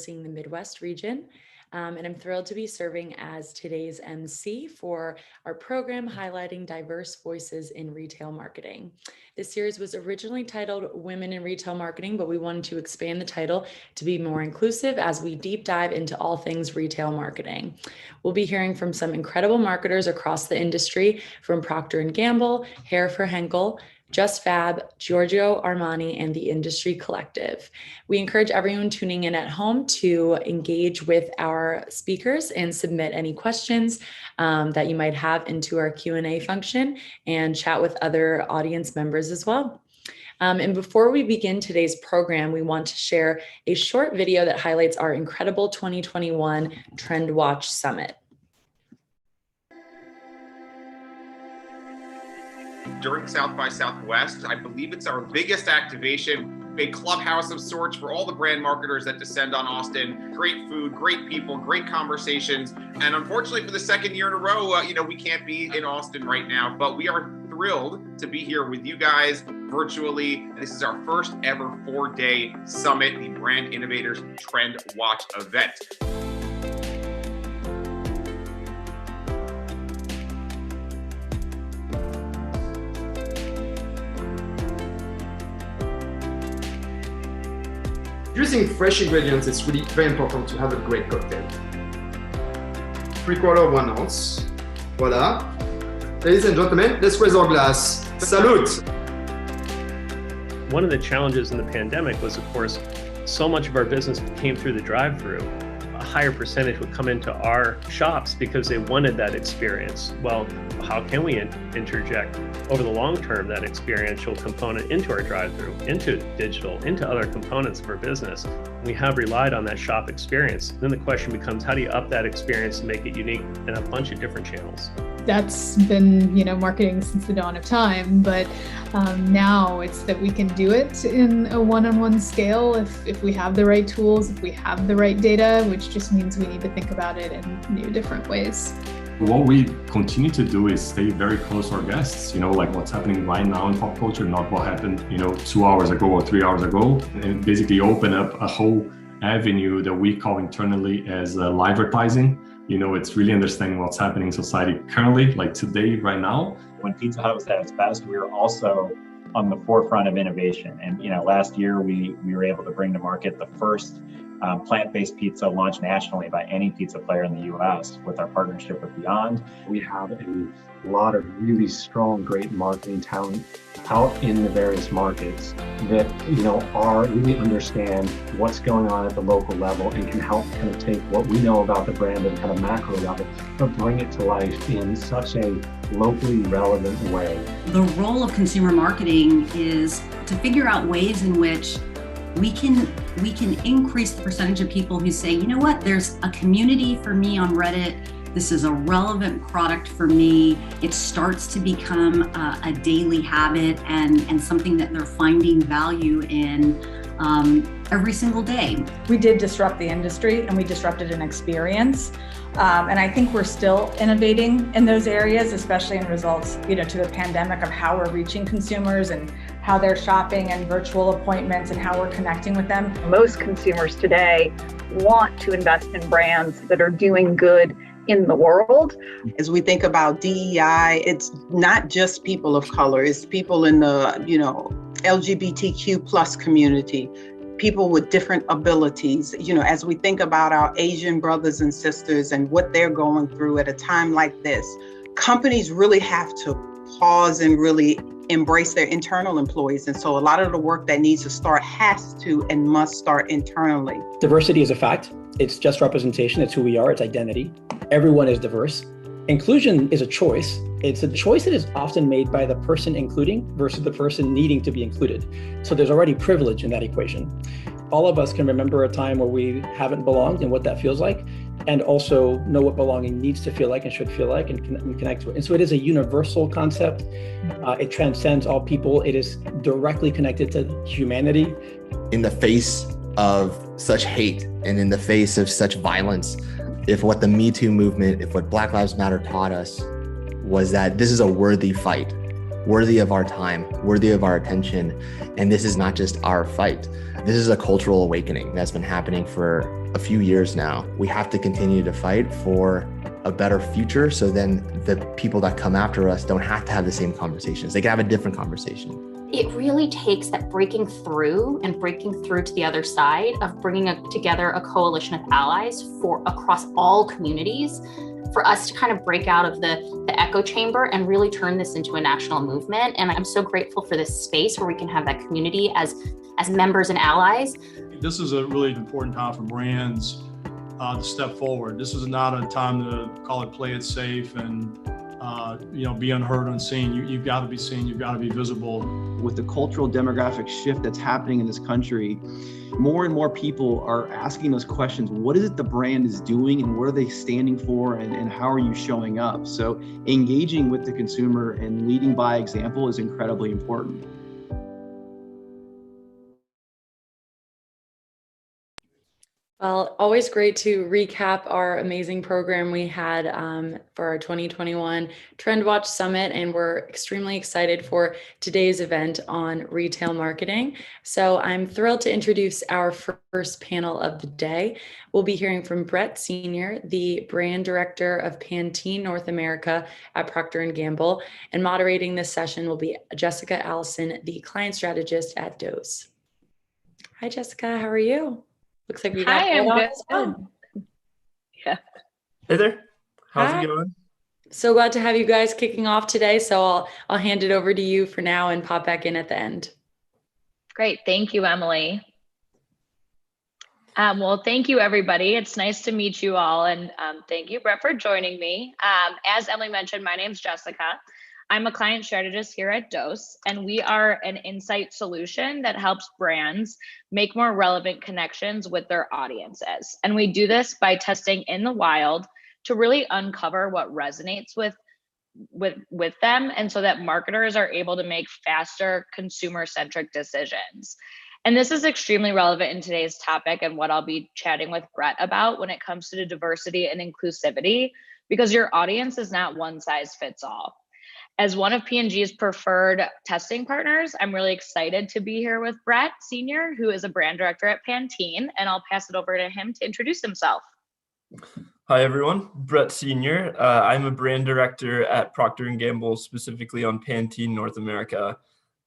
overseeing the Midwest region. And I'm thrilled to be serving as today's MC for our program highlighting diverse voices in retail marketing. This series was originally titled Women in Retail Marketing, but we wanted to expand the title to be more inclusive as we deep dive into all things retail marketing. We'll be hearing from some incredible marketers across the industry, from Procter & Gamble, Hair for Henkel, Just Fab, Giorgio Armani, and the Industry Collective. We encourage everyone tuning in at home to engage with our speakers and submit any questions that you might have into our Q&A function and chat with other audience members as well. And before we begin today's program, we want to share a short video that highlights our incredible 2021 Trend Watch Summit. During South by Southwest, I believe it's our biggest activation, a clubhouse of sorts for all the brand marketers that descend on Austin. Great food, great people, great conversations. And unfortunately for the second year in a row, we can't be in Austin right now, but we are thrilled to be here with you guys virtually. This is our first ever 4-day summit, the Brand Innovators Trend Watch event. Using fresh ingredients, it's really very important to have a great cocktail. 3/4 1 ounce. Voila. Ladies and gentlemen, let's raise our glass. Salute! One of the challenges in the pandemic was, of course, so much of our business came through the drive-through. A higher percentage would come into our shops because they wanted that experience. Well, how can we interject over the long term that experiential component into our drive-through, into digital, into other components of our business? We have relied on that shop experience. Then the question becomes, how do you up that experience and make it unique in a bunch of different channels? That's been, marketing since the dawn of time, but now it's that we can do it in a one-on-one scale if we have the right tools, if we have the right data, which just means we need to think about it in new, different ways. What we continue to do is stay very close to our guests, like what's happening right now in pop culture, not what happened, 2 hours ago or 3 hours ago, and basically open up a whole avenue that we call internally as live advertising. It's really understanding what's happening in society currently, like today, right now. When Pizza Hut was at its best, we were also on the forefront of innovation. And last year we were able to bring to market the first plant-based pizza launched nationally by any pizza player in the U.S. with our partnership with Beyond. We have a lot of really strong, great marketing talent out in the various markets that really understand what's going on at the local level and can help kind of take what we know about the brand at kind of macro level, but bring it to life in such a locally relevant way. The role of consumer marketing is to figure out ways in which we can increase the percentage of people who say, there's a community for me on Reddit. This is a relevant product for me. It starts to become a daily habit and something that they're finding value in every single day. We did disrupt the industry and we disrupted an experience. And I think we're still innovating in those areas, especially in results, to the pandemic of how we're reaching consumers and how they're shopping and virtual appointments and how we're connecting with them. Most consumers today want to invest in brands that are doing good in the world. As we think about DEI, it's not just people of color, it's people in the, LGBTQ plus community, people with different abilities. As we think about our Asian brothers and sisters and what they're going through at a time like this, companies really have to pause and really embrace their internal employees. And so a lot of the work that needs to start has to and must start internally. Diversity is a fact. It's just representation. It's who we are. It's identity. Everyone is diverse. Inclusion is a choice. It's a choice that is often made by the person including versus the person needing to be included. So there's already privilege in that equation. All of us can remember a time where we haven't belonged and what that feels like, and also know what belonging needs to feel like and should feel like and connect to it. And so it is a universal concept. It transcends all people. It is directly connected to humanity. In the face of such hate and in the face of such violence, if what the Me Too movement, if what Black Lives Matter taught us was that this is a worthy fight, worthy of our time, worthy of our attention. And this is not just our fight. This is a cultural awakening that's been happening for a few years now. We have to continue to fight for a better future, so then the people that come after us don't have to have the same conversations. They can have a different conversation. It really takes that breaking through to the other side of bringing together a coalition of allies for across all communities for us to kind of break out of the echo chamber and really turn this into a national movement. And I'm so grateful for this space where we can have that community as members and allies. This is a really important time for brands to step forward. This is not a time to call it play it safe and be unheard, unseen. You've got to be seen, you've got to be visible. With the cultural demographic shift that's happening in this country, more and more people are asking those questions. What is it the brand is doing and what are they standing for, and how are you showing up? So engaging with the consumer and leading by example is incredibly important. Well, always great to recap our amazing program we had for our 2021 Trend Watch Summit, and we're extremely excited for today's event on retail marketing. So I'm thrilled to introduce our first panel of the day. We'll be hearing from Brett Senior, the brand director of Pantene North America at Procter & Gamble, and moderating this session will be Jessica Allison, the client strategist at Dose. Hi, Jessica, how are you? Looks like we got Hi, I'm good. well. Yeah. Hey there. How's Hi. it going? So glad to have you guys kicking off today. So I'll hand it over to you for now and pop back in at the end. Great. Thank you, Emily. Well, thank you, everybody. It's nice to meet you all. And thank you, Brett, for joining me. As Emily mentioned, my name's Jessica. I'm a client strategist here at Dose, and we are an insight solution that helps brands make more relevant connections with their audiences. And we do this by testing in the wild to really uncover what resonates with them, and so that marketers are able to make faster consumer-centric decisions. And this is extremely relevant in today's topic and what I'll be chatting with Brett about when it comes to diversity and inclusivity, because your audience is not one size fits all. As one of P&G's preferred testing partners, I'm really excited to be here with Brett Senior, who is a brand director at Pantene, and I'll pass it over to him to introduce himself. Hi, everyone. Brett Senior. I'm a brand director at Procter & Gamble, specifically on Pantene North America.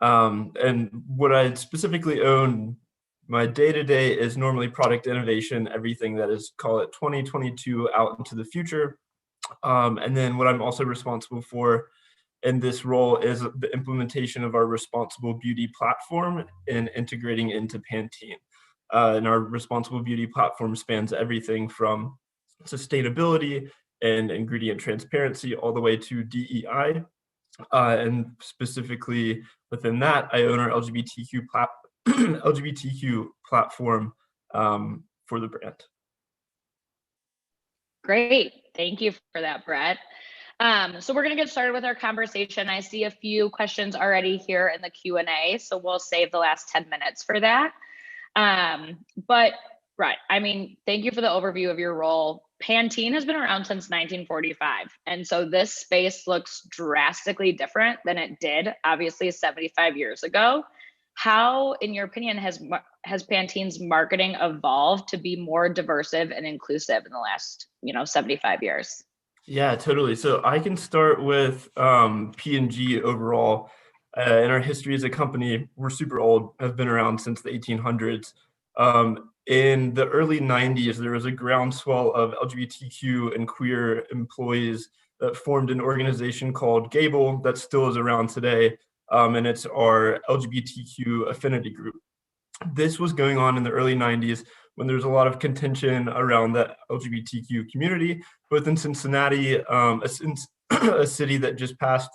And what I specifically own, my day-to-day is normally product innovation, everything that is, call it 2022 out into the future. And then what I'm also responsible for in this role is the implementation of our responsible beauty platform and integrating into Pantene. And our responsible beauty platform spans everything from sustainability and ingredient transparency all the way to DEI. And specifically within that, I own our LGBTQ platform for the brand. Great. Thank you for that, Brett. So we're going to get started with our conversation. I see a few questions already here in the Q&A, so we'll save the last 10 minutes for that. But Brett, thank you for the overview of your role. Pantene has been around since 1945, and so this space looks drastically different than it did, obviously, 75 years ago. How, in your opinion, has Pantene's marketing evolved to be more diversive and inclusive in the last, 75 years? Yeah, totally. So I can start with P&G overall. In our history as a company, we're super old, have been around since the 1800s. In the early 90s, there was a groundswell of LGBTQ and queer employees that formed an organization called Gable that still is around today, and it's our LGBTQ affinity group. This was going on in the early 90s when there's a lot of contention around the LGBTQ community, both in Cincinnati, a city that just passed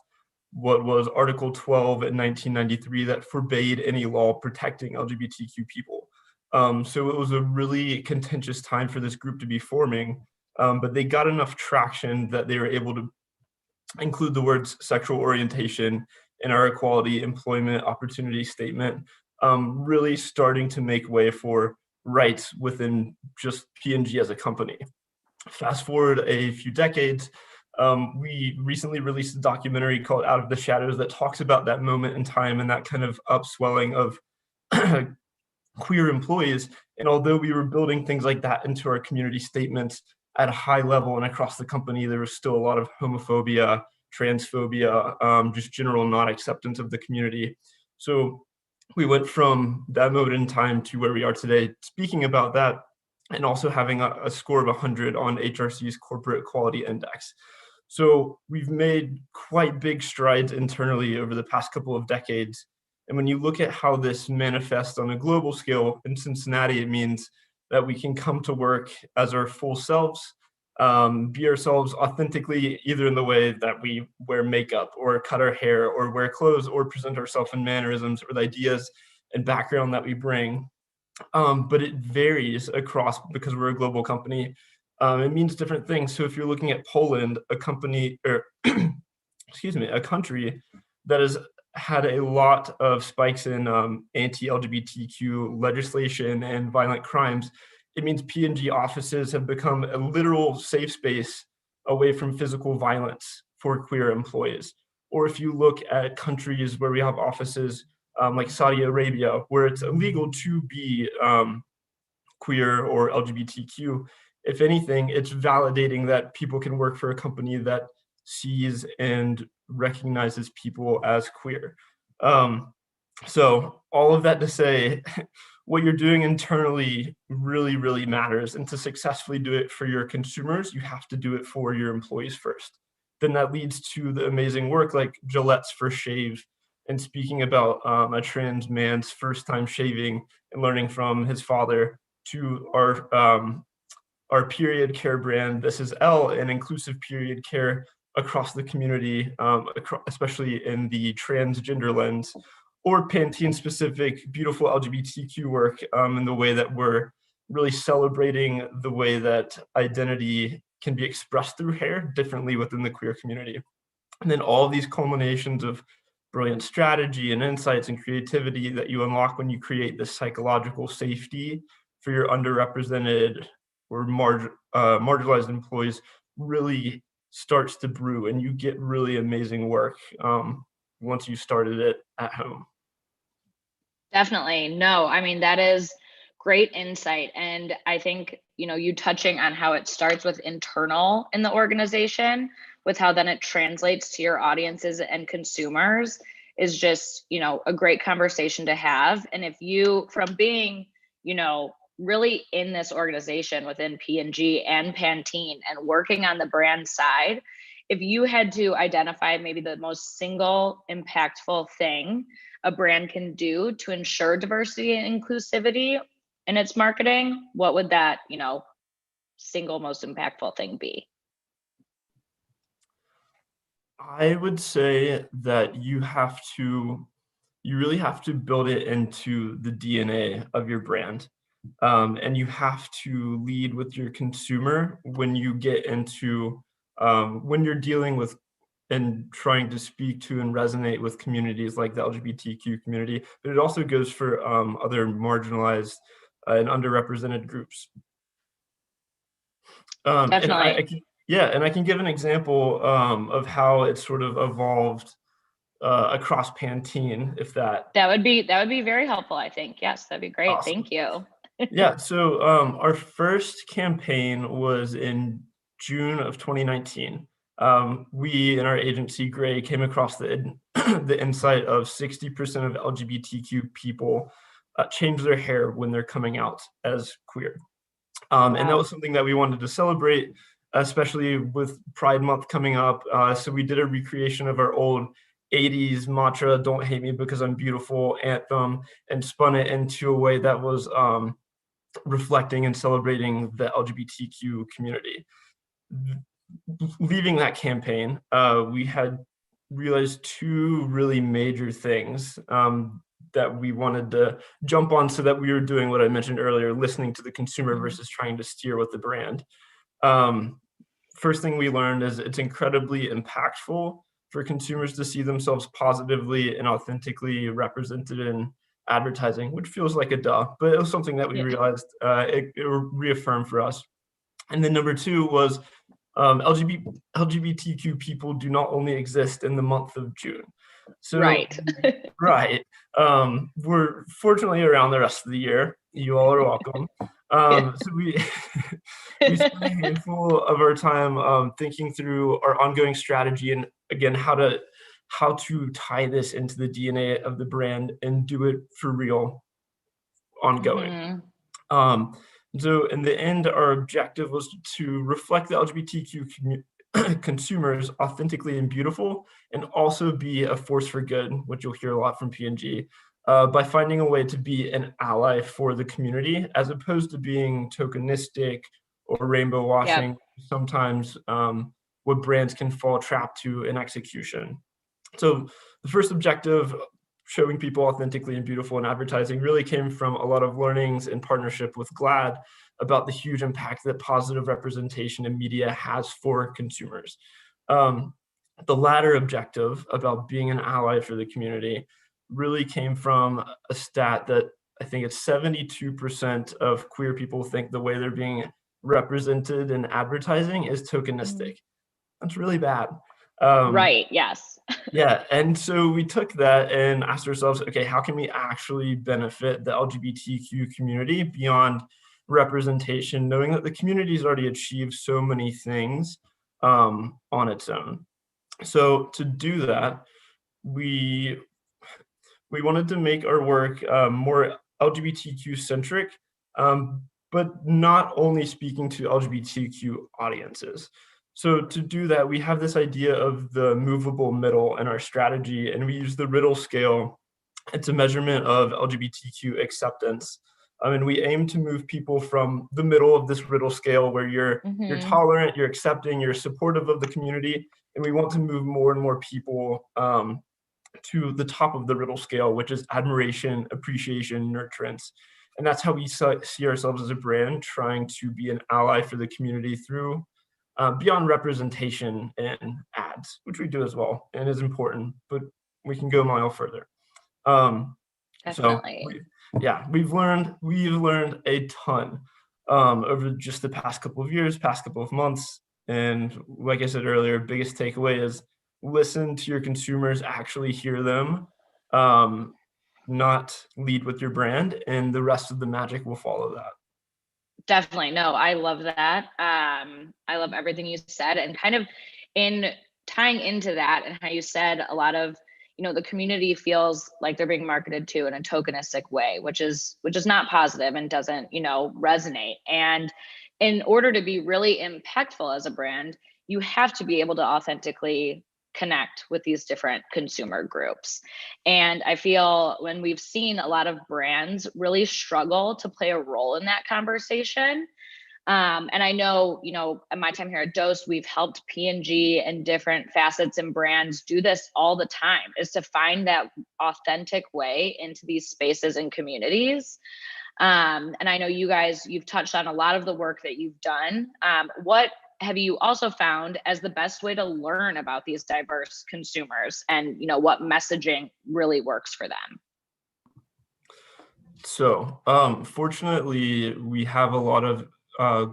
what was Article 12 in 1993 that forbade any law protecting LGBTQ people. So it was a really contentious time for this group to be forming, but they got enough traction that they were able to include the words sexual orientation in our equality employment opportunity statement, really starting to make way for rights within just P&G as a company. Fast forward a few decades, we recently released a documentary called Out of the Shadows that talks about that moment in time and that kind of upswelling of queer employees. And although we were building things like that into our community statements at a high level and across the company, there was still a lot of homophobia, transphobia, just general non-acceptance of the community. So we went from that moment in time to where we are today, speaking about that, and also having a score of 100 on HRC's Corporate Equality Index. So we've made quite big strides internally over the past couple of decades. And when you look at how this manifests on a global scale, in Cincinnati, it means that we can come to work as our full selves, be ourselves authentically, either in the way that we wear makeup or cut our hair or wear clothes or present ourselves in mannerisms or the ideas and background that we bring. But it varies across, because we're a global company. It means different things. So if you're looking at Poland, a company, or a country that has had a lot of spikes in anti-LGBTQ legislation and violent crimes, it means P&G offices have become a literal safe space away from physical violence for queer employees. Or if you look at countries where we have offices like Saudi Arabia, where it's illegal to be queer or LGBTQ, if anything, it's validating that people can work for a company that sees and recognizes people as queer. So all of that to say, what you're doing internally really, really matters. And to successfully do it for your consumers, you have to do it for your employees first. Then that leads to the amazing work like Gillette's First Shave, and speaking about a trans man's first time shaving and learning from his father, to our period care brand, This Is Elle, and inclusive period care across the community, especially in the transgender lens, or Pantene specific beautiful LGBTQ work in the way that we're really celebrating the way that identity can be expressed through hair differently within the queer community. And then all of these culminations of brilliant strategy and insights and creativity that you unlock when you create this psychological safety for your underrepresented or marginalized employees really starts to brew, and you get really amazing work once you started it at home. Definitely. No, I mean, that is great insight. And I think, you touching on how it starts with internal in the organization, with how then it translates to your audiences and consumers, is just, a great conversation to have. And if you, from being, really in this organization within P&G and Pantene and working on the brand side, if you had to identify maybe the most single impactful thing a brand can do to ensure diversity and inclusivity in its marketing, what would that, single most impactful thing be? I would say that you really have to build it into the DNA of your brand. And you have to lead with your consumer when you get into, when you're dealing with and trying to speak to and resonate with communities like the LGBTQ community, but it also goes for other marginalized and underrepresented groups. Definitely. And I can give an example of how it sort of evolved across Pantene, if that would be very helpful, I think. Yes, that'd be great. Awesome. Thank you. Yeah, so our first campaign was in June of 2019. We in our agency, Gray, came across the insight of 60% of LGBTQ people change their hair when they're coming out as queer. And that was something that we wanted to celebrate, especially with Pride Month coming up. So we did a recreation of our old 80s mantra, "Don't hate me because I'm beautiful" anthem, and spun it into a way that was reflecting and celebrating the LGBTQ community. Leaving that campaign, we had realized two really major things that we wanted to jump on, so that we were doing what I mentioned earlier, listening to the consumer versus trying to steer with the brand. First thing we learned is it's incredibly impactful for consumers to see themselves positively and authentically represented in advertising, which feels like a duh, but it was something that we realized it reaffirmed for us. And then number two was LGBTQ people do not only exist in the month of June. So, Right. right. We're fortunately around the rest of the year. You all are welcome. So we spend a handful of our time thinking through our ongoing strategy and again how to tie this into the DNA of the brand and do it for real, ongoing. So in the end, our objective was to reflect the LGBTQ consumers authentically and beautiful, and also be a force for good, which you'll hear a lot from P&G, by finding a way to be an ally for the community, as opposed to being tokenistic or rainbow washing, sometimes what brands can fall trapped to in execution. So the first objective, showing people authentically and beautiful in advertising, really came from a lot of learnings in partnership with GLAAD about the huge impact that positive representation in media has for consumers. The latter objective about being an ally for the community really came from a stat that I think it's 72% of queer people think the way they're being represented in advertising is tokenistic. That's really bad. Right, yes. Yeah, and so we took that and asked ourselves, okay, how can we actually benefit the LGBTQ community beyond representation, knowing that the community's already achieved so many things on its own. So to do that, we wanted to make our work more LGBTQ centric, but not only speaking to LGBTQ audiences. So to do that, we have this idea of the movable middle in our strategy, and we use the Riddle scale. It's a measurement of LGBTQ acceptance. And we aim to move people from the middle of this Riddle scale where you're tolerant, you're accepting, you're supportive of the community, and we want to move more and more people to the top of the Riddle scale, which is admiration, appreciation, nurturance. And that's how we see ourselves as a brand, trying to be an ally for the community through beyond representation and ads, which we do as well and is important, but we can go a mile further. Definitely. So we've learned a ton over just the past couple of years, past couple of months. And like I said earlier, biggest takeaway is listen to your consumers, actually hear them, not lead with your brand, and the rest of the magic will follow that. Definitely. No, I love that. I love everything you said, and kind of in tying into that and how you said a lot of, the community feels like they're being marketed to in a tokenistic way, which is not positive and doesn't, resonate. And in order to be really impactful as a brand, you have to be able to authentically connect with these different consumer groups. And I feel when we've seen a lot of brands really struggle to play a role in that conversation. And I know, at my time here at Dose, we've helped P&G and different facets and brands do this all the time, is to find that authentic way into these spaces and communities. And I know you guys, you've touched on a lot of the work that you've done. What have you also found as the best way to learn about these diverse consumers and, what messaging really works for them? So, fortunately, we have a lot of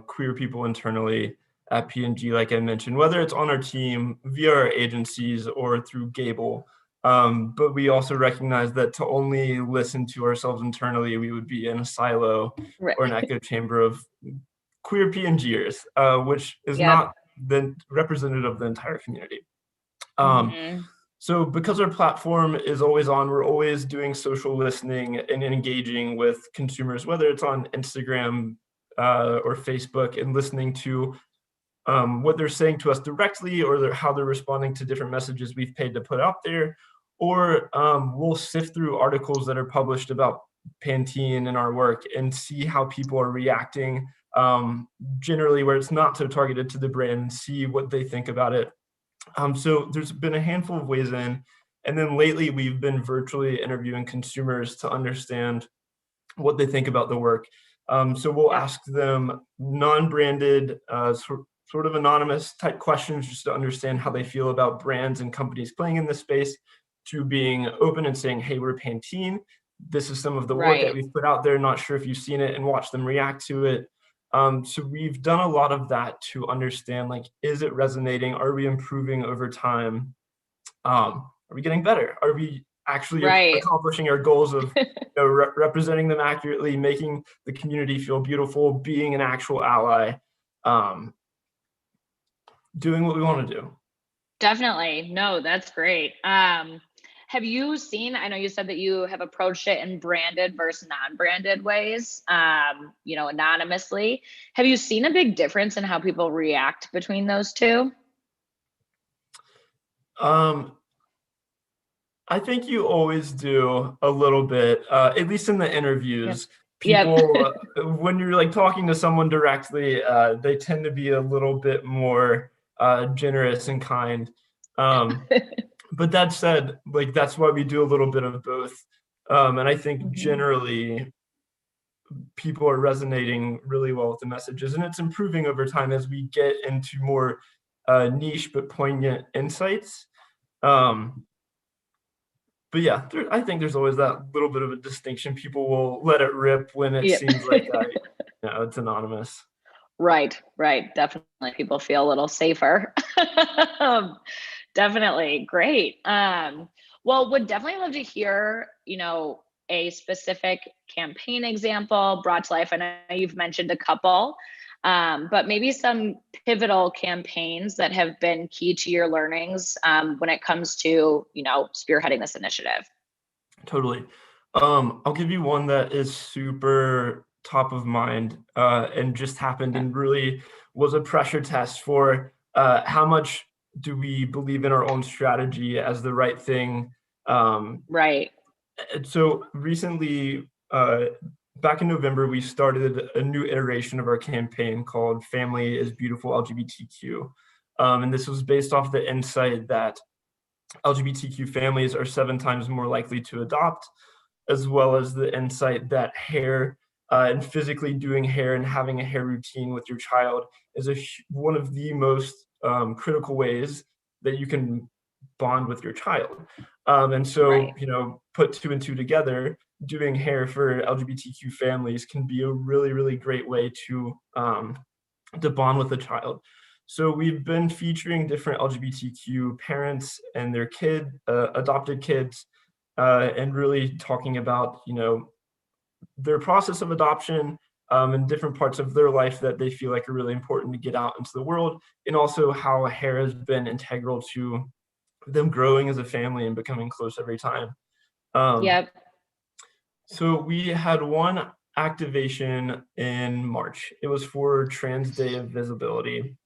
queer people internally at P&G, like I mentioned, whether it's on our team, via our agencies, or through Gable. But we also recognize that to only listen to ourselves internally, we would be in a silo or an echo chamber of queer P&Gers, which is not the representative of the entire community. So because our platform is always on, we're always doing social listening and engaging with consumers, whether it's on Instagram or Facebook, and listening to what they're saying to us directly, or how they're responding to different messages we've paid to put out there. Or we'll sift through articles that are published about Pantene and our work and see how people are reacting, generally where it's not so targeted to the brand, and see what they think about it. So there's been a handful of ways in, and then lately we've been virtually interviewing consumers to understand what they think about the work. So we'll ask them non-branded, sort of anonymous type questions, just to understand how they feel about brands and companies playing in this space, to being open and saying, hey, we're Pantene. This is some of the work that we've put out there. Not sure if you've seen it, and watch them react to it. So we've done a lot of that to understand, like, is it resonating? Are we improving over time? are we getting better? Are we actually Right. accomplishing our goals of representing them accurately, making the community feel beautiful, being an actual ally, doing what we want to do? Definitely. No, that's great. Have you seen, I know you said that you have approached it in branded versus non-branded ways, anonymously. Have you seen a big difference in how people react between those two? I think you always do a little bit, at least in the interviews. Yep. People, when you're like talking to someone directly, they tend to be a little bit more generous and kind. But that said, like that's why we do a little bit of both. And I think generally people are resonating really well with the messages, and it's improving over time as we get into more niche but poignant insights. But yeah, I think there's always that little bit of a distinction. People will let it rip when it seems like it's anonymous. Right. Definitely. People feel a little safer. Definitely. Great. Well, would definitely love to hear, a specific campaign example brought to life. I know you've mentioned a couple, but maybe some pivotal campaigns that have been key to your learnings when it comes to, spearheading this initiative. Totally. I'll give you one that is super top of mind and just happened and really was a pressure test for how much do we believe in our own strategy as the right thing. Right. So recently, back in November, we started a new iteration of our campaign called Family is Beautiful LGBTQ. And this was based off the insight that LGBTQ families are 7 times more likely to adopt, as well as the insight that hair and physically doing hair and having a hair routine with your child is one of the most critical ways that you can bond with your child. And so, put 2 and 2 together, doing hair for LGBTQ families can be a really, really great way to bond with a child. So we've been featuring different LGBTQ parents and their adopted kids, and really talking about, their process of adoption and different parts of their life that they feel like are really important to get out into the world, and also how hair has been integral to them growing as a family and becoming close every time. Yep. So we had one activation in March. It was for Trans Day of Visibility.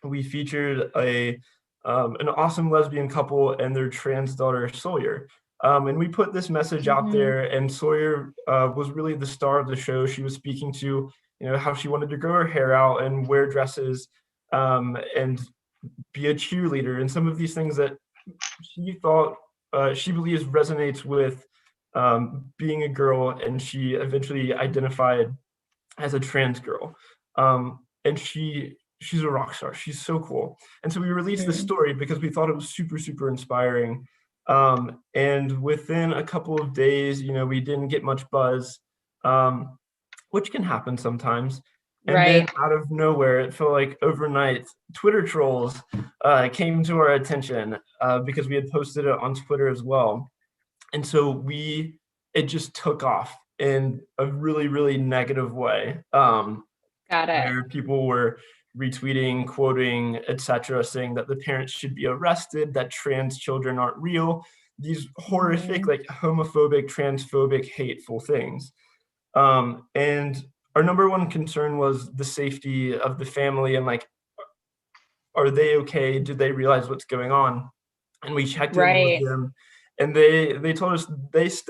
We featured an awesome lesbian couple and their trans daughter Sawyer. And we put this message out there, and Sawyer was really the star of the show. She was speaking to, how she wanted to grow her hair out and wear dresses and be a cheerleader, and some of these things that she believes resonates with being a girl, and she eventually identified as a trans girl. And she's a rock star. She's so cool. And so we released this story because we thought it was super, super inspiring. And within a couple of days, we didn't get much buzz, which can happen sometimes. And then out of nowhere, it felt like overnight, Twitter trolls came to our attention because we had posted it on Twitter as well. And so it just took off in a really, really negative way. Got it. Where people were retweeting, quoting, etc., saying that the parents should be arrested, that trans children aren't real, these horrific, like homophobic, transphobic, hateful things. And our number one concern was the safety of the family and are they okay? Do they realize what's going on? And we checked in with them, and they told us this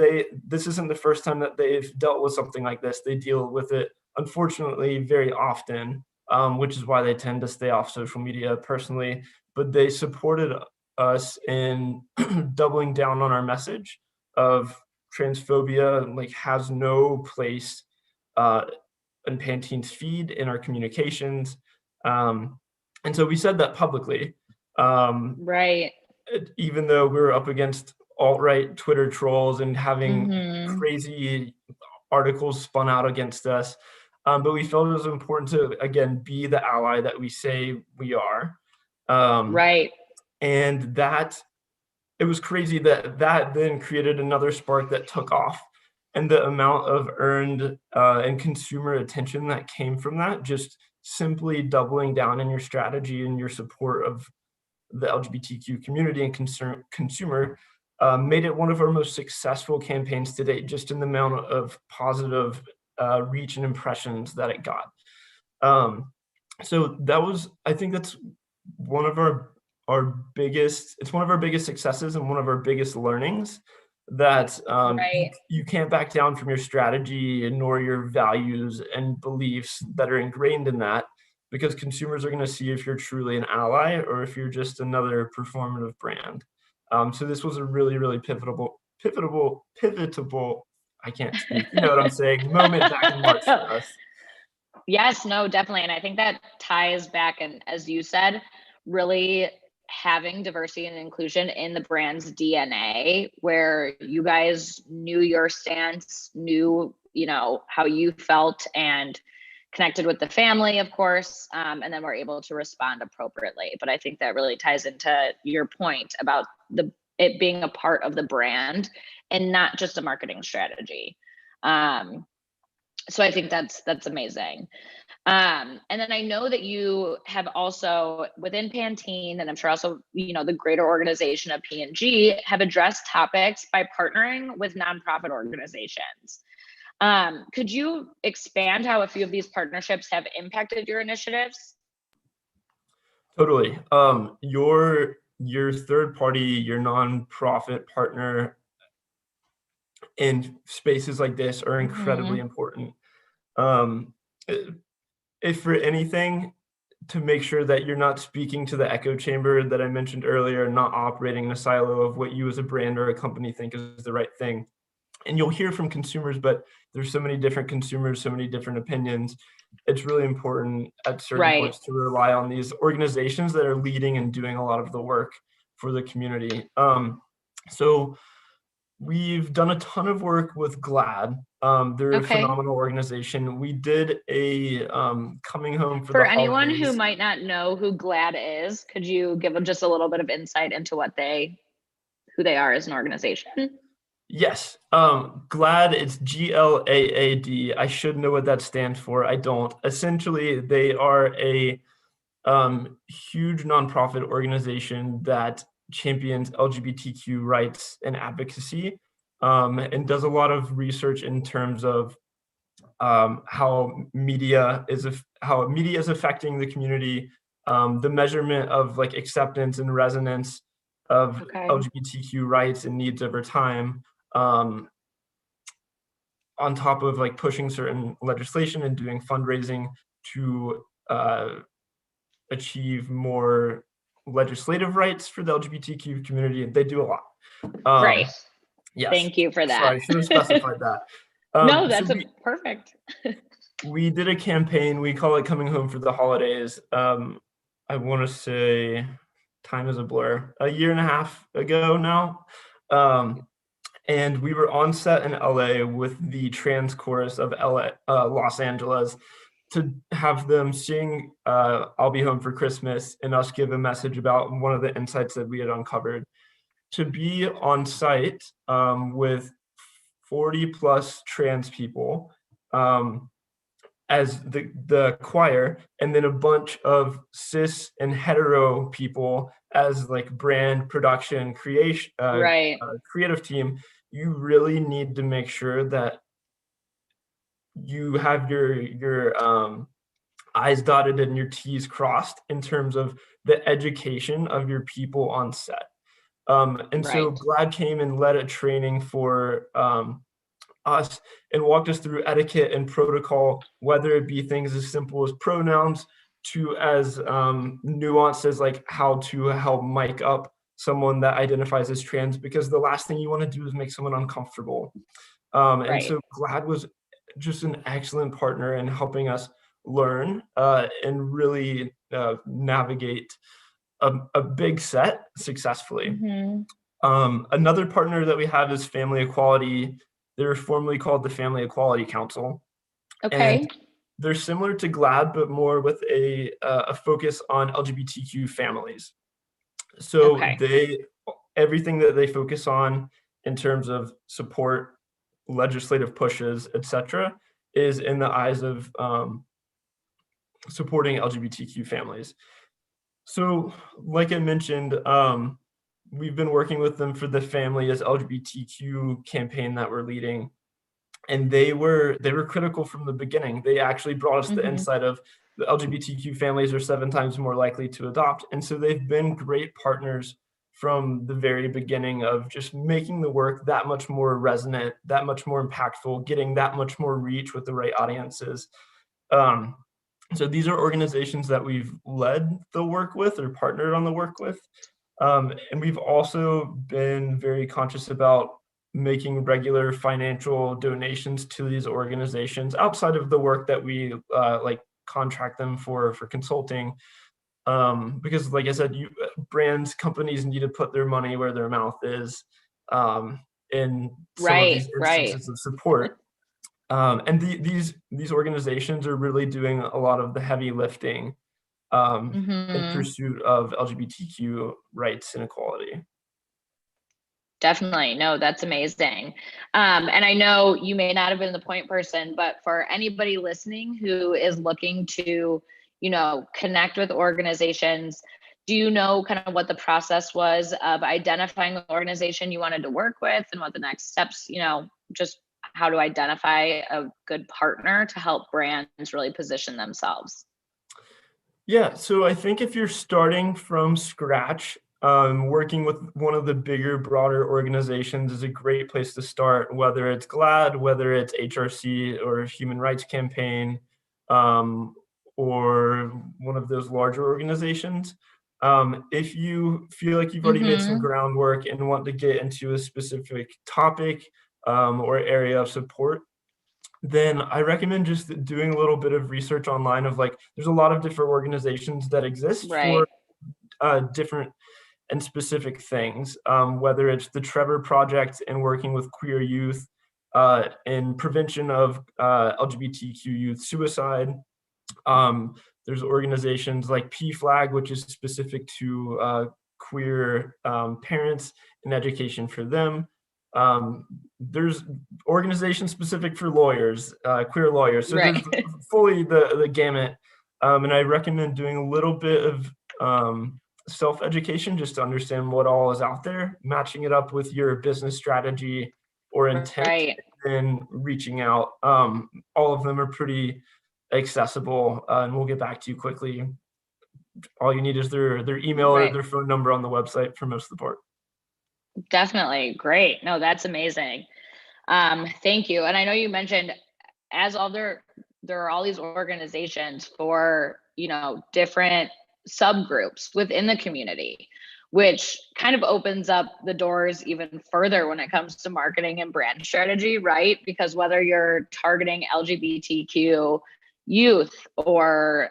isn't the first time that they've dealt with something like this. They deal with it, unfortunately, very often, which is why they tend to stay off social media personally. But they supported us in doubling down on our message of transphobia, has no place in Pantene's feed, in our communications. And so we said that publicly. Even though we were up against alt-right Twitter trolls and having crazy articles spun out against us. But we felt it was important to, again, be the ally that we say we are. And that it was crazy that then created another spark that took off. And the amount of earned and consumer attention that came from that, just simply doubling down in your strategy and your support of the LGBTQ community and consumer, made it one of our most successful campaigns to date, just in the amount of positive reach and impressions that it got. So that was, I think that's one of our biggest successes and one of our biggest learnings, that you can't back down from your strategy nor your values and beliefs that are ingrained in that, because consumers are going to see if you're truly an ally or if you're just another performative brand. So this was a really, really pivotable, I can't speak, you know what I'm saying, moment back in March for us. Yes, no, definitely. And I think that ties back, and as you said, really having diversity and inclusion in the brand's DNA, where you guys knew your stance, knew, how you felt, and connected with the family, of course, and then we're able to respond appropriately. But I think that really ties into your point about it being a part of the brand and not just a marketing strategy. So I think that's amazing. And then I know that you have also, within Pantene, and I'm sure also, the greater organization of P&G, have addressed topics by partnering with nonprofit organizations. Could you expand how a few of these partnerships have impacted your initiatives? Totally. Your third party, your nonprofit partner in spaces like this are incredibly important. If for anything, to make sure that you're not speaking to the echo chamber that I mentioned earlier, not operating in a silo of what you as a brand or a company think is the right thing. And you'll hear from consumers, but there's so many different consumers, so many different opinions. It's really important at certain points to rely on these organizations that are leading and doing a lot of the work for the community. So we've done a ton of work with GLAAD. They're a phenomenal organization. We did a coming home for the anyone holidays. who might not know who GLAAD is, could you give them just a little bit of insight into who they are as an organization? Yes. GLAAD, it's GLAAD. I should know what that stands for. I don't. Essentially, they are a huge nonprofit organization that champions LGBTQ rights and advocacy, and does a lot of research in terms of how media is affecting the community, the measurement of like acceptance and resonance of LGBTQ rights and needs over time, on top of like pushing certain legislation and doing fundraising to achieve more legislative rights for the LGBTQ community. They do a lot. Right. Yes. Thank you for that. Sorry, I should have specified that. No, that's perfect. We did a campaign. We call it Coming Home for the Holidays. I want to say, time is a blur, a year and a half ago now. And we were on set in LA with the trans chorus of Los Angeles to have them sing I'll Be Home for Christmas and us give a message about one of the insights that we had uncovered. To be on site with 40 plus trans people as the choir, and then a bunch of cis and hetero people as like brand production creation, creative team, you really need to make sure that you have your I's dotted and your T's crossed in terms of the education of your people on set. So GLAAD came and led a training for us and walked us through etiquette and protocol, whether it be things as simple as pronouns to as nuances like how to help mic up someone that identifies as trans, because the last thing you want to do is make someone uncomfortable. And so GLAAD was just an excellent partner in helping us learn and really navigate a big set successfully. Another partner that we have is Family Equality. They're formerly called the Family Equality Council. And they're similar to GLAAD, but more with a focus on LGBTQ families. So they everything that they focus on in terms of support, legislative pushes, etc., is in the eyes of supporting LGBTQ families. So like I mentioned, we've been working with them for the Family as LGBTQ campaign that we're leading. And they were critical from the beginning. They actually brought us the insight of the LGBTQ families are 7 times more likely to adopt. And so they've been great partners from the very beginning of just making the work that much more resonant, that much more impactful, getting that much more reach with the right audiences. So these are organizations that we've led the work with or partnered on the work with. And we've also been very conscious about making regular financial donations to these organizations outside of the work that we like contract them for consulting. Because like I said, brands, companies need to put their money where their mouth is in some of these instances of support. And these organizations are really doing a lot of the heavy lifting in pursuit of LGBTQ rights and equality. Definitely. No, that's amazing. And I know you may not have been the point person, but for anybody listening who is looking to, connect with organizations, do you know kind of what the process was of identifying the organization you wanted to work with and what the next steps, just how to identify a good partner to help brands really position themselves? Yeah, so I think if you're starting from scratch, working with one of the bigger, broader organizations is a great place to start, whether it's GLAAD, whether it's HRC or Human Rights Campaign, or one of those larger organizations. If you feel like you've already made some groundwork and want to get into a specific topic or area of support, then I recommend just doing a little bit of research online of there's a lot of different organizations that exist for different and specific things, whether it's the Trevor Project and working with queer youth in prevention of LGBTQ youth suicide. There's organizations like PFLAG, which is specific to queer parents and education for them. There's organizations specific for lawyers, queer lawyers. So there's fully the gamut. And I recommend doing a little bit of self-education just to understand what all is out there, matching it up with your business strategy or intent, and reaching out. All of them are pretty accessible, and we'll get back to you quickly. All you need is their email or their phone number on the website for most of the part. Definitely. Great. No, that's amazing. Thank you. And I know you mentioned there are all these organizations for, different subgroups within the community, which kind of opens up the doors even further when it comes to marketing and brand strategy, right? Because whether you're targeting LGBTQ youth or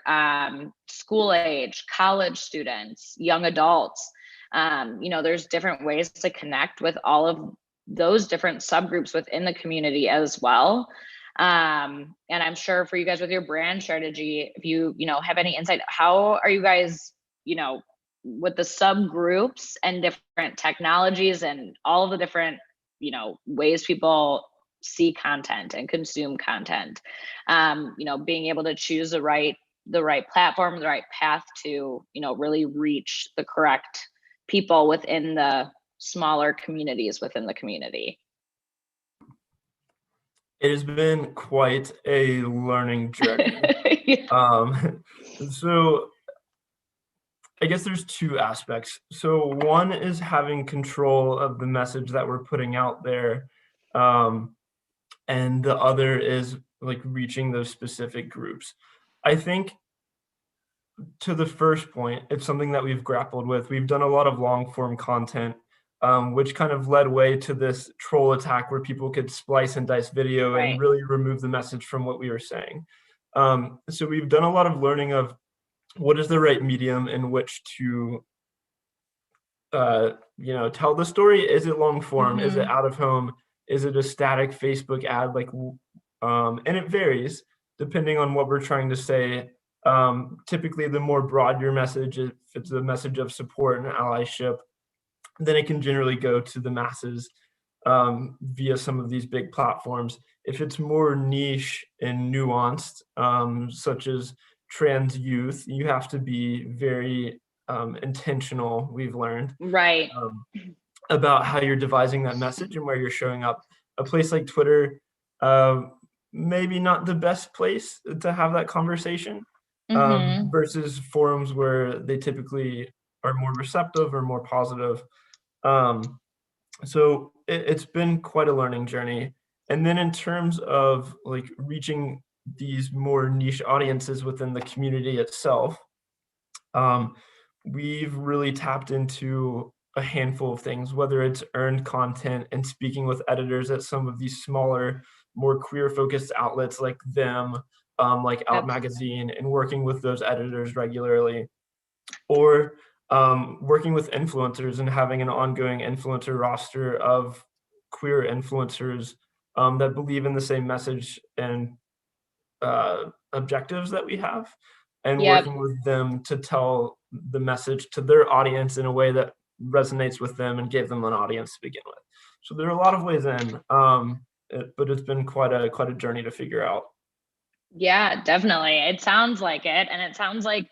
school age, college students, young adults, there's different ways to connect with all of those different subgroups within the community as well. And I'm sure for you guys with your brand strategy, if you have any insight, how are you guys, with the subgroups and different technologies and all of the different, ways people see content and consume content, being able to choose the right platform, the right path to, really reach the correct people within the smaller communities within the community? It has been quite a learning journey. So I guess there's 2 aspects. So one is having control of the message that we're putting out there. And the other is reaching those specific groups. I think to the first point, it's something that we've grappled with. We've done a lot of long form content, which kind of led way to this troll attack where people could splice and dice video and really remove the message from what we were saying. So we've done a lot of learning of what is the right medium in which to tell the story. Is it long form? Is it out of home? Is it a static Facebook ad? And it varies depending on what we're trying to say. Typically, the more broad your message, if it's a message of support and allyship, then it can generally go to the masses via some of these big platforms. If it's more niche and nuanced, such as trans youth, you have to be very intentional, we've learned, Right. about how you're devising that message and where you're showing up. A place like Twitter, maybe not the best place to have that conversation, versus forums where they typically are more receptive or more positive. So it's been quite a learning journey. And then in terms of like reaching these more niche audiences within the community itself, we've really tapped into a handful of things, whether it's earned content and speaking with editors at some of these smaller, more queer-focused outlets like them, like Out Magazine, and working with those editors regularly, or working with influencers and having an ongoing influencer roster of queer influencers that believe in the same message and objectives that we have, and working with them to tell the message to their audience in a way that resonates with them and gave them an audience to begin with. So there are a lot of ways in, but it's been quite a journey to figure out. Yeah, definitely. It sounds like it. And it sounds like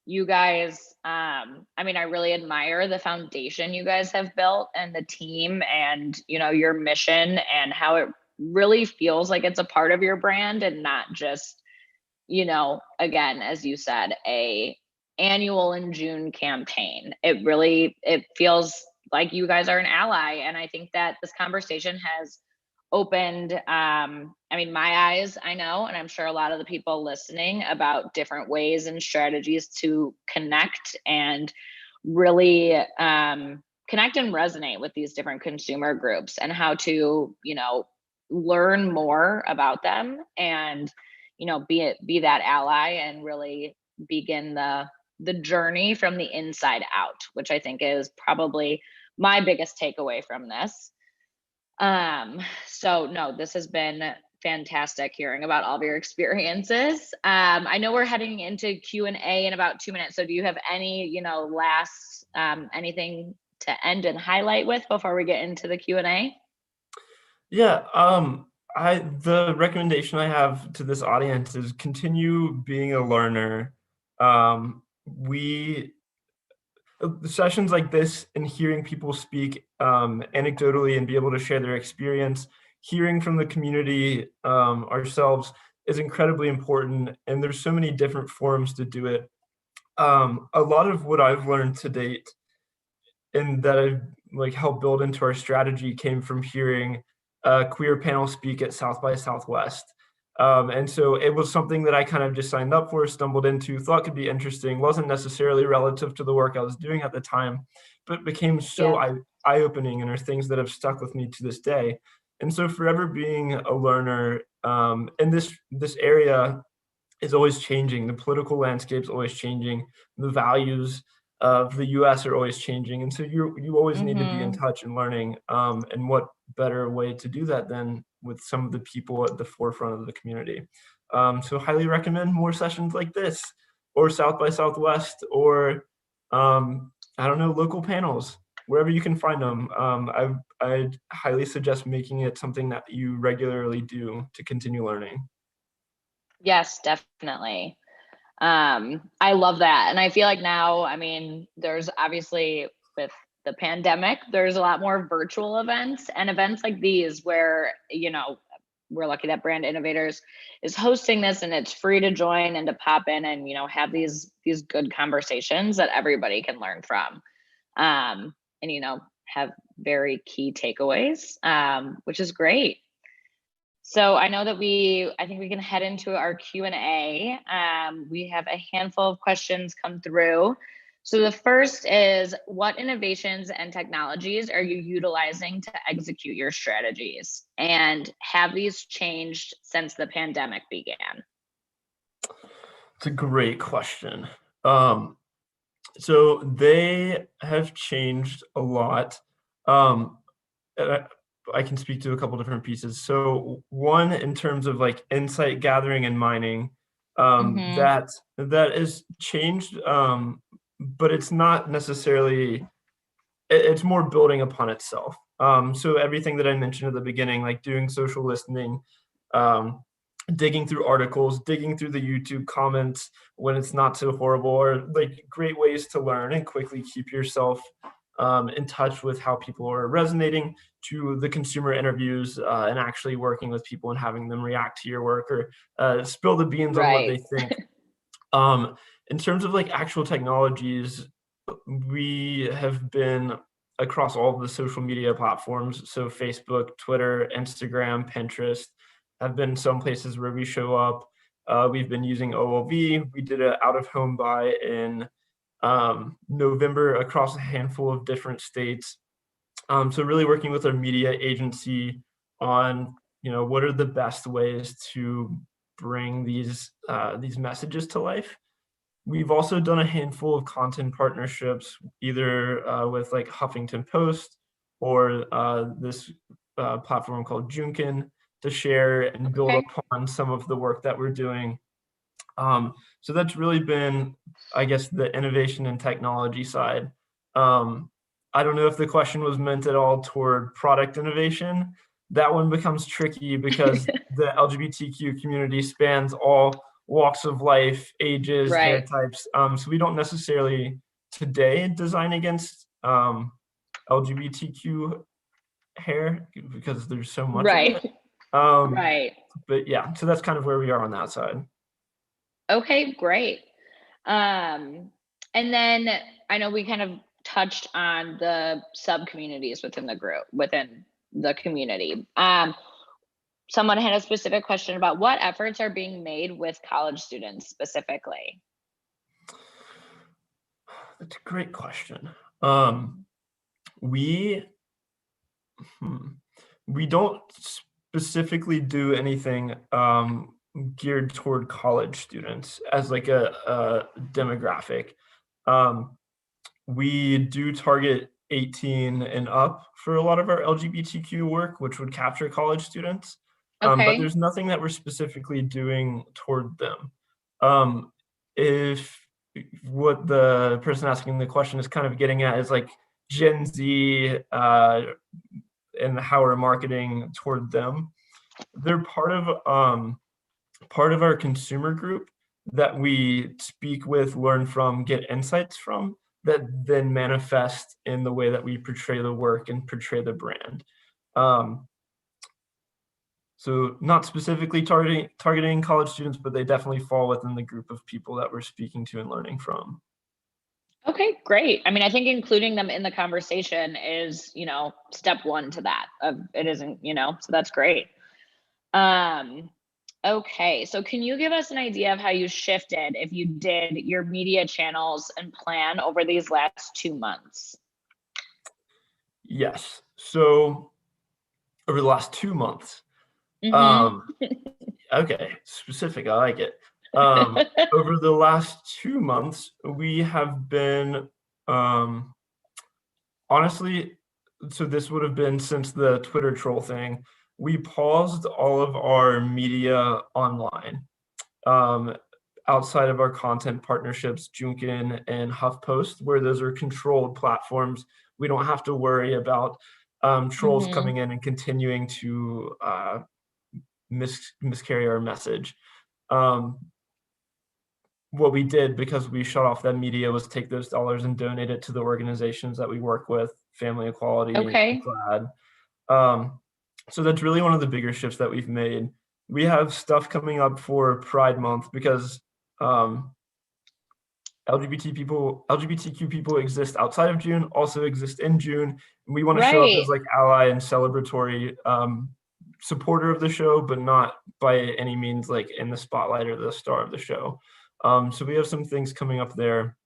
you guys, I mean, I really admire the foundation you guys have built and the team and, you know, your mission and how it really feels like it's a part of your brand and not just, you know, again, as you said, a annual in June campaign. It feels like you guys are an ally. And I think that this conversation has opened, I mean, my eyes, I know, and I'm sure a lot of the people listening, about different ways and strategies to connect and really connect and resonate with these different consumer groups and how to, you know, learn more about them and, you know, be that ally and really begin the journey from the inside out, which I think is probably my biggest takeaway from this. So no, this has been fantastic hearing about all of your experiences. I know we're heading into Q&A in about 2 minutes. So do you have any, you know, last, anything to end and highlight with before we get into the Q&A? Yeah, the recommendation I have to this audience is continue being a learner. Sessions like this and hearing people speak anecdotally and be able to share their experience, hearing from the community ourselves is incredibly important. And there's so many different forums to do it. A lot of what I've learned to date and that I've like helped build into our strategy came from hearing a queer panel speak at South by Southwest. And so it was something that I kind of just signed up for, stumbled into, thought could be interesting, wasn't necessarily relative to the work I was doing at the time, but became so eye-opening and are things that have stuck with me to this day. And so forever being a learner, and this area is always changing. The political landscape is always changing. The values of the US are always changing. And so you always need to be in touch and learning. And what better way to do that than with some of the people at the forefront of the community. So highly recommend more sessions like this, or South by Southwest, or I don't know, local panels, wherever you can find them. I'd highly suggest making it something that you regularly do to continue learning. Yes, definitely. I love that. And I feel like now, I mean, there's obviously with the pandemic, there's a lot more virtual events and events like these where, you know, we're lucky that Brand Innovators is hosting this and it's free to join and to pop in and, you know, have these good conversations that everybody can learn from. And, you know, have very key takeaways, which is great. So I know that I think we can head into our Q&A. We have a handful of questions come through. So the first is, what innovations and technologies are you utilizing to execute your strategies? And have these changed since the pandemic began? It's a great question. So they have changed a lot. I can speak to a couple different pieces. So one, in terms of like insight gathering and mining, that is changed, but it's not necessarily it's more building upon itself. So everything that I mentioned at the beginning, like doing social listening, digging through articles, digging through the YouTube comments when it's not so horrible, or like great ways to learn and quickly keep yourself in touch with how people are resonating, to the consumer interviews and actually working with people and having them react to your work or spill the beans on what they think. In terms of like actual technologies, we have been across all of the social media platforms. So Facebook, Twitter, Instagram, Pinterest have been some places where we show up. We've been using OLV. We did an out-of-home buy in November across a handful of different states. So really working with our media agency on, what are the best ways to bring these messages to life. We've also done a handful of content partnerships, either with like Huffington Post or this platform called Junkin, to share and build upon some of the work that we're doing. So that's really been, I guess, the innovation and technology side. I don't know if the question was meant at all toward product innovation. That one becomes tricky because the LGBTQ community spans all walks of life, ages, hair types. So we don't necessarily today design against LGBTQ hair because there's so much of it. But yeah, so that's kind of where we are on that side. Okay, great. And then I know we kind of touched on the sub-communities within the group, within the community. Someone had a specific question about what efforts are being made with college students specifically. That's a great question. We don't specifically do anything geared toward college students as like a demographic. We do target 18 and up for a lot of our LGBTQ work, which would capture college students. But there's nothing that we're specifically doing toward them. If what the person asking the question is kind of getting at is like Gen Z and how we're marketing toward them, they're part of our consumer group that we speak with, learn from, get insights from, that then manifest in the way that we portray the work and portray the brand. So not specifically targeting college students, but they definitely fall within the group of people that we're speaking to and learning from. Okay, great. I mean, I think including them in the conversation is, step one to that. It isn't, so that's great. Okay, so can you give us an idea of how you shifted, if you did, your media channels and plan over these last 2 months? Yes. So over the last 2 months, okay, specific, I like it. Over the last 2 months, we have been, honestly, so this would have been since the Twitter troll thing, we paused all of our media online. Outside of our content partnerships, Junkin and HuffPost, where those are controlled platforms, we don't have to worry about trolls coming in and continuing to miscarry our message. What we did, because we shut off that media, was take those dollars and donate it to the organizations that we work with, Family Equality, and GLAAD. So that's really one of the bigger shifts that we've made. We have stuff coming up for Pride Month because LGBTQ people exist outside of June, also exist in June. And we want to show up as like ally and celebratory supporter of the show, but not by any means like in the spotlight or the star of the show. So we have some things coming up there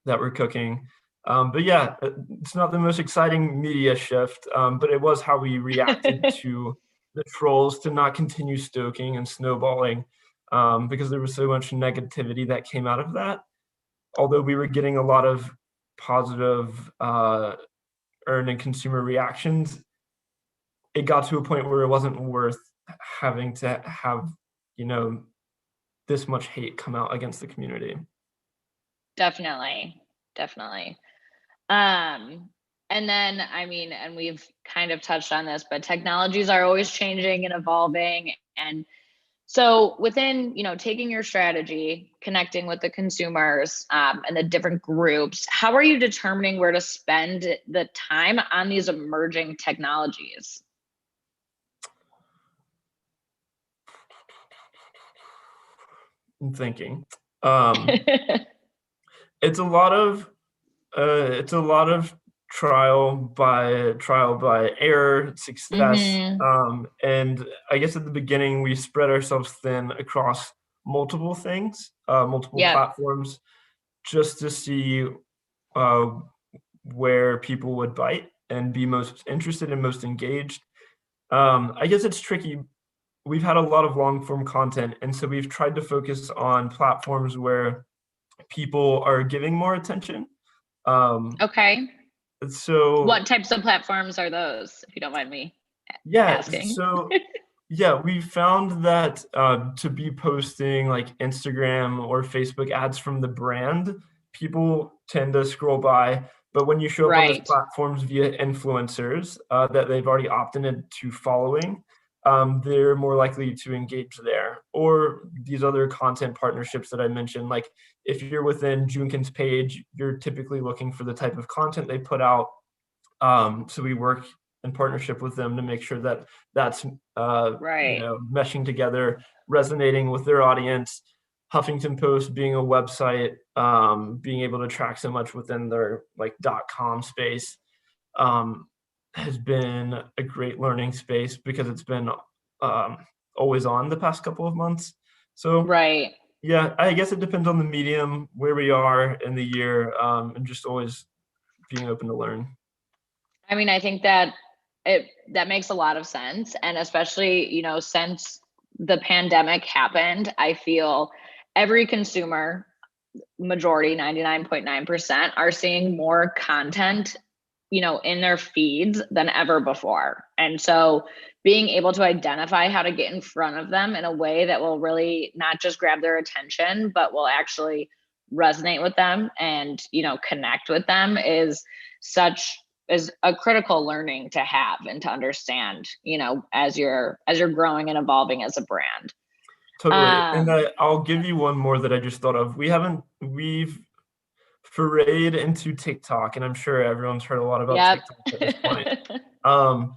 that we're cooking. But yeah, it's not the most exciting media shift, but it was how we reacted to the trolls, to not continue stoking and snowballing, because there was so much negativity that came out of that. Although we were getting a lot of positive earned and consumer reactions, it got to a point where it wasn't worth having to have, this much hate come out against the community. Definitely. And then, I mean, and we've kind of touched on this, but technologies are always changing and evolving. And so within, taking your strategy, connecting with the consumers and the different groups, how are you determining where to spend the time on these emerging technologies? I'm thinking. It's a lot of trial by error, success. And I guess at the beginning we spread ourselves thin across multiple things, multiple platforms, just to see where people would bite and be most interested and most engaged. I guess it's tricky. We've had a lot of long form content, and so we've tried to focus on platforms where people are giving more attention. Okay. So what types of platforms are those, if you don't mind me asking? So we found that to be posting like Instagram or Facebook ads from the brand, people tend to scroll by. But when you show up on those platforms via influencers that they've already opted into following, they're more likely to engage there. Or these other content partnerships that I mentioned, like if you're within Junkin's page, you're typically looking for the type of content they put out. So we work in partnership with them to make sure that that's meshing together, resonating with their audience. Huffington Post being a website, being able to track so much within their .com space has been a great learning space because it's been always on the past couple of months. So I guess it depends on the medium, where we are in the year, and just always being open to learn. I mean, I think that that makes a lot of sense. And especially, since the pandemic happened, I feel every consumer, majority, 99.9%, are seeing more content, in their feeds than ever before. And so being able to identify how to get in front of them in a way that will really not just grab their attention, but will actually resonate with them and, connect with them is a critical learning to have and to understand, as you're growing and evolving as a brand. Totally. And I'll give you one more that I just thought of. We've forayed into TikTok, and I'm sure everyone's heard a lot about TikTok at this point.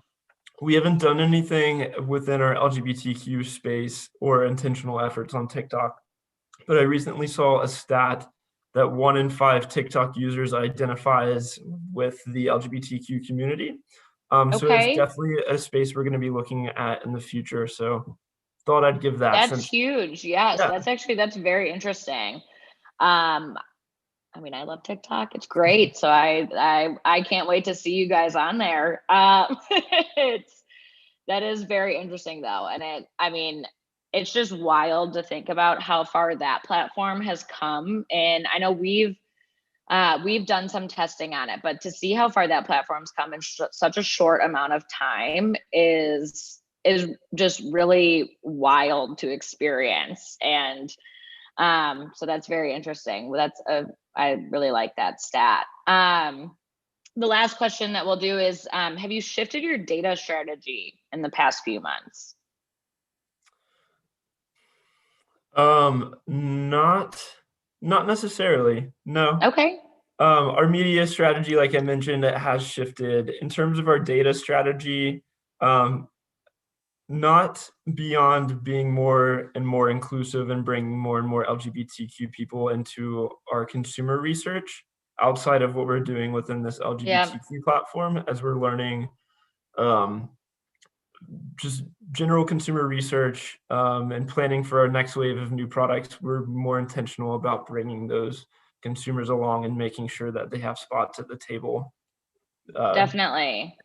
We haven't done anything within our LGBTQ space or intentional efforts on TikTok, but I recently saw a stat that 1 in 5 TikTok users identifies with the LGBTQ community. So it's definitely a space we're going to be looking at in the future. So thought I'd give that. That's huge. Yes, that's very interesting. I mean, I love TikTok. It's great. So I can't wait to see you guys on there. That is very interesting though. And it's just wild to think about how far that platform has come. And I know we've done some testing on it, but to see how far that platform's come in such a short amount of time is just really wild to experience. And so that's very interesting. I really like that stat. The last question that we'll do is, have you shifted your data strategy in the past few months? Not necessarily. No. Okay. Our media strategy, like I mentioned, it has shifted. In terms of our data strategy, not beyond being more and more inclusive and bringing more and more LGBTQ people into our consumer research outside of what we're doing within this LGBTQ platform, as we're learning just general consumer research and planning for our next wave of new products. We're more intentional about bringing those consumers along and making sure that they have spots at the table. Definitely.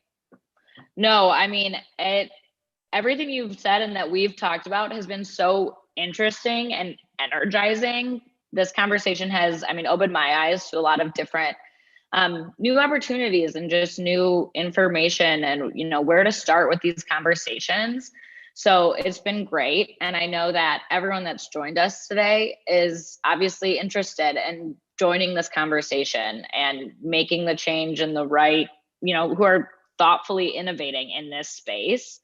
No, I mean, everything you've said and that we've talked about has been so interesting and energizing. This conversation has, opened my eyes to a lot of different new opportunities and just new information and, where to start with these conversations. So it's been great. And I know that everyone that's joined us today is obviously interested in joining this conversation and making the change in the right, who are thoughtfully innovating in this space.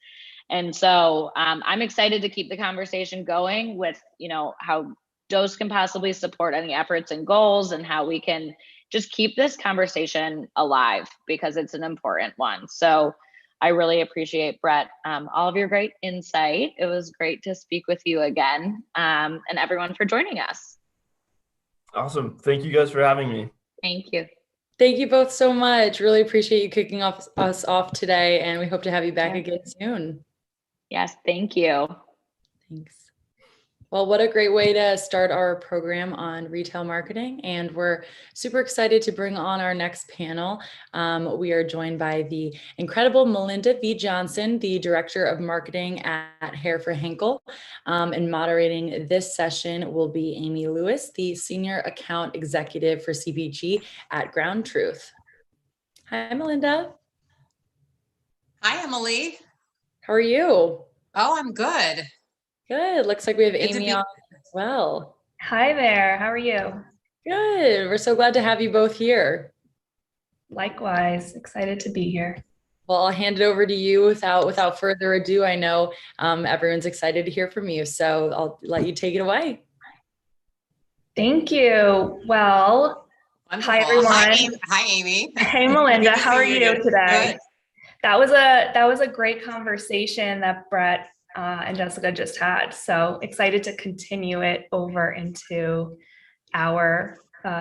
And so I'm excited to keep the conversation going with, how DOSE can possibly support any efforts and goals, and how we can just keep this conversation alive, because it's an important one. So I really appreciate, Brett, all of your great insight. It was great to speak with you again, and everyone for joining us. Awesome. Thank you guys for having me. Thank you. Thank you both so much. Really appreciate you kicking us off today, and we hope to have you back again soon. Yes, thank you. Thanks. Well, what a great way to start our program on retail marketing. And we're super excited to bring on our next panel. We are joined by the incredible Melinda V. Johnson, the Director of Marketing at Hair for Henkel. And moderating this session will be Amy Lewis, the Senior Account Executive for CPG at Ground Truth. Hi, Melinda. Hi, Emily. How are you? Oh, I'm good. Good. Looks like we have Amy on as well. Hi there. How are you? Good. We're so glad to have you both here. Likewise. Excited to be here. Well, I'll hand it over to you without further ado. I know everyone's excited to hear from you, so I'll let you take it away. Thank you. Well, Wonderful. Hi, everyone. Hi, Amy. Hey, Melinda. How are you today? Good. That was a great conversation that Brett and Jessica just had. So excited to continue it over into our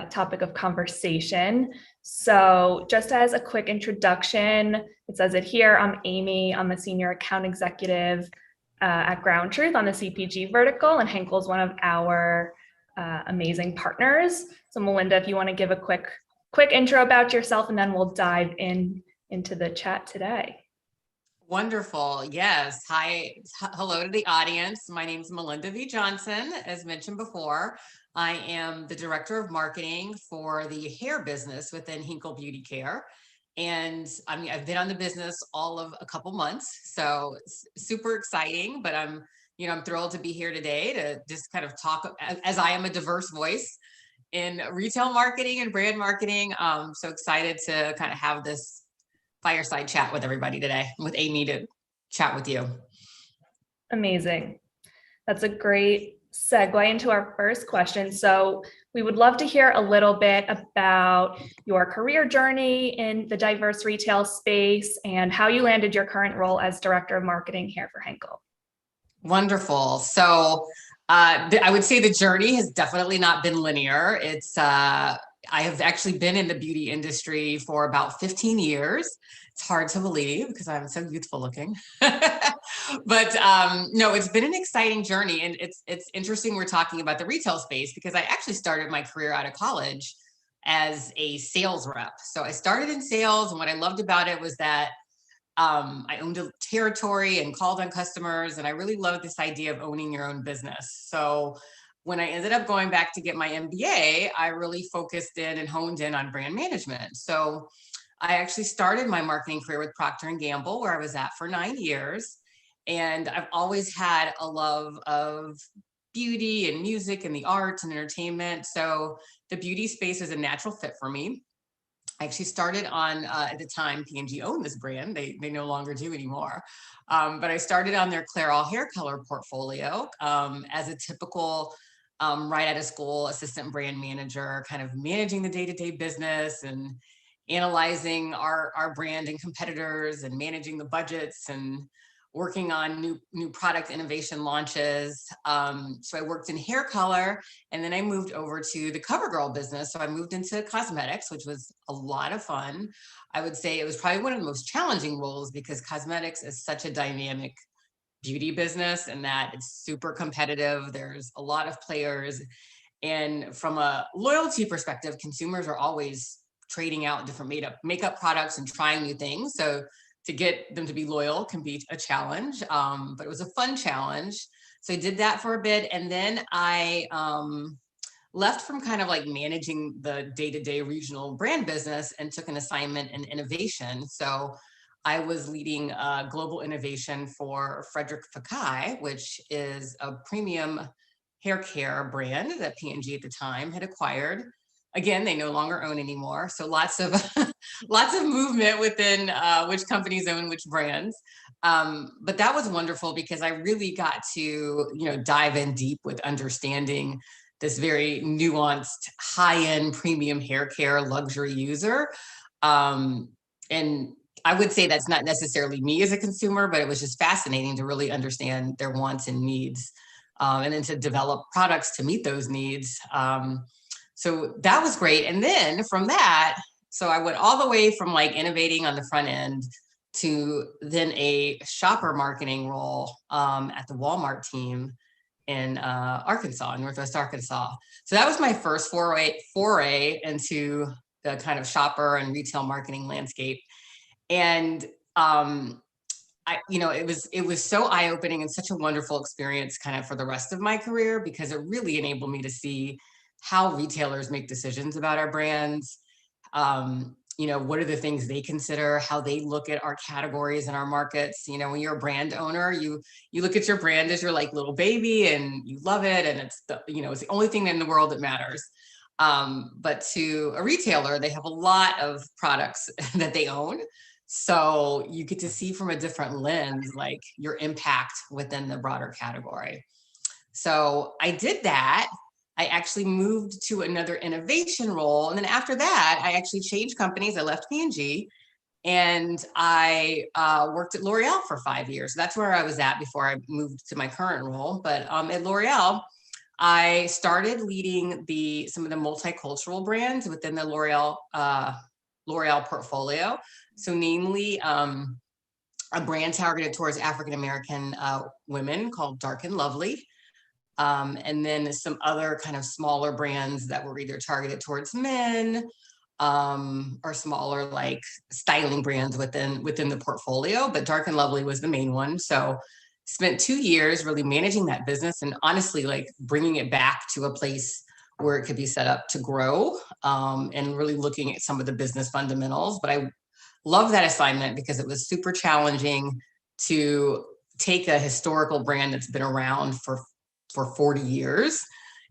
topic of conversation. So just as a quick introduction, it says it here, I'm Amy. I'm a Senior Account Executive at Ground Truth on the CPG vertical, and Henkel is one of our amazing partners. So Melinda, if you want to give a quick intro about yourself, and then we'll dive into the chat today. Wonderful. Yes. Hi. Hello to the audience. My name is Melinda V. Johnson. As mentioned before, I am the Director of Marketing for the hair business within Henkel Beauty Care. And I've been on the business all of a couple months, so it's super exciting, but I'm thrilled to be here today to just kind of talk, as I am a diverse voice in retail marketing and brand marketing. So excited to kind of have this fireside chat with everybody today, with Amy to chat with you. Amazing. That's a great segue into our first question. So we would love to hear a little bit about your career journey in the diverse retail space and how you landed your current role as Director of Marketing here for Henkel. Wonderful. So I would say the journey has definitely not been linear. I have actually been in the beauty industry for about 15 years. It's hard to believe because I'm so youthful looking. But no, it's been an exciting journey. And it's interesting we're talking about the retail space, because I actually started my career out of college as a sales rep. So I started in sales, and what I loved about it was that I owned a territory and called on customers, and I really loved this idea of owning your own business. So when I ended up going back to get my MBA, I really focused in and honed in on brand management. So I actually started my marketing career with Procter & Gamble, where I was at for 9 years. And I've always had a love of beauty and music and the arts and entertainment. So the beauty space is a natural fit for me. I actually started on, at the time, P&G owned this brand. They no longer do anymore. But I started on their Clairol hair color portfolio as a typical right out of school assistant brand manager, kind of managing the day-to-day business and analyzing our brand and competitors and managing the budgets and working on new product innovation launches. So I worked in hair color, and then I moved over to the CoverGirl business. So I moved into cosmetics, which was a lot of fun. I would say it was probably one of the most challenging roles, because cosmetics is such a dynamic beauty business, and that it's super competitive. There's a lot of players. And from a loyalty perspective, consumers are always trading out different makeup products and trying new things. So to get them to be loyal can be a challenge, but it was a fun challenge. So I did that for a bit. And then I left from kind of like managing the day-to-day regional brand business and took an assignment in innovation. So I was leading global innovation for Frederick Fekkai, which is a premium hair care brand that P&G at the time had acquired. again, they no longer own anymore. So lots of lots of movement within which companies own which brands. But that was wonderful because I really got to, dive in deep with understanding this very nuanced, high-end premium hair care luxury user. And I would say that's not necessarily me as a consumer, but it was just fascinating to really understand their wants and needs, and then to develop products to meet those needs. So that was great. And then from that, so I went all the way from like innovating on the front end to then a shopper marketing role at the Walmart team in Arkansas, Northwest Arkansas. So that was my first foray into the kind of shopper and retail marketing landscape. And it was so eye-opening and such a wonderful experience kind of for the rest of my career, because it really enabled me to see how retailers make decisions about our brands. What are the things they consider, how they look at our categories and our markets. When you're a brand owner, you look at your brand as your like little baby and you love it. And it's the only thing in the world that matters. But to a retailer, they have a lot of products that they own. So you get to see from a different lens, like your impact within the broader category. So I did that. I actually moved to another innovation role. And then after that, I actually changed companies. I left P&G and I worked at L'Oreal for 5 years. That's where I was at before I moved to my current role. But at L'Oreal, I started leading some of the multicultural brands within the L'Oreal portfolio. So namely, a brand targeted towards African-American women called Dark and Lovely. And then some other kind of smaller brands that were either targeted towards men or smaller like styling brands within the portfolio, but Dark and Lovely was the main one. So spent 2 years really managing that business and honestly like bringing it back to a place where it could be set up to grow, and really looking at some of the business fundamentals. But I love that assignment because it was super challenging to take a historical brand that's been around for 40 years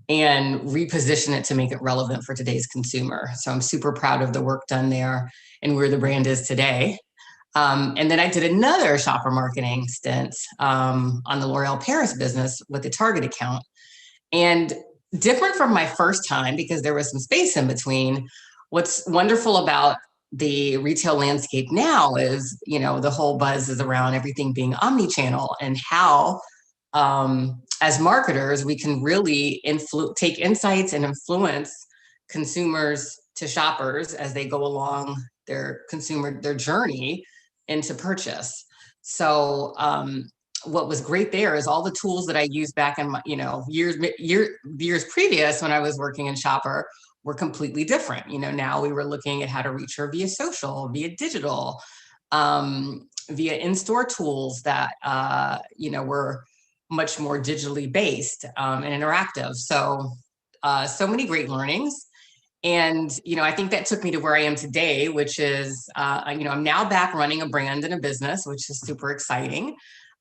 and reposition it to make it relevant for today's consumer. So I'm super proud of the work done there and where the brand is today. And then I did another shopper marketing stint on the L'Oreal Paris business with the Target account. And different from my first time, because there was some space in between, what's wonderful about the retail landscape now is, the whole buzz is around everything being omni-channel and how as marketers, we can really take insights and influence consumers to shoppers as they go along their journey into purchase. So what was great there is all the tools that I used back in my, years previous when I was working in shopper were completely different. Now we were looking at how to reach her via social, via digital, via in-store tools that, were much more digitally based and interactive. So, so many great learnings. And, I think that took me to where I am today, which is, I'm now back running a brand and a business, which is super exciting.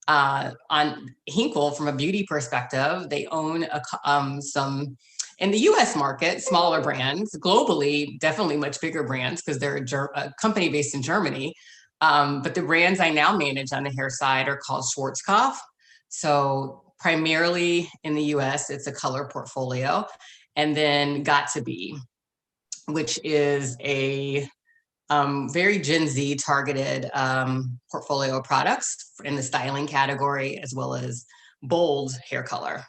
On Henkel, from a beauty perspective, they own some, in the US market, smaller brands. Globally, definitely much bigger brands because they're a company based in Germany. But the brands I now manage on the hair side are called Schwarzkopf. So primarily in the US, it's a color portfolio. And then Got to Be, which is a very Gen Z targeted portfolio of products in the styling category, as well as bold hair color.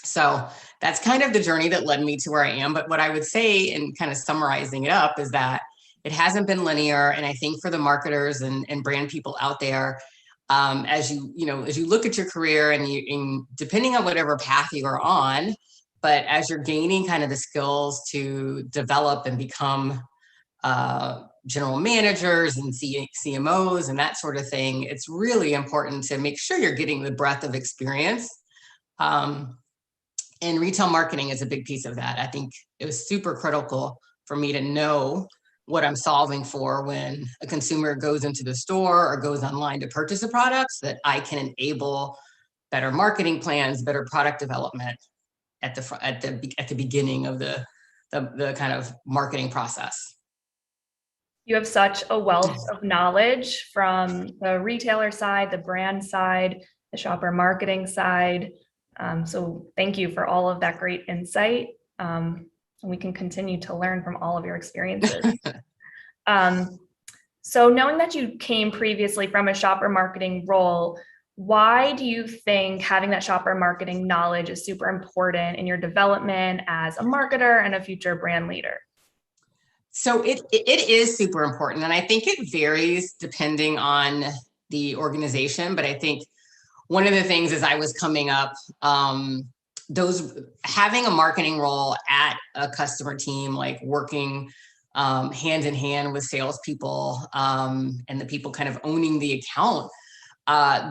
So that's kind of the journey that led me to where I am. But what I would say, and kind of summarizing it up, is that it hasn't been linear. And I think for the marketers and brand people out there, as you look at your career and depending on whatever path you are on, but as you're gaining kind of the skills to develop and become general managers and CMOs and that sort of thing, it's really important to make sure you're getting the breadth of experience. And retail marketing is a big piece of that. I think it was super critical for me to know what I'm solving for when a consumer goes into the store or goes online to purchase a product, so that I can enable better marketing plans, better product development at the beginning of the the kind of marketing process. You have such a wealth of knowledge from the retailer side, the brand side, the shopper marketing side. So thank you for all of that great insight. And we can continue to learn from all of your experiences. So knowing that you came previously from a shopper marketing role, why do you think having that shopper marketing knowledge is super important in your development as a marketer and a future brand leader? So it is super important. And I think it varies depending on the organization. But I think one of the things as I was coming up, having a marketing role at a customer team, like working hand in hand with salespeople and the people kind of owning the account,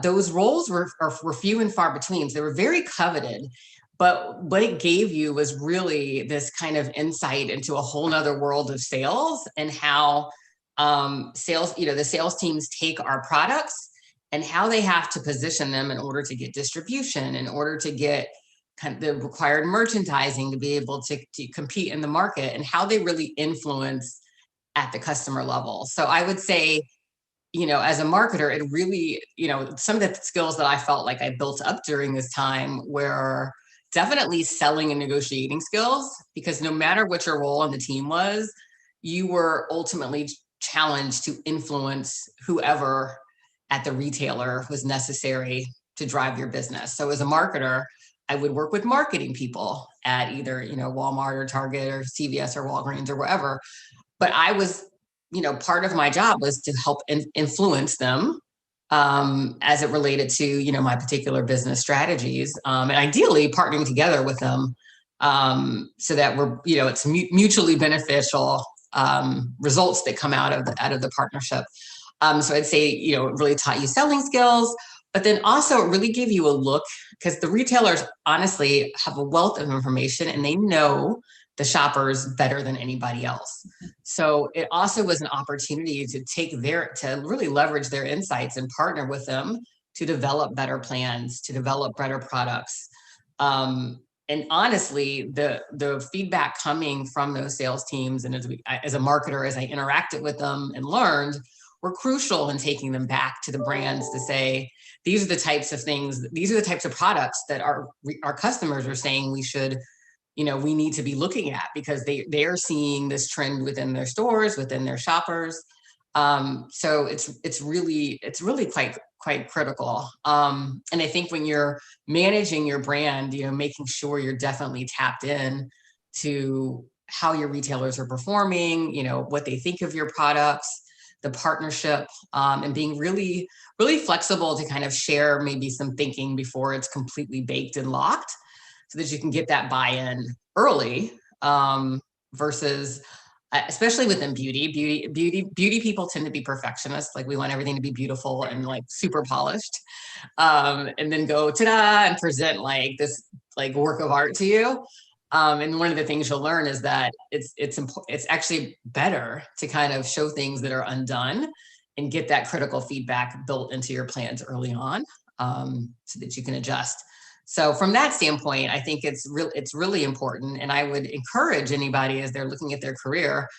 those roles were few and far between. So they were very coveted. But what it gave you was really this kind of insight into a whole nother world of sales and how the sales teams take our products and how they have to position them in order to get distribution, in order to get kind of the required merchandising to be able to compete in the market, and how they really influence at the customer level. So I would say, as a marketer, it really, some of the skills that I felt like I built up during this time were definitely selling and negotiating skills, because no matter what your role on the team was, you were ultimately challenged to influence whoever at the retailer was necessary to drive your business. So as a marketer, I would work with marketing people at either, Walmart or Target or CVS or Walgreens or wherever. But I was, part of my job was to help influence them as it related to, my particular business strategies, and ideally partnering together with them so that it's mutually beneficial results that come out of the partnership. So I'd say, it really taught you selling skills, but then also it really gave you a look, because the retailers honestly have a wealth of information and they know the shoppers better than anybody else. So it also was an opportunity to really leverage their insights and partner with them to develop better plans, to develop better products. And honestly, the feedback coming from those sales teams and as a marketer, as I interacted with them and learned, were crucial in taking them back to the brands to say, these are the types of things, these are the types of products that our customers are saying we should, we need to be looking at, because they are seeing this trend within their stores, within their shoppers. So it's really quite critical. And I think when you're managing your brand, making sure you're definitely tapped in to how your retailers are performing, what they think of your products, the partnership, and being really, really flexible to kind of share maybe some thinking before it's completely baked and locked, so that you can get that buy-in early, versus, especially within beauty people tend to be perfectionists. Like, we want everything to be beautiful and like super polished, and then go ta-da and present like this like work of art to you. And one of the things you'll learn is that it's actually better to kind of show things that are undone and get that critical feedback built into your plans early on, so that you can adjust. So from that standpoint, I think it's really important. And I would encourage anybody as they're looking at their career,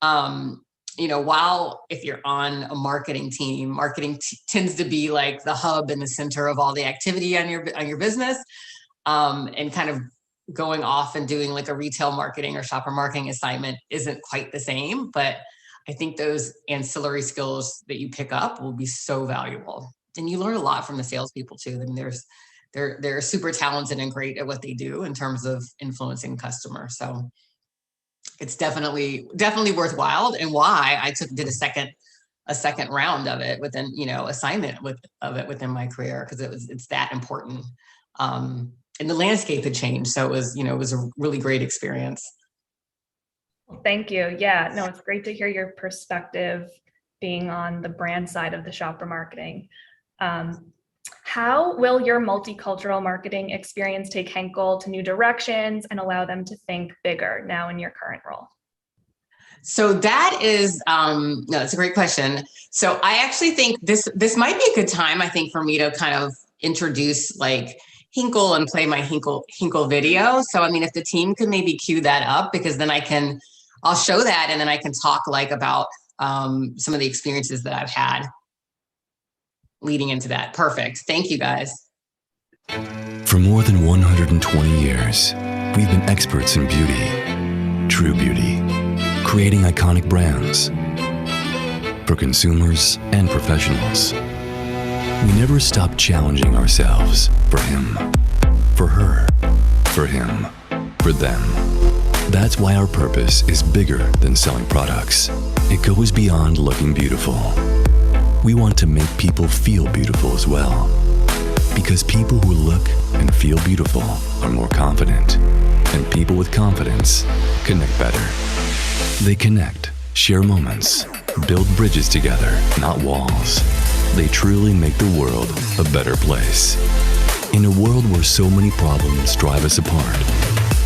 if you're on a marketing team, marketing tends to be like the hub and the center of all the activity on your business, and kind of going off and doing like a retail marketing or shopper marketing assignment isn't quite the same. But I think those ancillary skills that you pick up will be so valuable. And you learn a lot from the salespeople too. I mean, they're super talented and great at what they do in terms of influencing customers. So it's definitely worthwhile, and why I did a second round of it within, assignment of it within my career, because it's that important. And the landscape had changed. So it was a really great experience. Well, thank you. Yeah, no, it's great to hear your perspective being on the brand side of the shopper marketing. How will your multicultural marketing experience take Henkel to new directions and allow them to think bigger now in your current role? So that is, no, it's a great question. So I actually think this might be a good time, I think, for me to kind of introduce like Henkel and play my Henkel video. So, I mean, if the team could maybe cue that up, because then I'll show that, and then I can talk like about some of the experiences that I've had leading into that. Perfect. Thank you, guys. For more than 120 years, we've been experts in beauty, true beauty, creating iconic brands for consumers and professionals. We never stop challenging ourselves for him, for her, for him, for them. That's why our purpose is bigger than selling products. It goes beyond looking beautiful. We want to make people feel beautiful as well. Because people who look and feel beautiful are more confident. And people with confidence connect better. They connect, share moments, build bridges together, not walls. They truly make the world a better place. In a world where so many problems drive us apart,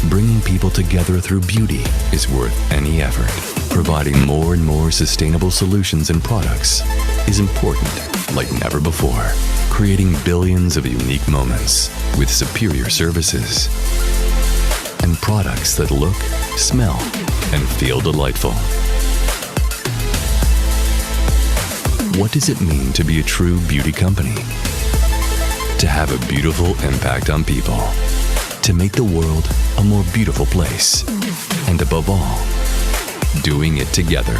bringing people together through beauty is worth any effort. Providing more and more sustainable solutions and products is important like never before. Creating billions of unique moments with superior services and products that look, smell, and feel delightful. What does it mean to be a true beauty company? To have a beautiful impact on people. To make the world a more beautiful place. And above all, doing it together.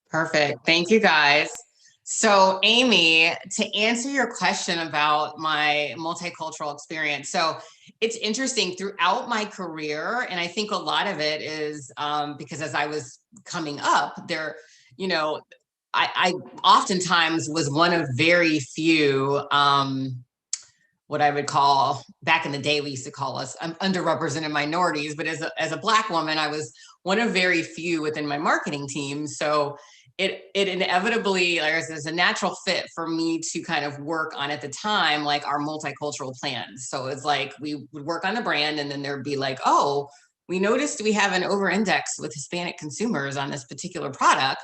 Perfect. Thank you, guys. So, Amy, to answer your question about my multicultural experience. So it's interesting throughout my career, and I think a lot of it is because as I was coming up there, you know, I oftentimes was one of very few, what I would call, back in the day, we used to call us underrepresented minorities, but as a Black woman, I was one of very few within my marketing team. So it inevitably, there's a natural fit for me to kind of work on, at the time, like our multicultural plans. So it's like we would work on the brand, and then there'd be like, oh, we noticed we have an over-index with Hispanic consumers on this particular product.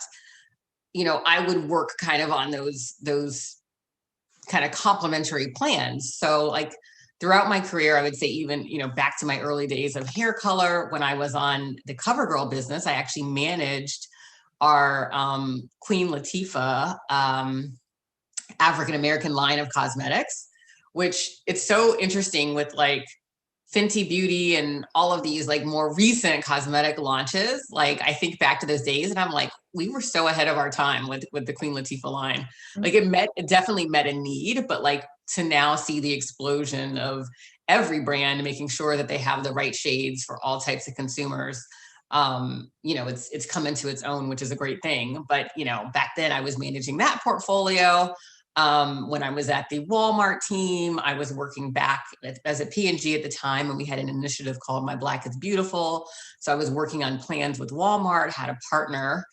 You know, I would work kind of on those kind of complementary plans. So like throughout my career, I would say, even, you know, back to my early days of hair color, when I was on the CoverGirl business, I actually managed our Queen Latifah African-American line of cosmetics, which it's so interesting with like Fenty Beauty and all of these like more recent cosmetic launches. Like I think back to those days and I'm like, we were so ahead of our time with the Queen Latifah line. Like it definitely met a need, but like to now see the explosion of every brand making sure that they have the right shades for all types of consumers. You know, it's come into its own, which is a great thing. But, you know, back then I was managing that portfolio. When I was at the Walmart team, I was working back as a P&G at the time, and we had an initiative called My Black is Beautiful. So I was working on plans with Walmart, had a partner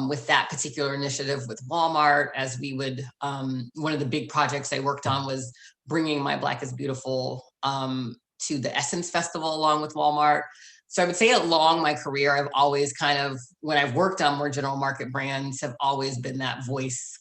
with that particular initiative with Walmart, as we would, one of the big projects I worked on was bringing My Black is Beautiful to the Essence Festival along with Walmart. So I would say along my career, I've always kind of, when I've worked on more general market brands, have always been that voice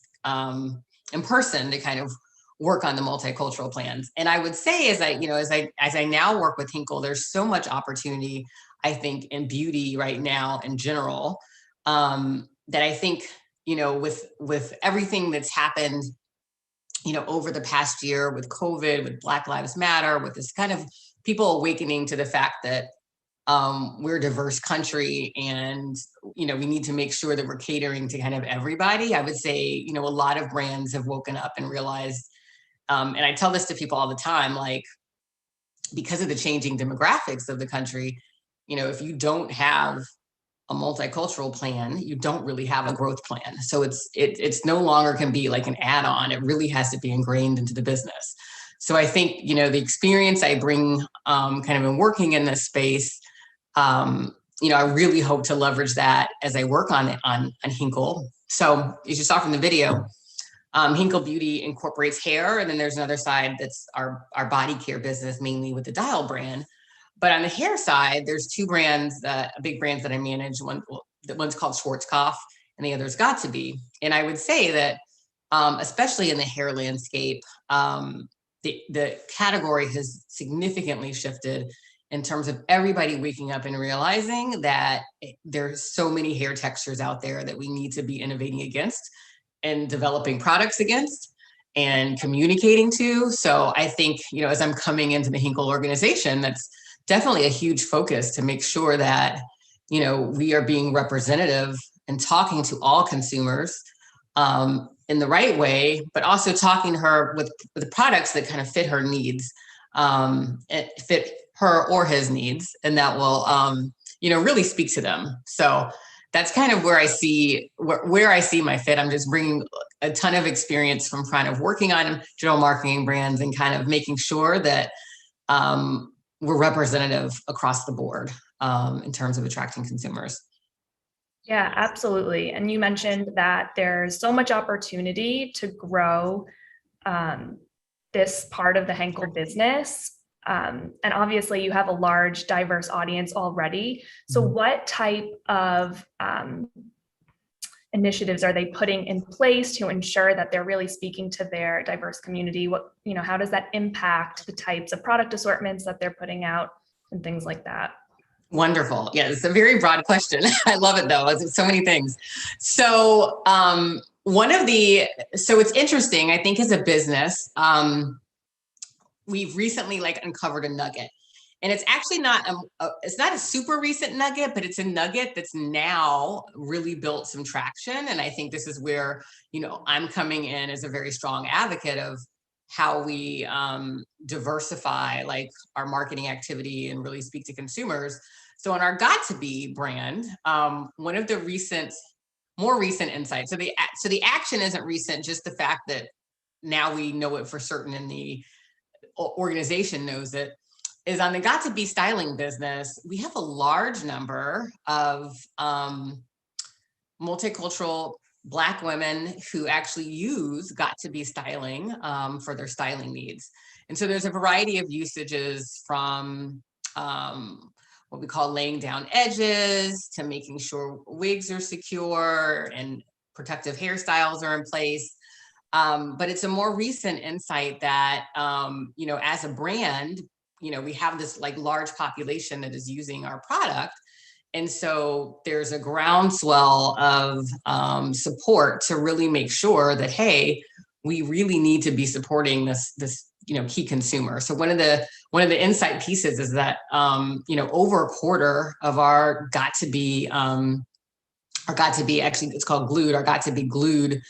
in person to kind of work on the multicultural plans. And I would say, as I now work with Henkel, there's so much opportunity, I think, in beauty right now in general, that I think, you know, with everything that's happened, you know, over the past year with COVID, with Black Lives Matter, with this kind of people awakening to the fact that we're a diverse country, and, you know, we need to make sure that we're catering to kind of everybody. I would say, you know, a lot of brands have woken up and realized, and I tell this to people all the time, like, because of the changing demographics of the country, you know, if you don't have a multicultural plan, you don't really have a growth plan. So it's no longer can be like an add-on. It really has to be ingrained into the business. So I think, you know, the experience I bring kind of in working in this space, you know, I really hope to leverage that as I work on Henkel. So as you saw from the video, Henkel Beauty incorporates hair, and then there's another side that's our body care business, mainly with the Dial brand. But on the hair side, there's two brands, big brands that I manage. One, well, the one's called Schwarzkopf and the other's Got to Be. And I would say that, especially in the hair landscape, the category has significantly shifted in terms of everybody waking up and realizing that there's so many hair textures out there that we need to be innovating against and developing products against and communicating to. So I think, as I'm coming into the Henkel organization, that's definitely a huge focus to make sure that, we are being representative and talking to all consumers in the right way, but also talking to her with the products that kind of fit her needs, fit her or his needs, and that will, really speak to them. So that's kind of where I see my fit. I'm just bringing a ton of experience from kind of working on digital marketing brands and kind of making sure that we're representative across the board in terms of attracting consumers. Yeah, absolutely. And you mentioned that there's so much opportunity to grow this part of the Henkel business. And obviously you have a large, diverse audience already. So what type of initiatives are they putting in place to ensure that they're really speaking to their diverse community? How does that impact the types of product assortments that they're putting out and things like that? Wonderful. Yeah, it's a very broad question. I love it though. It's so many things. So so it's interesting, I think as a business, we've recently uncovered a nugget, and it's actually it's not a super recent nugget, but it's a nugget that's now really built some traction. And I think this is where, I'm coming in as a very strong advocate of how we diversify our marketing activity and really speak to consumers. So on our Got to Be brand, one of the more recent insights, so the action isn't recent, just the fact that now we know it for certain and the organization knows it, is on the Got to Be styling business, we have a large number of multicultural Black women who actually use Got to Be styling for their styling needs. And so there's a variety of usages from what we call laying down edges to making sure wigs are secure and protective hairstyles are in place. But it's a more recent insight that, as a brand, we have this large population that is using our product. And so there's a groundswell of support to really make sure that, hey, we really need to be supporting this key consumer. So one of the insight pieces is that over a quarter of our Got to Be actually it's called Glued, our Got to Be Glued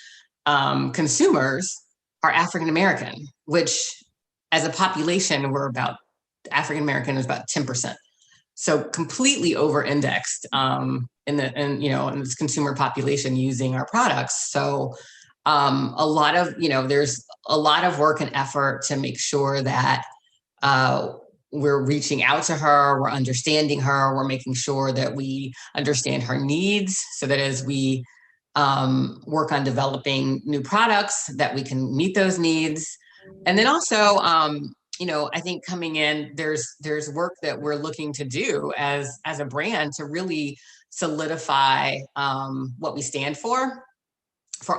consumers are African American, which as a population African American is about 10%. So completely over-indexed in this consumer population using our products. So there's a lot of work and effort to make sure that we're reaching out to her, we're understanding her, we're making sure that we understand her needs, so that as we work on developing new products, that we can meet those needs. And then also, I think coming in, there's work that we're looking to do as a brand to really solidify what we stand for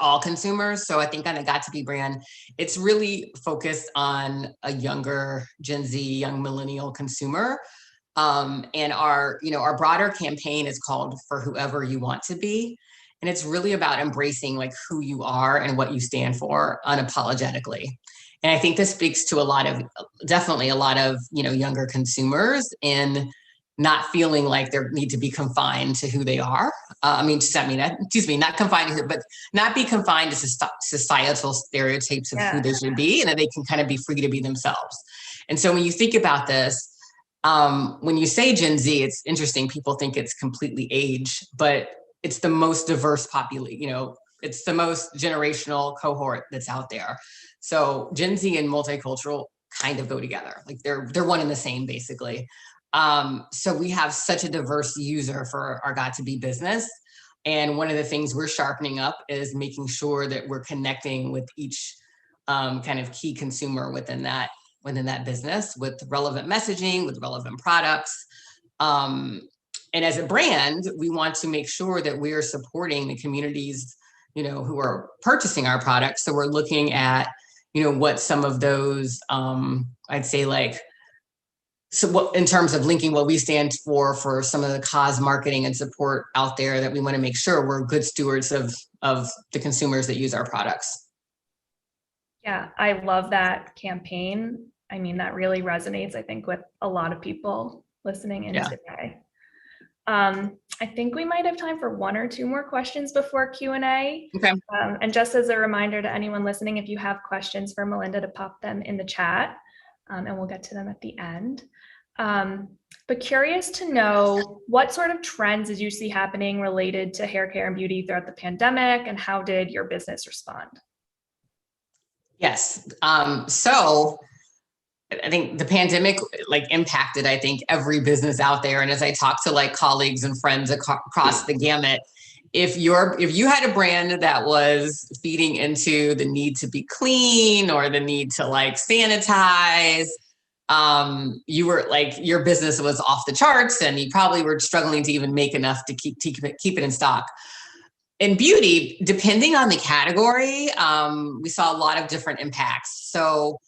all consumers. So I think on the Got to Be brand, it's really focused on a younger Gen Z, young millennial consumer. And our broader campaign is called For Whoever You Want to Be. And it's really about embracing who you are and what you stand for unapologetically. And I think this speaks to definitely a lot of, younger consumers in not feeling like they need to be confined to who they are. Not confined to who, but not be confined to societal stereotypes of who they should be, and that they can kind of be free to be themselves. And so when you think about this, when you say Gen Z, it's interesting. People think it's completely age, but it's the most diverse population, it's the most generational cohort that's out there. So Gen Z and multicultural kind of go together. They're one and the same, basically. So we have such a diverse user for our Got to Be business. And one of the things we're sharpening up is making sure that we're connecting with each kind of key consumer within that within that business with relevant messaging, with relevant products. as a brand, we want to make sure that we are supporting the communities, who are purchasing our products. So we're looking at, what some of those, I'd say so what, in terms of linking what we stand for some of the cause marketing and support out there, that we want to make sure we're good stewards of the consumers that use our products. Yeah, I love that campaign. I mean, that really resonates, I think, with a lot of people listening in today. I think we might have time for one or two more questions before Q&A. Okay. And just as a reminder to anyone listening, if you have questions for Melinda, to pop them in the chat, and we'll get to them at the end. But curious to know, what sort of trends did you see happening related to hair care and beauty throughout the pandemic, and how did your business respond? Yes. So I think the pandemic impacted, I think, every business out there. And as I talk to colleagues and friends across the gamut, if you had a brand that was feeding into the need to be clean or the need to sanitize, you were your business was off the charts, and you probably were struggling to even make enough to keep it in stock. In beauty, depending on the category, we saw a lot of different impacts. So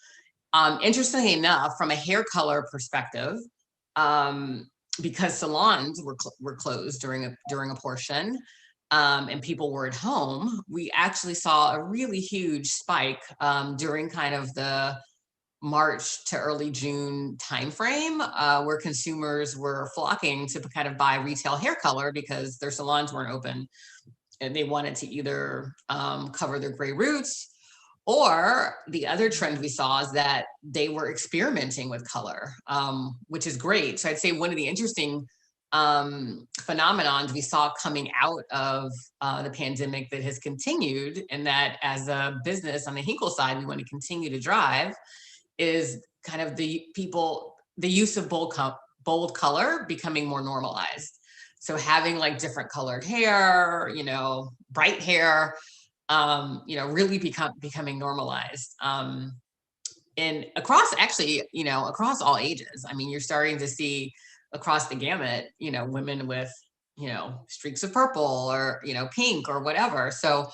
interestingly enough, from a hair color perspective, because salons were closed during a portion, and people were at home, we actually saw a really huge spike during kind of the March to early June timeframe, where consumers were flocking to kind of buy retail hair color because their salons weren't open, and they wanted to either cover their gray roots, or the other trend we saw is that they were experimenting with color, which is great. So I'd say one of the interesting phenomenons we saw coming out of the pandemic that has continued, and that as a business on the Henkel side, we want to continue to drive, is kind of the use of bold color becoming more normalized. So having different colored hair, bright hair, really becoming normalized. And across all ages. I mean, you're starting to see across the gamut, women with, streaks of purple or, pink or whatever. So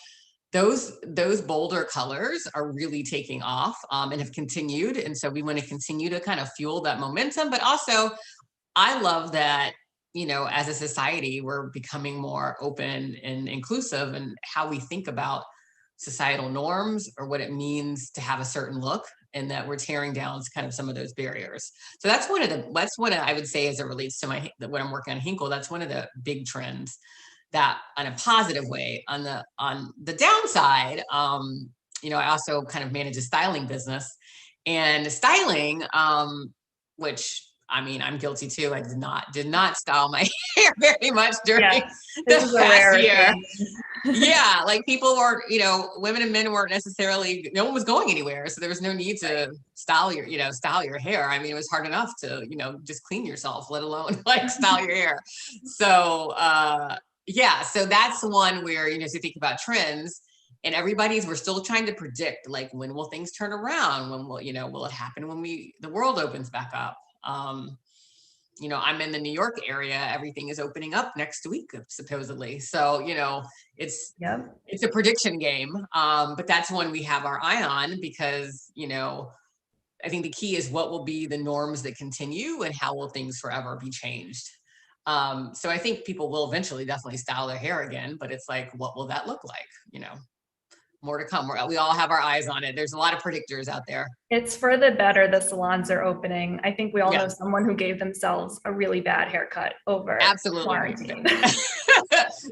those bolder colors are really taking off, and have continued. And so we want to continue to kind of fuel that momentum. But also, I love that, as a society, we're becoming more open and inclusive in how we think about societal norms or what it means to have a certain look, and that we're tearing down kind of some of those barriers. So that's one of I would say, as it relates to what I'm working on Henkel, that's one of the big trends that, on a positive way. On the downside, I also kind of manage a styling business, and styling, which, I mean, I'm guilty too. I did not style my hair very much during the past year. Yeah, people weren't, women and men weren't necessarily, no one was going anywhere. So there was no need to style your hair. I mean, it was hard enough to, just clean yourself, let alone style your hair. So, so that's one where, as you think about trends, and we're still trying to predict, when will things turn around? When will it happen when the world opens back up? I'm in the New York area. Everything is opening up next week, supposedly. So, it's a prediction game. But that's one we have our eye on, because, I think the key is what will be the norms that continue, and how will things forever be changed? So I think people will eventually definitely style their hair again, but it's what will that look like? More to come. We all have our eyes on it. There's a lot of predictors out there. It's for the better the salons are opening. I think we all know someone who gave themselves a really bad haircut over quarantine.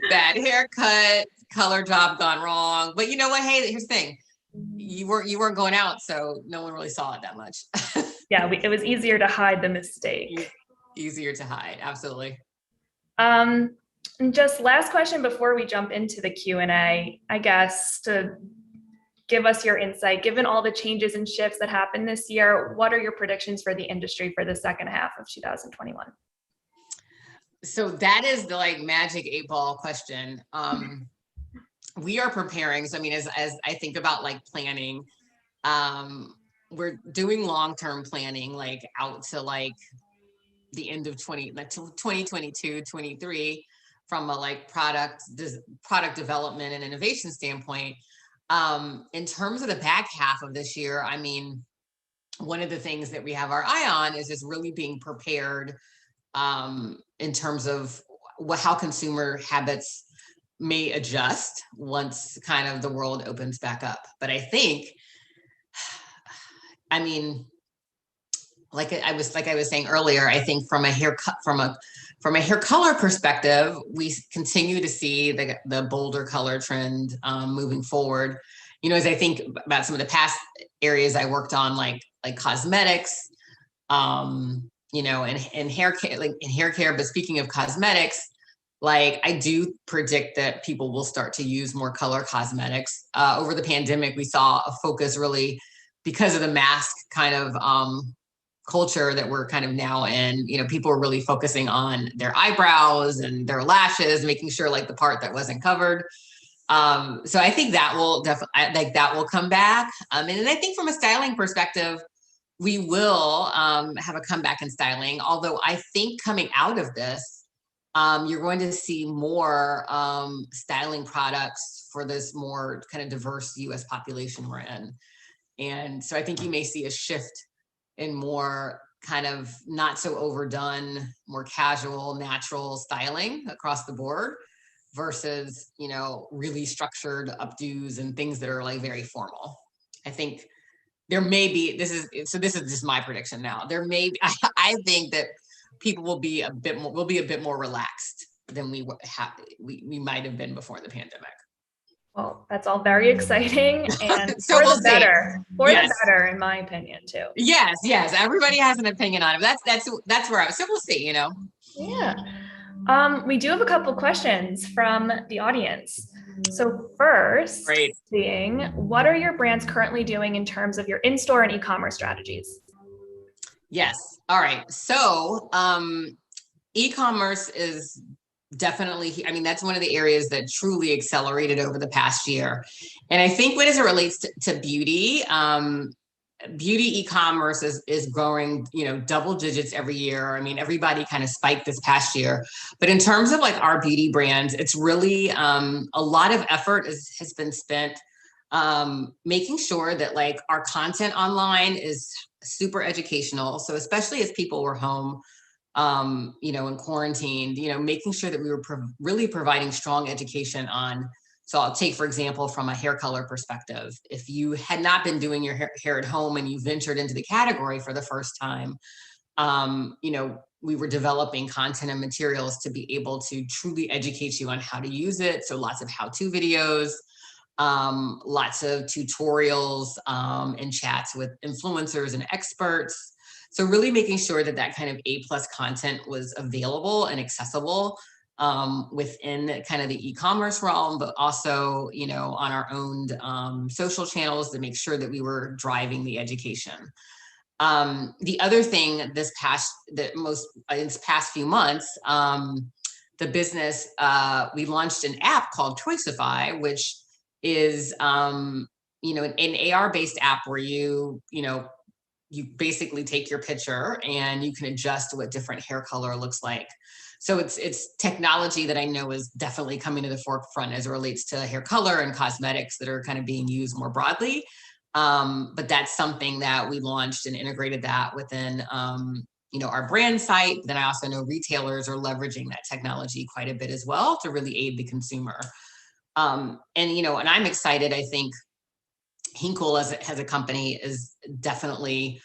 Bad haircut, color job gone wrong. But you know what? Hey, here's the thing. You weren't going out, so no one really saw it that much. It was easier to hide the mistake. Easier to hide, absolutely. And just last question before we jump into the Q&A, I guess, to give us your insight, given all the changes and shifts that happened this year, what are your predictions for the industry for the second half of 2021? So that is the magic 8-ball question. We are preparing. So I mean, as I think about planning, we're doing long-term planning, out to the end of 2022, 23, from a like product development and innovation standpoint. In terms of the back half of this year, I mean, one of the things that we have our eye on is just really being prepared in terms of how consumer habits may adjust once kind of the world opens back up. But I think, I mean, like I was saying earlier, I think from a hair color perspective, we continue to see the bolder color trend moving forward. You know, as I think about some of the past areas I worked on, like cosmetics, you know, and hair care. But speaking of cosmetics, like I do predict that people will start to use more color cosmetics. Over the pandemic, we saw a focus really because of the mask kind of culture that we're kind of now in. You know, people are really focusing on their eyebrows and their lashes, making sure like the part that wasn't covered. So I think that will definitely, that will come back. And I think from a styling perspective, we will have a comeback in styling. Although I think coming out of this, you're going to see more styling products for this more kind of diverse US population we're in. And so I think you may see a shift in more kind of not so overdone, more casual, natural styling across the board versus, you know, really structured updos and things that are like very formal. I think there may be, this is just my prediction now. There may be, I think that people will be a bit more relaxed than we might have been before the pandemic. Well, that's all very exciting and so for we'll the better, yes. the better, in my opinion, too. Yes. Everybody has an opinion on it. That's where so we'll see, you know. Yeah. We do have a couple questions from the audience. So first, being, what are your brands currently doing in terms of your in-store and e-commerce strategies? Yes. All right. So e-commerce is definitely, I mean, that's one of the areas that truly accelerated over the past year. And I think as it relates to beauty, beauty e-commerce is growing, you know, double digits every year. I mean, everybody kind of spiked this past year. But in terms of like our beauty brands, it's really a lot of effort has been spent making sure that like our content online is super educational. So especially as people were home, you know, and quarantined, you know, making sure that we were really providing strong education on. So I'll take, for example, from a hair color perspective, if you had not been doing your hair at home and you ventured into the category for the first time, you know, we were developing content and materials to be able to truly educate you on how to use it. So lots of how-to videos, lots of tutorials and chats with influencers and experts. So really making sure that kind of A+ content was available and accessible within kind of the e-commerce realm, but also, you know, on our own social channels to make sure that we were driving the education. The other thing in this past few months, the business, we launched an app called Choiceify, which is, you know, an AR-based app where you basically take your picture and you can adjust what different hair color looks like. So it's technology that I know is definitely coming to the forefront as it relates to hair color and cosmetics that are kind of being used more broadly. But that's something that we launched and integrated that within, you know, our brand site. Then I also know retailers are leveraging that technology quite a bit as well to really aid the consumer. And, you know, and I'm excited. I think Henkel as a company is definitely,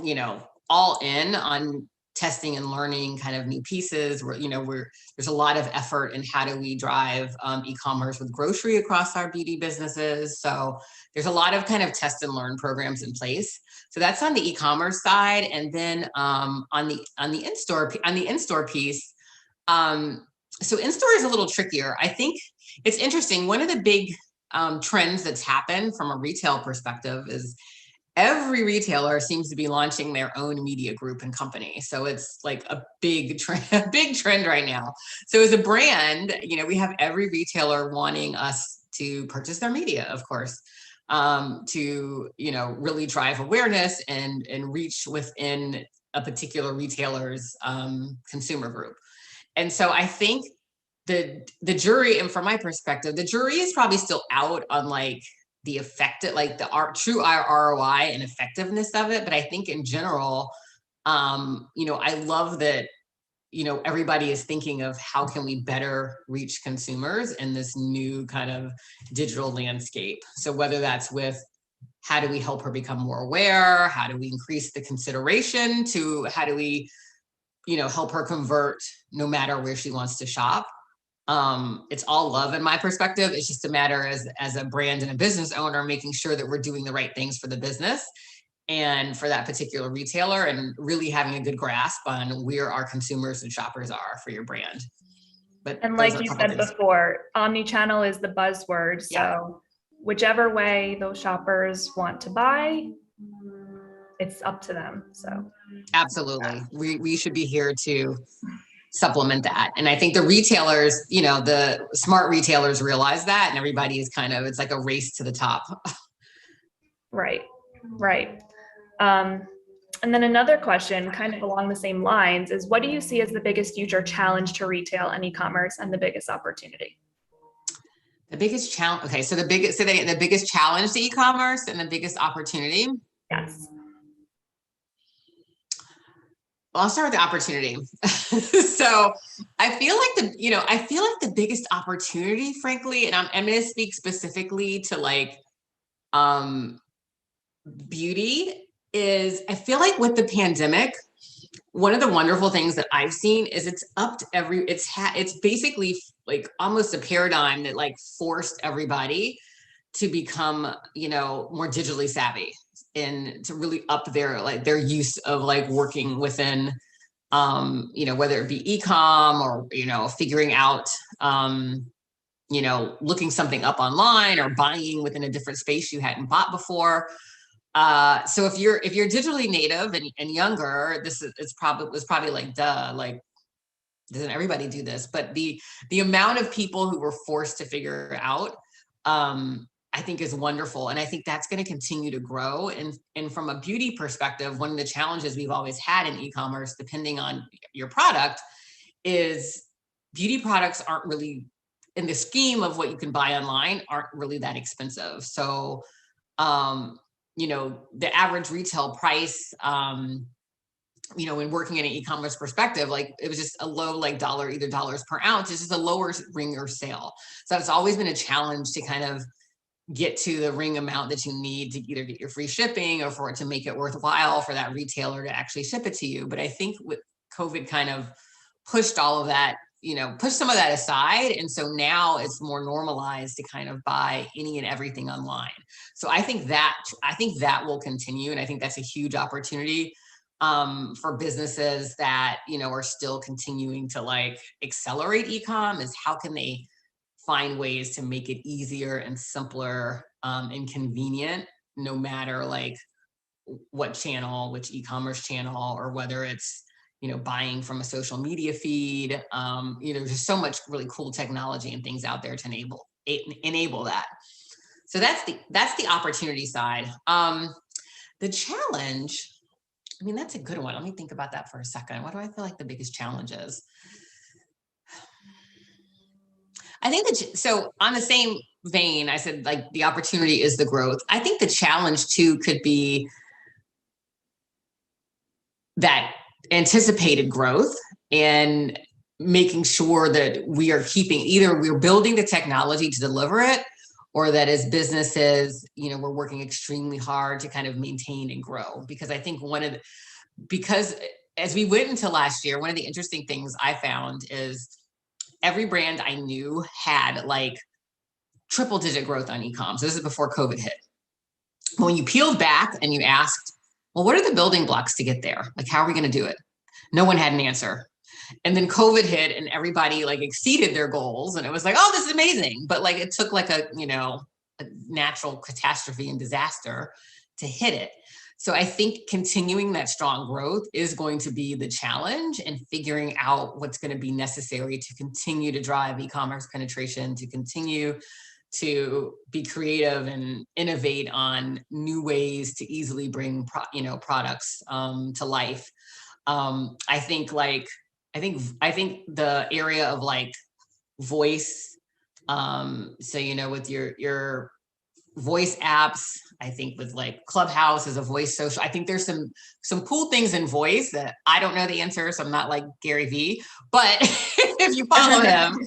you know, all in on testing and learning kind of new pieces. Where, you know, there's a lot of effort in how do we drive e-commerce with grocery across our beauty businesses. So there's a lot of kind of test and learn programs in place. So that's on the e-commerce side, and then on the in-store piece. So in-store is a little trickier. I think it's interesting. One of the big trends that's happened from a retail perspective is every retailer seems to be launching their own media group and company. So it's like a big trend right now. So as a brand, you know, we have every retailer wanting us to purchase their media, of course, to, you know, really drive awareness and reach within a particular retailer's consumer group. And so I think the jury, and from my perspective, the jury is probably still out on like the effective, like the true ROI and effectiveness of it. But I think in general, I love that, everybody is thinking of how can we better reach consumers in this new kind of digital landscape. So whether that's with how do we help her become more aware, how do we increase the consideration, to how do we, help her convert no matter where she wants to shop. It's all love in my perspective. It's just a matter as a brand and a business owner, making sure that we're doing the right things for the business and for that particular retailer, and really having a good grasp on where our consumers and shoppers are for your brand. And like you said before, omni-channel is the buzzword. So whichever way those shoppers want to buy, it's up to them. So absolutely, we should be here to supplement that. And I think the retailers, the smart retailers realize that, and everybody is it's like a race to the top. Right. And then another question kind of along the same lines is, what do you see as the biggest future challenge to retail and e-commerce, and the biggest opportunity? The biggest challenge. Okay. So the biggest challenge to e-commerce and the biggest opportunity. Yes. Well, I'll start with the opportunity. So I feel like the biggest opportunity, frankly, and I'm going to speak specifically to beauty, is I feel like with the pandemic, one of the wonderful things that I've seen is it's basically like almost a paradigm that forced everybody to become, more digitally savvy, and to really up their use of working within, whether it be e-com or, figuring out, looking something up online or buying within a different space you hadn't bought before. So if you're digitally native and younger, was probably duh, doesn't everybody do this? But the amount of people who were forced to figure it out, I think is wonderful. And I think that's going to continue to grow. And from a beauty perspective, one of the challenges we've always had in e-commerce, depending on your product, is beauty products aren't really, in the scheme of what you can buy online, aren't really that expensive. So, the average retail price, when working in an e-commerce perspective, it was just a low either dollars per ounce. It's just a lower ring or sale. So it's always been a challenge to kind of get to the ring amount that you need to either get your free shipping or for it to make it worthwhile for that retailer to actually ship it to you. But I think with COVID kind of pushed all of that, push some of that aside. And so now it's more normalized to kind of buy any and everything online. So I think that will continue. And I think that's a huge opportunity for businesses that, are still continuing to accelerate e-com, is how can they find ways to make it easier and simpler and convenient, no matter what channel, which e-commerce channel, or whether it's, buying from a social media feed. There's so much really cool technology and things out there to enable that. So that's the opportunity side. The challenge, that's a good one. Let me think about that for a second. What do I feel like the biggest challenge is? I think so on the same vein, I said the opportunity is the growth. I think the challenge too could be that anticipated growth, and making sure that we are either we're building the technology to deliver it, or that as businesses, we're working extremely hard to kind of maintain and grow. Because I think because as we went into last year, one of the interesting things I found is every brand I knew had triple digit growth on e-com. So this is before COVID hit. When you peeled back and you asked, well, what are the building blocks to get there? How are we going to do it? No one had an answer. And then COVID hit and everybody exceeded their goals. And it was oh, this is amazing. But it took a natural catastrophe and disaster to hit it. So I think continuing that strong growth is going to be the challenge, and figuring out what's going to be necessary to continue to drive e-commerce penetration, to continue to be creative and innovate on new ways to easily bring products to life. I think the area of like voice, so with your voice apps, I think with like Clubhouse as a voice social, I think there's some cool things in voice that I don't know the answer, so I'm not like Gary Vee, but if you follow him,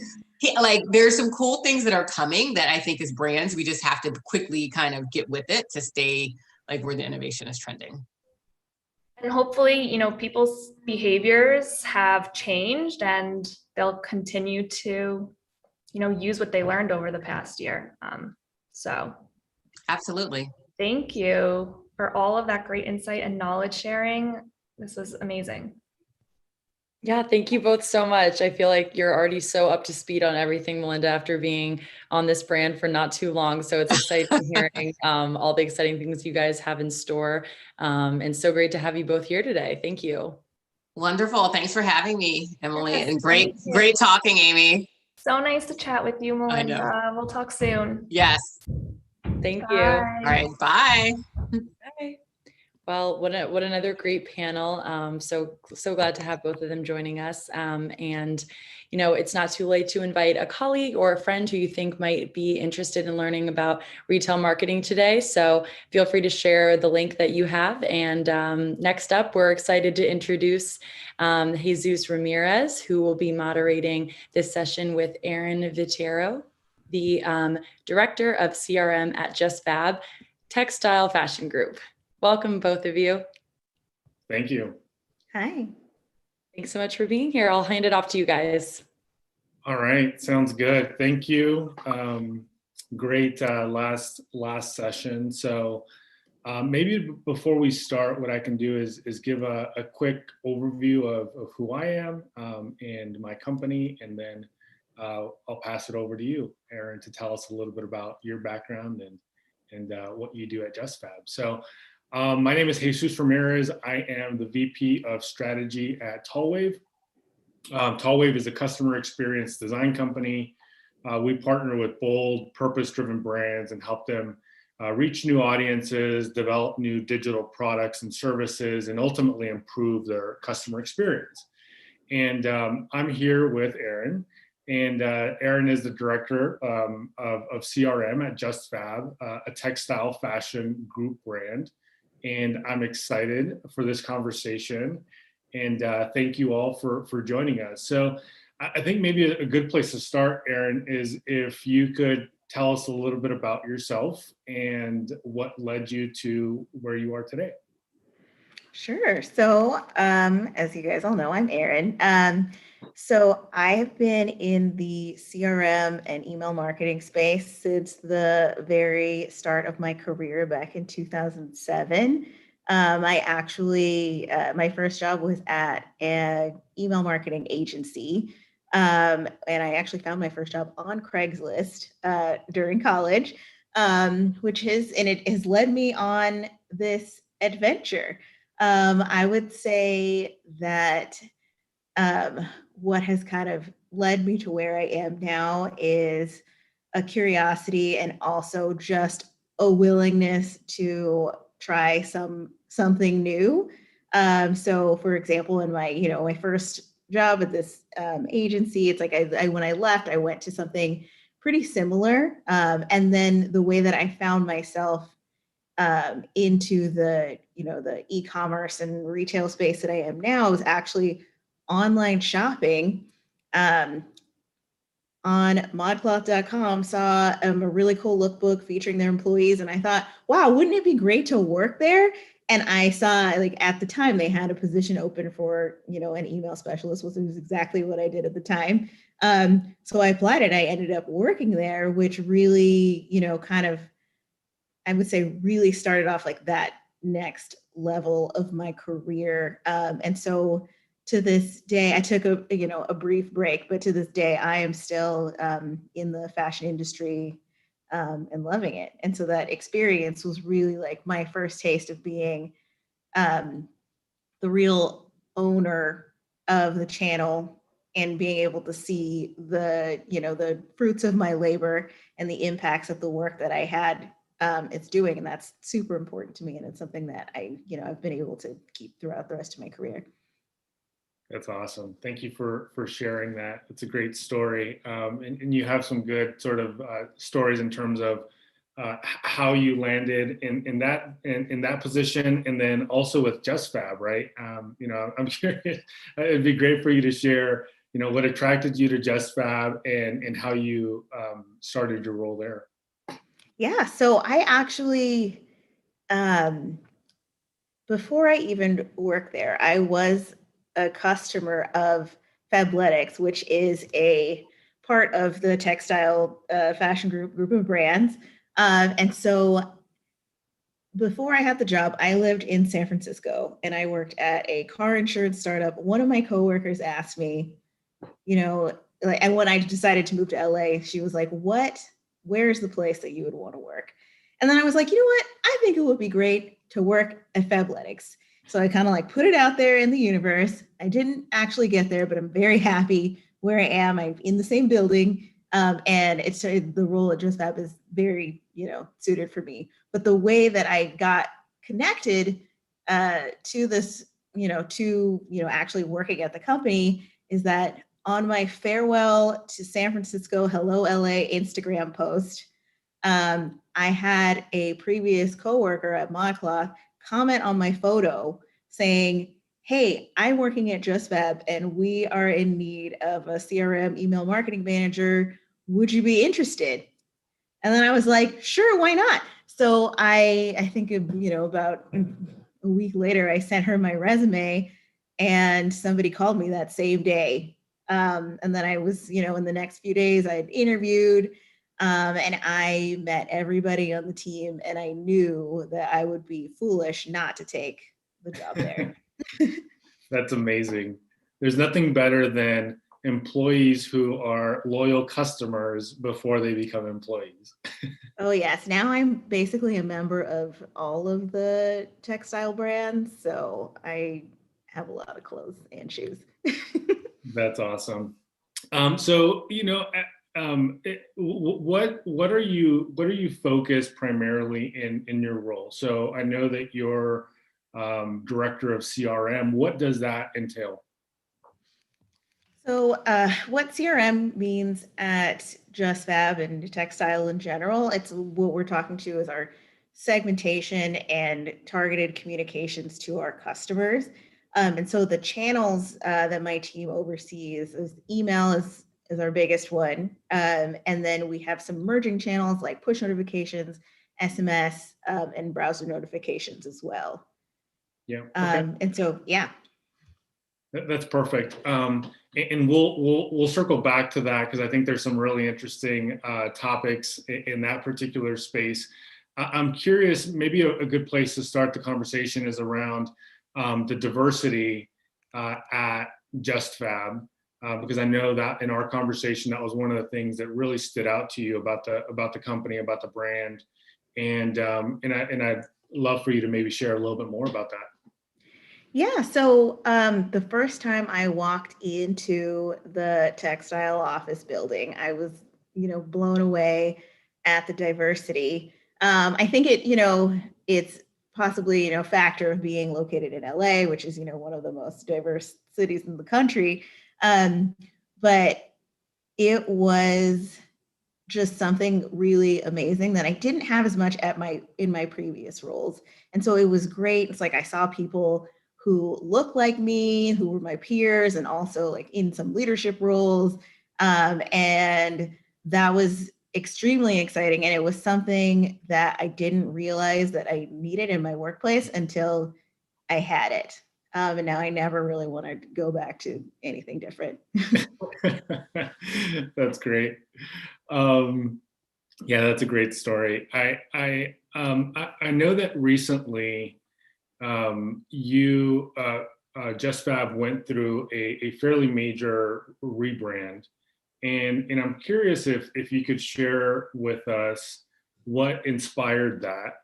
there's some cool things that are coming that I think as brands, we just have to quickly kind of get with it to stay like where the innovation is trending. And hopefully, people's behaviors have changed and they'll continue to, use what they learned over the past year. So absolutely. Thank you for all of that great insight and knowledge sharing. This was amazing. Yeah, thank you both so much. I feel like you're already so up to speed on everything, Melinda, after being on this brand for not too long. So it's exciting hearing all the exciting things you guys have in store. And so great to have you both here today. Thank you. Wonderful. Thanks for having me, Emily. Yes, and great talking, Amy. So nice to chat with you, Melinda. We'll talk soon. Yes. Thank Bye. you. All right. Bye. Bye. Well, what another great panel. So glad to have both of them joining us. And, it's not too late to invite a colleague or a friend who you think might be interested in learning about retail marketing today. So feel free to share the link that you have. And next up, we're excited to introduce Jesus Ramirez, who will be moderating this session with Erin Vitero, the Director of CRM at Just Fab Textile Fashion Group. Welcome, both of you. Thank you. Hi. Thanks so much for being here. I'll hand it off to you guys. All right, sounds good. Thank you. Great last session. So maybe before we start, what I can do is give a quick overview of who I am and my company, and then I'll pass it over to you, Erin, to tell us a little bit about your background and what you do at Just Fab. So my name is Jesus Ramirez. I am the VP of Strategy at Tallwave. Tallwave is a customer experience design company. We partner with bold, purpose-driven brands and help them reach new audiences, develop new digital products and services, and ultimately improve their customer experience. And I'm here with Erin. And Erin is the director of CRM at Just Fab, a textile fashion group brand. And I'm excited for this conversation. And thank you all for joining us. So I think maybe a good place to start, Erin, is if you could tell us a little bit about yourself and what led you to where you are today. Sure. So as you guys all know, I'm Erin. So I have been in the CRM and email marketing space since the very start of my career back in 2007. I actually, my first job was at an email marketing agency. And I actually found my first job on Craigslist during college, it has led me on this adventure. I would say that what has kind of led me to where I am now is a curiosity and also just a willingness to try something new. So for example, in my first job at this agency, it's like when I left, I went to something pretty similar. And then the way that I found myself into the e-commerce and retail space that I am now is actually online shopping. On modcloth.com, saw a really cool lookbook featuring their employees, and I thought, wow, wouldn't it be great to work there? And I saw, at the time, they had a position open for, an email specialist, which was exactly what I did at the time. So I applied and I ended up working there, which really, I would say really started off that next level of my career. And so to this day, I took a brief break, but to this day, I am still in the fashion industry and loving it. And so that experience was really my first taste of being the real owner of the channel and being able to see the, the fruits of my labor and the impacts of the work that I had it's doing. And that's super important to me. And it's something that I've been able to keep throughout the rest of my career. That's awesome. Thank you for sharing that. It's a great story. And you have some good sort of stories in terms of how you landed in that position, and then also with JustFab, right? I'm curious. It'd be great for you to share, what attracted you to JustFab and how you started your role there. Yeah. So I actually, before I even worked there, I was a customer of Fabletics, which is a part of the textile fashion group of brands. And so before I had the job, I lived in San Francisco and I worked at a car insurance startup. One of my coworkers asked me, and when I decided to move to LA, she was like, where's the place that you would want to work? And then I was like, you know what? I think it would be great to work at Fabletics. So I kind of put it out there in the universe. I didn't actually get there, but I'm very happy where I am. I'm in the same building. And it's the role at JustFab is very, suited for me. But the way that I got connected to this, actually working at the company is that on my farewell to San Francisco, hello LA Instagram post, I had a previous coworker at ModCloth comment on my photo saying, hey, I'm working at JustFab and we are in need of a CRM email marketing manager. Would you be interested? And then I was like, sure, why not? So I think, about a week later, I sent her my resume and somebody called me that same day. And then I was, in the next few days, I had interviewed and I met everybody on the team and I knew that I would be foolish not to take the job there. That's amazing. There's nothing better than employees who are loyal customers before they become employees. Oh yes, now I'm basically a member of all of the textile brands, so I have a lot of clothes and shoes. That's awesome. So what are you focused primarily in your role? So I know that you're director of CRM. What does that entail? So what CRM means at JustFab and textile in general, it's what we're talking to is our segmentation and targeted communications to our customers. And so the channels that my team oversees is email is our biggest one. And then we have some emerging channels like push notifications, SMS, and browser notifications as well. Yeah. Okay. And so, yeah. That's perfect. And we'll circle back to that because I think there's some really interesting topics in that particular space. I'm curious, maybe a good place to start the conversation is around the diversity at JustFab, because I know that in our conversation, that was one of the things that really stood out to you about the company, about the brand, and I'd love for you to maybe share a little bit more about that. Yeah, so the first time I walked into the textile office building, I was, blown away at the diversity. I think it's possibly, a factor of being located in LA, which is, one of the most diverse cities in the country. But it was just something really amazing that I didn't have as much in my previous roles. And so it was great. It's like I saw people who looked like me, who were my peers, and also in some leadership roles. And that was extremely exciting. And it was something that I didn't realize that I needed in my workplace until I had it. And now I never really want to go back to anything different. That's great. Yeah, that's a great story. I know that recently you JustFab went through a fairly major rebrand, and I'm curious if you could share with us what inspired that,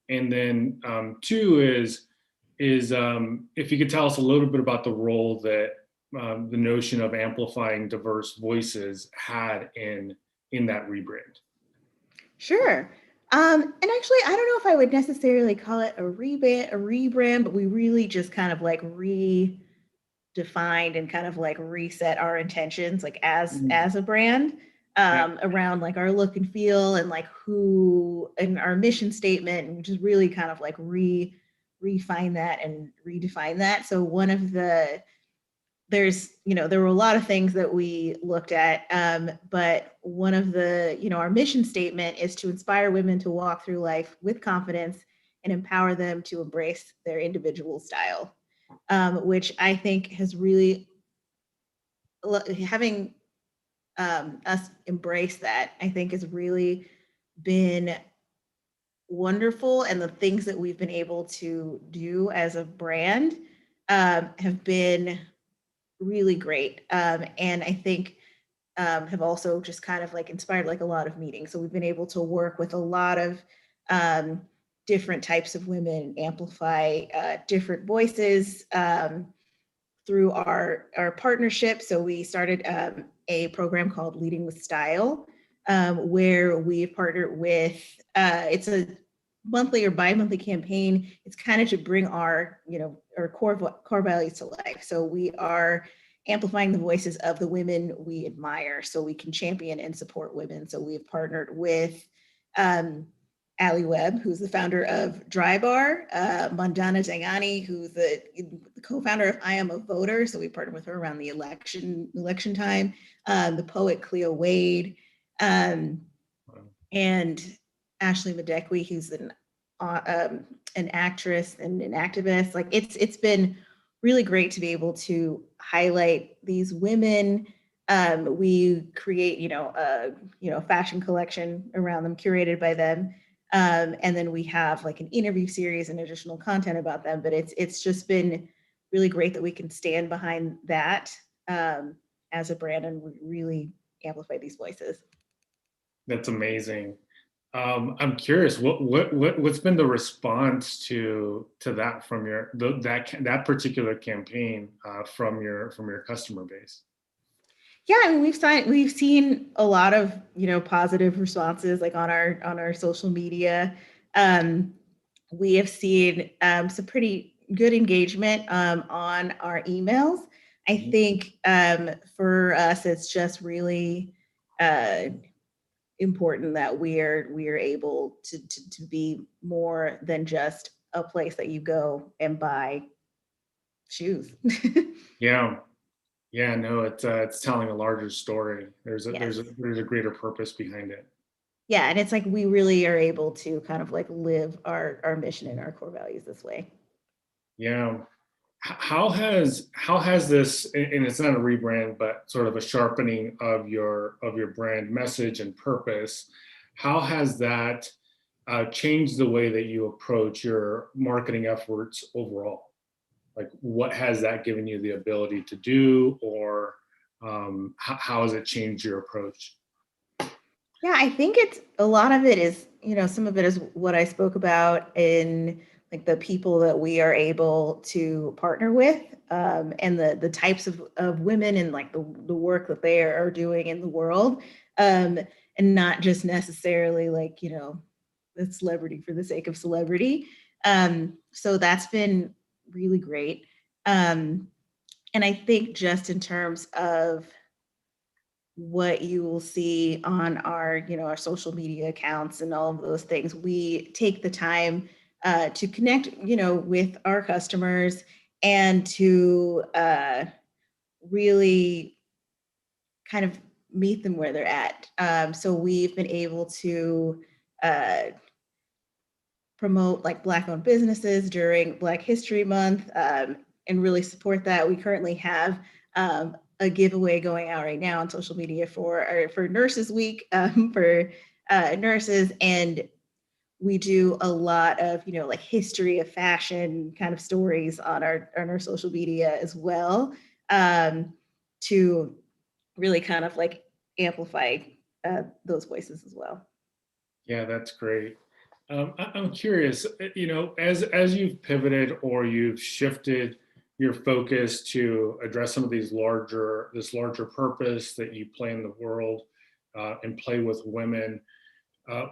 and then two is if you could tell us a little bit about the role that the notion of amplifying diverse voices had in that rebrand? Sure. And actually, I don't know if I would necessarily call it a rebrand, but we really just kind of like redefined and kind of like reset our intentions, like as a brand, around like our look and feel and like who and our mission statement, and just really kind of like refine that and redefine that. So there were a lot of things that we looked at, but one of the, our mission statement is to inspire women to walk through life with confidence and empower them to embrace their individual style, which I think has really, having us embrace that, I think has really been wonderful. And the things that we've been able to do as a brand have been really great. And I think have also just kind of like inspired like a lot of meetings. So we've been able to work with a lot of different types of women, amplify different voices through our partnership. So we started a program called Leading with Style, where we've partnered with, it's a monthly or bi-monthly campaign. It's kind of to bring our core values to life. So we are amplifying the voices of the women we admire so we can champion and support women. So we've partnered with Ali Webb, who's the founder of Dry Bar, Mandana Dangani, who's the co-founder of I Am a Voter. So we partnered with her around the election time, the poet Cleo Wade, and Ashley Madekwi, who's an actress and an activist. Like it's been really great to be able to highlight these women. We create, a fashion collection around them, curated by them, and then we have like an interview series and additional content about them. But it's just been really great that we can stand behind that as a brand and really amplify these voices. That's amazing. I'm curious, what's been the response to that from that particular campaign from your customer base? Yeah, I mean, we've seen a lot of positive responses like on our social media. We have seen some pretty good engagement on our emails. I think for us, it's just really important that we are able to be more than just a place that you go and buy shoes. Yeah, no, it's telling a larger story. There's a greater purpose behind it. Yeah, and it's like we really are able to kind of like live our mission and our core values this way. Yeah. How has this, and it's not a rebrand, but sort of a sharpening of your brand message and purpose, how has that changed the way that you approach your marketing efforts overall? Like, what has that given you the ability to do, or how has it changed your approach? Yeah, I think a lot of it is, some of it is what I spoke about in like the people that we are able to partner with, and the types of women and like the work that they are doing in the world, and not just necessarily like, the celebrity for the sake of celebrity. So that's been really great. And I think just in terms of what you will see on our, our social media accounts and all of those things, we take the time to connect, with our customers and to really kind of meet them where they're at. So we've been able to promote like Black-owned businesses during Black History Month, and really support that. We currently have a giveaway going out right now on social media for Nurses Week, for nurses, and we do a lot of like history of fashion kind of stories on our social media as well, to really kind of like amplify those voices as well. Yeah, that's great. I'm curious, as you've pivoted or you've shifted your focus to address some of this larger purpose that you play in the world and play with women.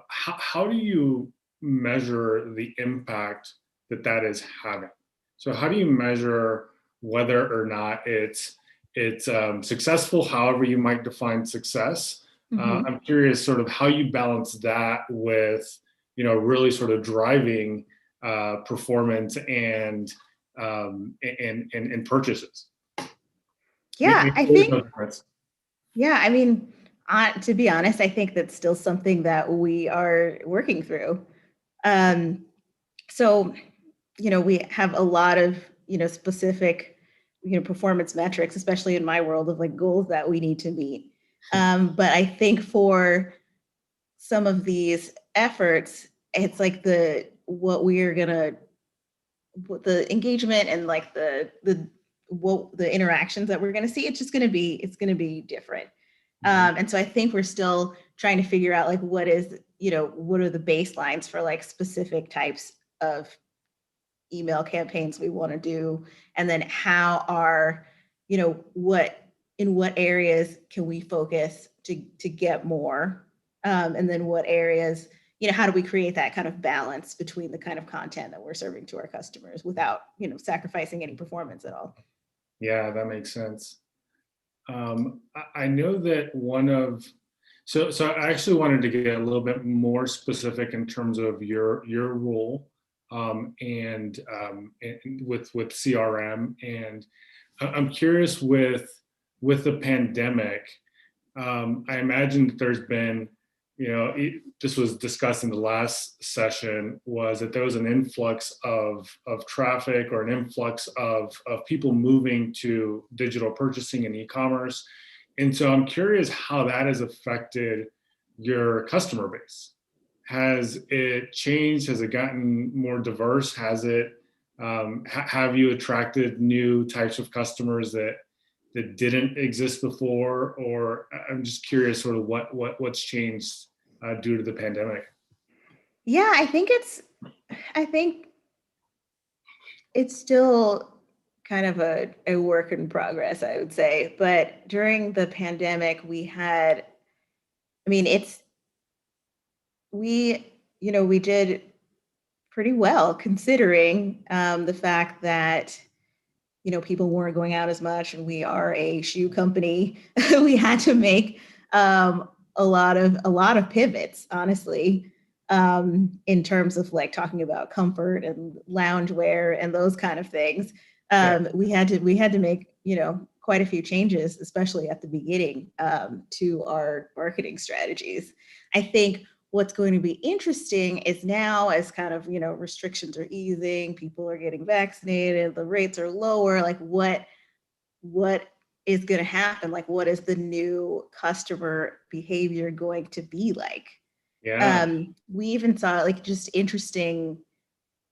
How do you measure the impact that is having? So how do you measure whether or not it's successful, however you might define success? I'm curious sort of how you balance that with, really sort of driving performance and purchases. Yeah, I think, I mean, to be honest, I think that's still something that we are working through. So, we have a lot of, specific, performance metrics, especially in my world, of like goals that we need to meet. But I think for some of these efforts, it's like the engagement and like the interactions that we're going to see, it's going to be different. And so I think we're still trying to figure out like what are the baselines for like specific types of email campaigns we want to do, and then how are, in what areas can we focus to get more, and then what areas, how do we create that kind of balance between the kind of content that we're serving to our customers without, sacrificing any performance at all. Yeah, that makes sense. I know that so I actually wanted to get a little bit more specific in terms of your role and with CRM, and I'm curious with the pandemic. I imagine that there's been, this was discussed in the last session, was that there was an influx of traffic, or an influx of people moving to digital purchasing and e-commerce. And so I'm curious how that has affected your customer base. Has it changed? Has it gotten more diverse? Has it, have you attracted new types of customers that didn't exist before? Or I'm just curious sort of what's changed due to the pandemic. Yeah, I think it's still kind of a work in progress, I would say. But during the pandemic, we did pretty well, considering the fact that, people weren't going out as much, and we are a shoe company. We had to make a lot of pivots, honestly, in terms of like talking about comfort and loungewear and those kind of things. We had to make, quite a few changes, especially at the beginning, to our marketing strategies. I think what's going to be interesting is now, as kind of, restrictions are easing, people are getting vaccinated, the rates are lower, like what is going to happen? Like, what is the new customer behavior going to be like? Yeah. We even saw like just interesting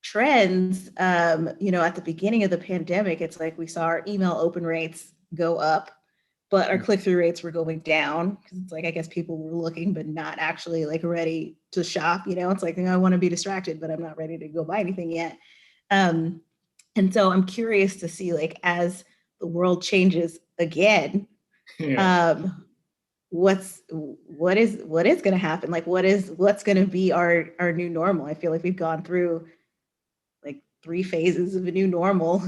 trends, at the beginning of the pandemic. It's like we saw our email open rates go up, but our click-through rates were going down, because it's like, I guess people were looking but not actually like ready to shop. It's like, I want to be distracted, but I'm not ready to go buy anything yet. And so I'm curious to see, like, as the world changes again, what is going to happen? Like, what's going to be our new normal? I feel like we've gone through like 3 phases of a new normal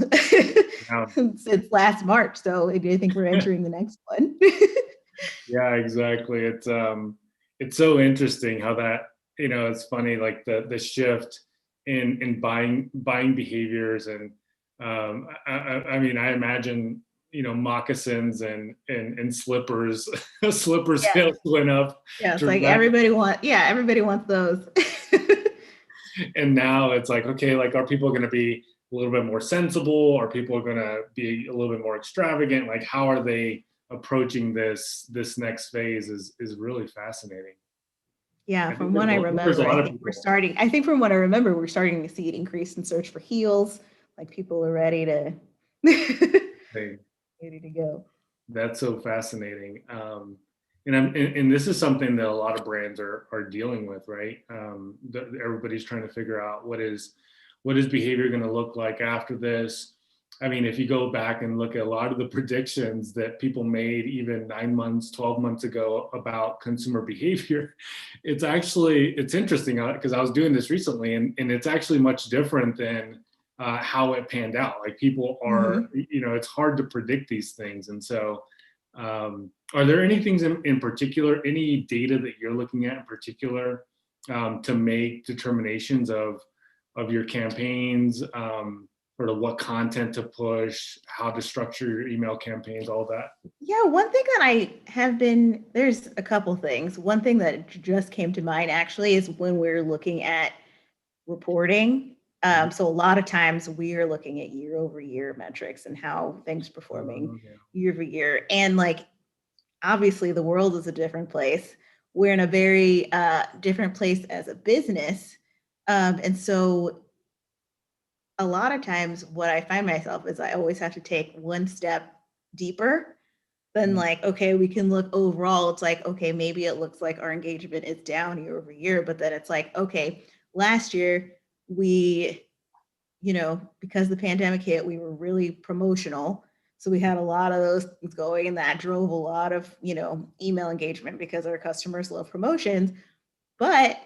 since last March. So I think we're entering the next one. Yeah, exactly. It's so interesting how that, it's funny, like the shift in buying behaviors. And I mean, I imagine, moccasins and slippers, sales went up. Yeah, it's like everybody wants those. And now it's like, okay, like, are people going to be a little bit more sensible? Are people going to be a little bit more extravagant? Like, how are they approaching this next phase is really fascinating. Yeah, from what I remember, we're starting to see an increase in search for heels. Like, people are ready to ready to go. That's so fascinating. And this is something that a lot of brands are dealing with, right? Everybody's trying to figure out what is behavior going to look like after this. I mean, if you go back and look at a lot of the predictions that people made even 9 months, 12 months ago about consumer behavior, it's interesting because I was doing this recently, and it's actually much different than how it panned out. Like people are, it's hard to predict these things. And so are there any things in particular, any data that you're looking at in particular to make determinations of your campaigns, sort of what content to push, how to structure your email campaigns, all that? Yeah, one thing that I have been, there's a couple things. One thing that just came to mind actually is when we're looking at reporting. So a lot of times we are looking at year over year metrics and how things performing year over year. And like, obviously the world is a different place. We're in a very different place as a business. And so a lot of times what I find myself is I always have to take one step deeper than like, okay, we can look overall. It's like, okay, maybe it looks like our engagement is down year over year, but then it's like, okay, last year we, because the pandemic hit, we were really promotional. So we had a lot of those things going, and that drove a lot of, email engagement because our customers love promotions. But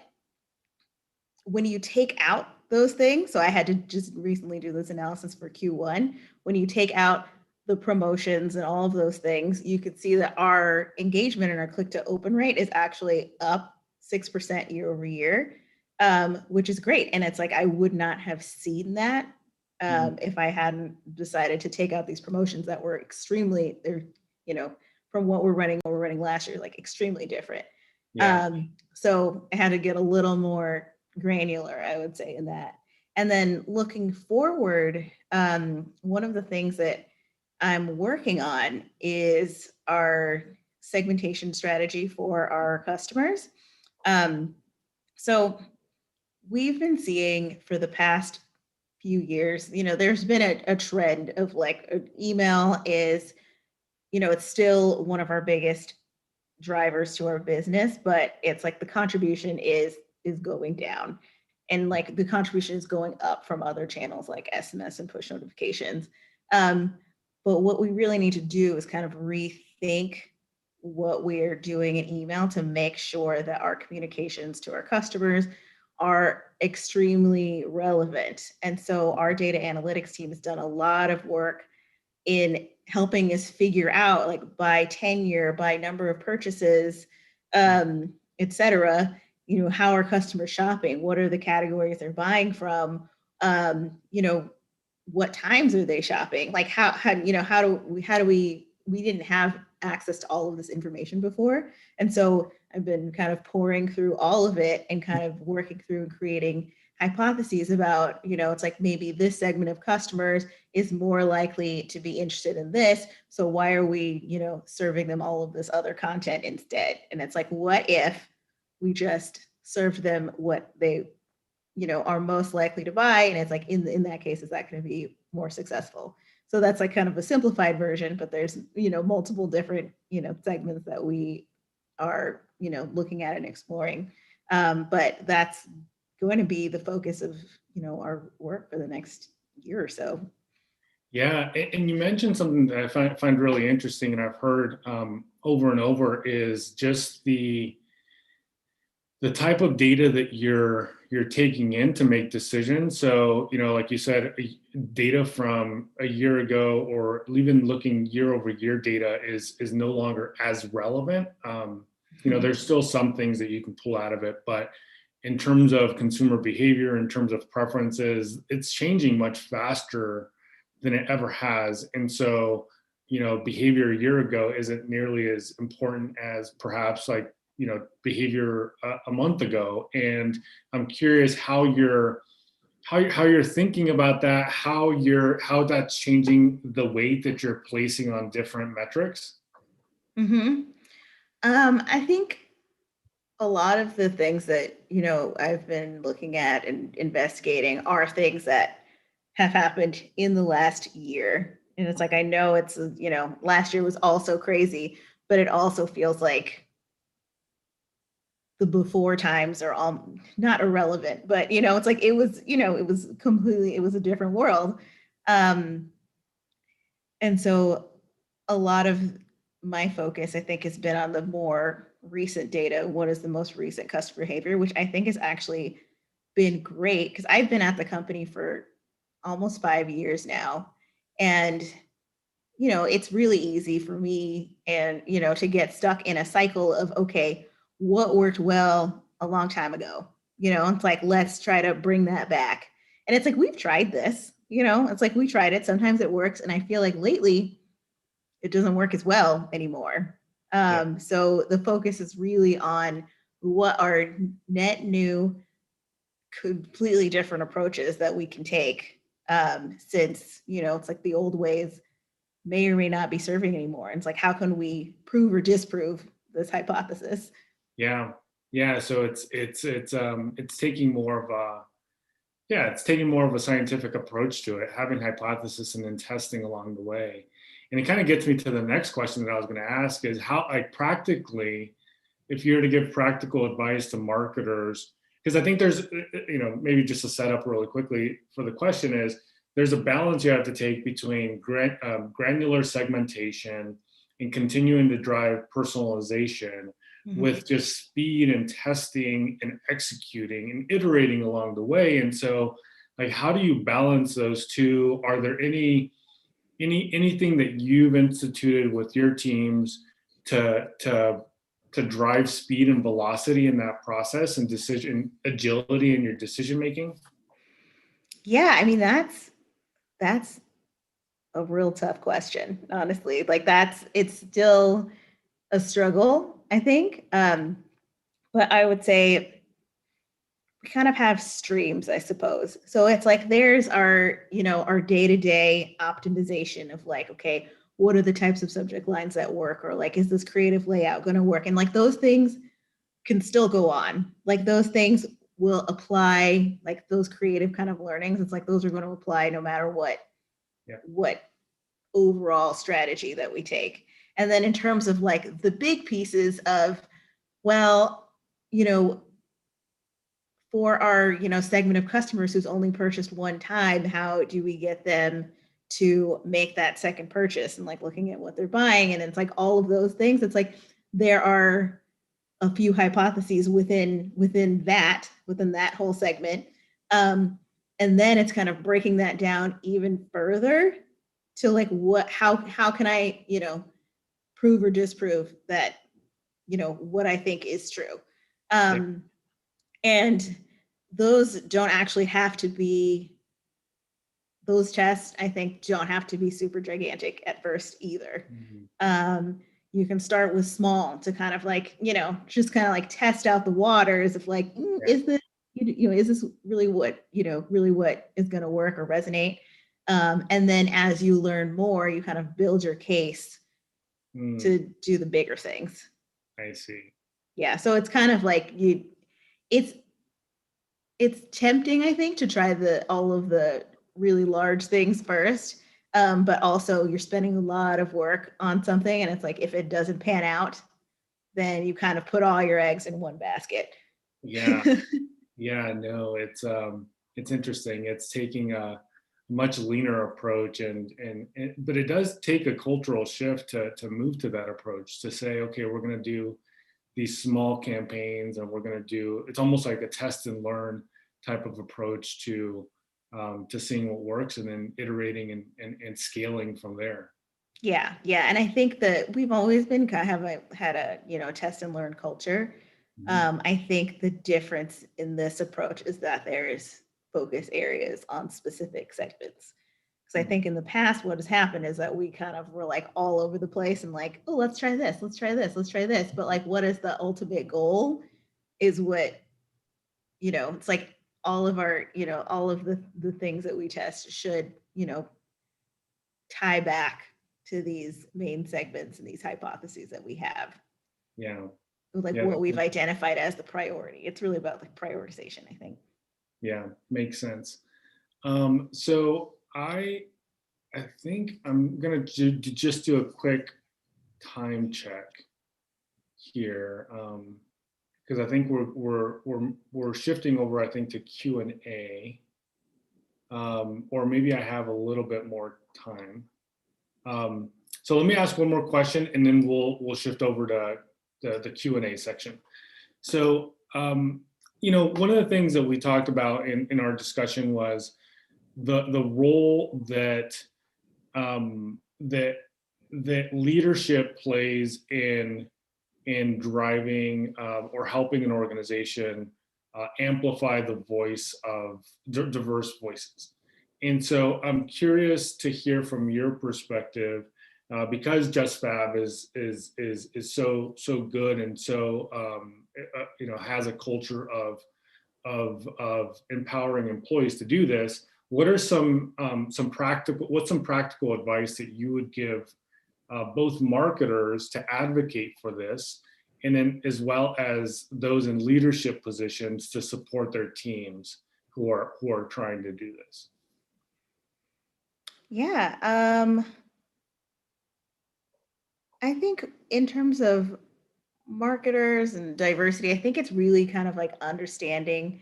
when you take out those things, so I had to just recently do this analysis for Q1, when you take out the promotions and all of those things, you could see that our engagement and our click to open rate is actually up 6% year over year, which is great. And it's like, I would not have seen that if I hadn't decided to take out these promotions that were extremely, from what we're running last year, like extremely different. Yeah. So I had to get a little more granular, I would say, in that. And then looking forward, one of the things that I'm working on is our segmentation strategy for our customers. So we've been seeing for the past few years, there's been a trend of like email is, it's still one of our biggest drivers to our business, but it's like the contribution is going down, and like the contribution is going up from other channels like SMS and push notifications. But what we really need to do is kind of rethink what we're doing in email to make sure that our communications to our customers are extremely relevant. And so our data analytics team has done a lot of work in helping us figure out, like by tenure, by number of purchases, et cetera, how are customers shopping? What are the categories they're buying from? What times are they shopping? Like we didn't have access to all of this information before. And so I've been kind of pouring through all of it and kind of working through and creating hypotheses about, it's like maybe this segment of customers is more likely to be interested in this. So why are we, serving them all of this other content instead? And it's like, what if we just served them what they, are most likely to buy? And it's like, in that case, is that going to be more successful? So that's like kind of a simplified version, but there's, multiple different, segments that we are, looking at and exploring. But that's going to be the focus of, our work for the next year or so. Yeah, and you mentioned something that I find really interesting, and I've heard over and over, is just the type of data that you're taking in to make decisions. So, like you said, data from a year ago, or even looking year over year data is no longer as relevant. There's still some things that you can pull out of it, but in terms of consumer behavior, in terms of preferences, it's changing much faster than it ever has. And so, behavior a year ago isn't nearly as important as perhaps like, behavior a month ago. And I'm curious how you're thinking about that, how that's changing the weight that you're placing on different metrics. I think a lot of the things that, I've been looking at and investigating are things that have happened in the last year. And it's like, I know it's, last year was also crazy, but it also feels like the before times are all not irrelevant, but, it's like, it was, it was a different world. And so a lot of my focus, I think, has been on the more recent data. What is the most recent customer behavior, which I think has actually been great because I've been at the company for almost 5 years now. And, it's really easy for me and, to get stuck in a cycle of, okay, what worked well a long time ago? It's like, let's try to bring that back. And it's like, we've tried this, it's like, we tried it. Sometimes it works. And I feel like lately it doesn't work as well anymore. So the focus is really on what are net new, completely different approaches that we can take, since, it's like the old ways may or may not be serving anymore. And it's like, how can we prove or disprove this hypothesis? Yeah. So it's taking more of a scientific approach to it, having hypothesis and then testing along the way. And it kind of gets me to the next question that I was going to ask is how, like, practically, if you were to give practical advice to marketers, because I think there's, maybe just to set up really quickly for the question is, there's a balance you have to take between granular segmentation and continuing to drive personalization with just speed and testing and executing and iterating along the way. And so, like, how do you balance those two? Are there anything that you've instituted with your teams to drive speed and velocity in that process and decision agility in your decision making? Yeah, I mean, that's a real tough question, honestly. Like, it's still a struggle, I think. But I would say we kind of have streams, I suppose. So it's like, there's our day-to-day optimization of like, okay, what are the types of subject lines that work? Or like, is this creative layout going to work? And like, those things can still go on. Like, those things will apply, like those creative kind of learnings. It's like, those are going to apply no matter what overall strategy that we take. And then in terms of like the big pieces of, well, for our, segment of customers who's only purchased one time, how do we get them to make that second purchase? And like looking at what they're buying, and it's like all of those things. It's like there are a few hypotheses within that whole segment. And then it's kind of breaking that down even further to like how can I, prove or disprove that, what I think is true. And those don't actually have to be, those tests, I think, don't have to be super gigantic at first either. You can start with small to kind of like, just kind of like test out the waters of like, is this, is this really what is going to work or resonate? And then as you learn more, you kind of build your case to do the bigger things. I see. Yeah. So it's kind of like it's tempting, I think, to try all of the really large things first. But also you're spending a lot of work on something. And it's like, if it doesn't pan out, then you kind of put all your eggs in one basket. Yeah. No, it's interesting. It's taking a much leaner approach but it does take a cultural shift to move to that approach, to say, okay, we're going to do these small campaigns and it's almost like a test and learn type of approach to seeing what works and then iterating and scaling from there. Yeah. And I think that we've always been had a test and learn culture. I think the difference in this approach is that there's focus areas on specific segments. Because I think in the past, what has happened is that we kind of were like all over the place and like, oh, let's try this. But like, what is the ultimate goal is what, it's like all of our, all of the things that we test should, tie back to these main segments and these hypotheses that we have. Yeah. Like what we've identified as the priority. It's really about like prioritization, I think. Yeah, makes sense. So I think I'm gonna just do a quick time check here, because I think we're shifting over, I think, to Q&A, or maybe I have a little bit more time. So let me ask one more question, and then we'll shift over to the Q&A section. So, one of the things that we talked about in our discussion was the role that that leadership plays in driving or helping an organization amplify the voice of diverse voices. And so I'm curious to hear from your perspective, because Just Fab is so good and so has a culture of empowering employees to do this. What are some practical advice that you would give both marketers to advocate for this, and then as well as those in leadership positions to support their teams who are trying to do this? Yeah, I think in terms of marketers and diversity, I think it's really kind of like understanding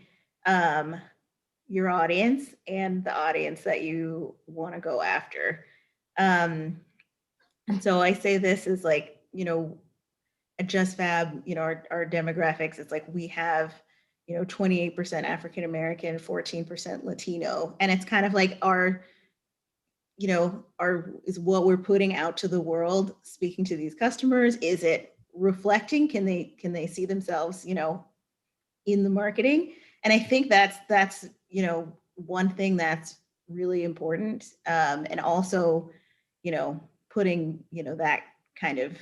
your audience and the audience that you want to go after. And so I say this is like, at Just Fab, our demographics, it's like we have, 28% African American, 14% Latino. And it's kind of like is what we're putting out to the world, speaking to these customers, is it reflecting? Can they see themselves, in the marketing? And I think that's one thing that's really important. And also, putting, that kind of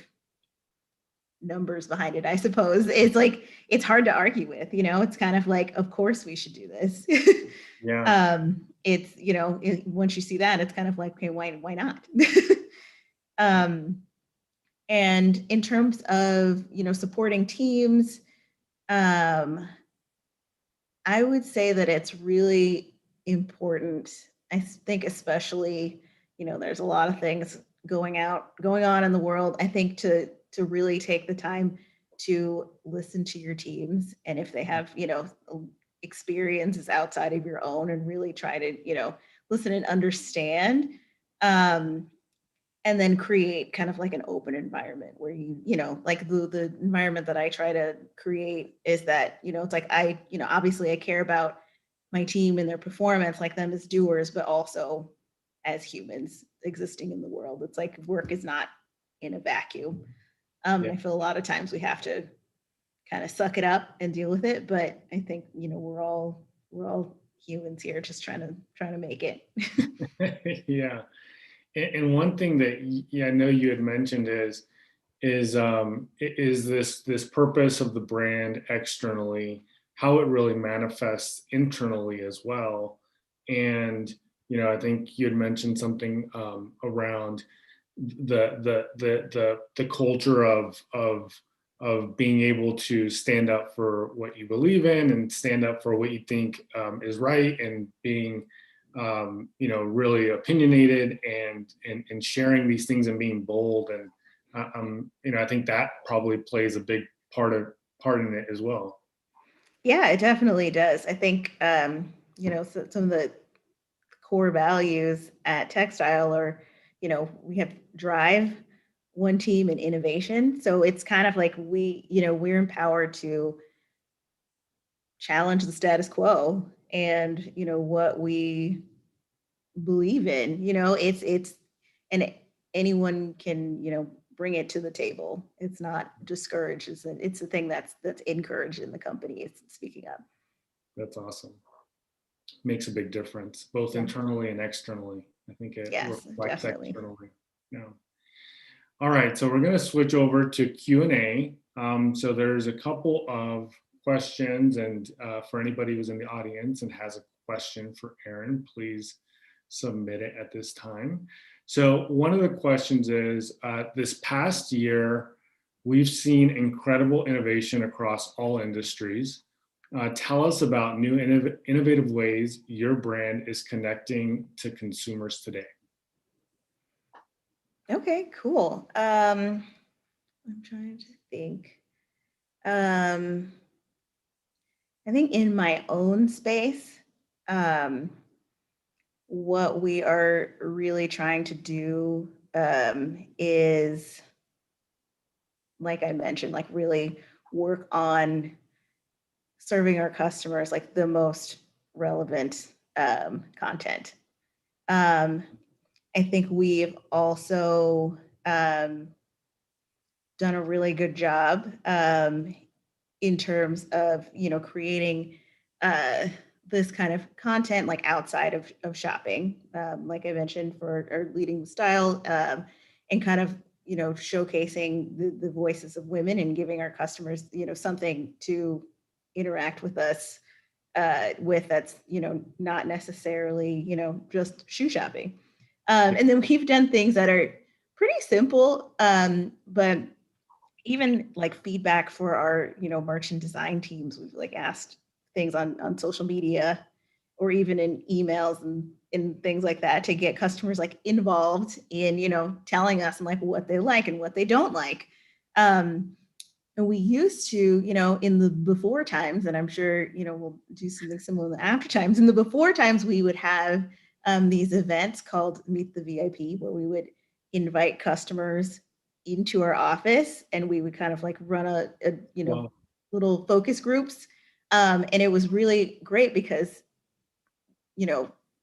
numbers behind it, I suppose. It's like, it's hard to argue with, it's kind of like, of course we should do this. Yeah. It's, once you see that, it's kind of like, okay, why not? And in terms of, supporting teams, I would say that it's really important. I think especially, there's a lot of things going on in the world. I think to really take the time to listen to your teams, and if they have, experiences outside of your own, and really try to, listen and understand, and then create kind of like an open environment where like the environment that I try to create is that, it's like obviously I care about my team and their performance, like them as doers, but also as humans existing in the world. It's like work is not in a vacuum. I feel a lot of times we have to kind of suck it up and deal with it, but I think we're all humans here, just trying to make it. Yeah. And one thing that I know you had mentioned is this purpose of the brand externally, how it really manifests internally as well. And I think you had mentioned something around the culture of being able to stand up for what you believe in and stand up for what you think is right, and being really opinionated and sharing these things and being bold. And I think that probably plays a big part in it as well. Yeah, it definitely does. I think so some of the core values at Textile are, we have drive, one team, and innovation. So it's kind of like we're empowered to challenge the status quo and what we believe in. It's and anyone can bring it to the table. It's not discouraged. It's a thing that's encouraged in the company. It's speaking up. That's awesome. Makes a big difference, both internally and externally. I think it reflects definitely. Externally. Yeah. All right, so we're going to switch over to Q&A. So there's a couple of questions, and for anybody who's in the audience and has a question for Erin, please submit it at this time. So one of the questions is, this past year, we've seen incredible innovation across all industries. Tell us about new innovative ways your brand is connecting to consumers today. Okay, cool. I'm trying to think. I think in my own space, what we are really trying to do is, like I mentioned, like really work on serving our customers like the most relevant content. I think we've also done a really good job in terms of, creating this kind of content like outside of shopping, like I mentioned, for our leading the style, and kind of, showcasing the voices of women and giving our customers, something to interact with us with that's, not necessarily, just shoe shopping. And then we've done things that are pretty simple, but even like feedback for our, merchant design teams, we've like asked things on social media or even in emails and things like that to get customers like involved in, telling us and like what they like and what they don't like. And we used to, in the before times, and I'm sure, we'll do something similar in the after times. In the before times, we would have these events called Meet the VIP, where we would invite customers into our office and we would kind of like run a Wow. little focus groups. And it was really great because,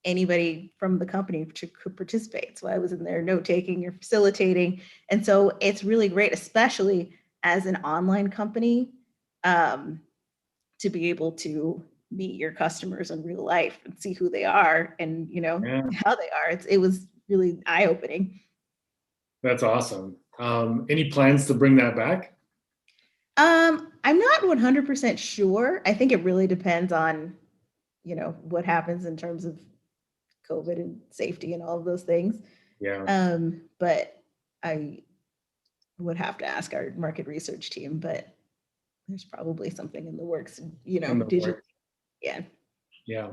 anybody from the company could participate. So I was in there note taking or facilitating. And so it's really great, especially as an online company, to be able to meet your customers in real life and see who they are and how they are. It was really eye-opening. That's awesome. Any plans to bring that back? I'm not 100% sure. I think it really depends on, what happens in terms of COVID and safety and all of those things. Yeah. But I would have to ask our market research team, but there's probably something in the works, digitally. Yeah. Yeah.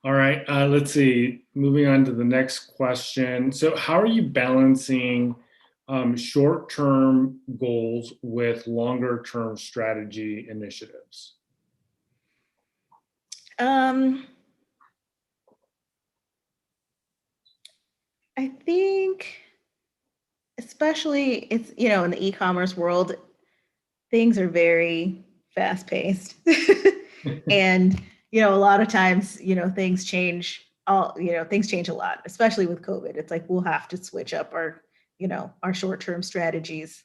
All right. Let's see. Moving on to the next question. So how are you balancing short-term goals with longer-term strategy initiatives? I think especially it's, in the e-commerce world, things are very fast-paced. And, a lot of times, things change things change a lot, especially with COVID. It's like we'll have to switch up our, our short-term strategies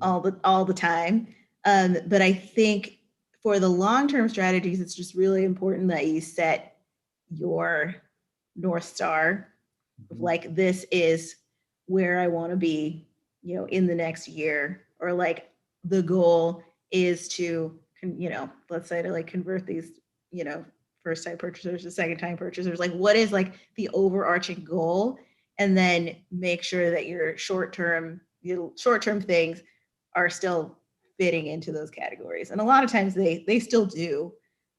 all the time. But I think for the long-term strategies, it's just really important that you set your North Star of like, this is where I want to be, in the next year, or like the goal is to, let's say to like convert these, first time purchasers to second time purchasers, like what is like the overarching goal, and then make sure that your short-term things are still fitting into those categories. And a lot of times they still do.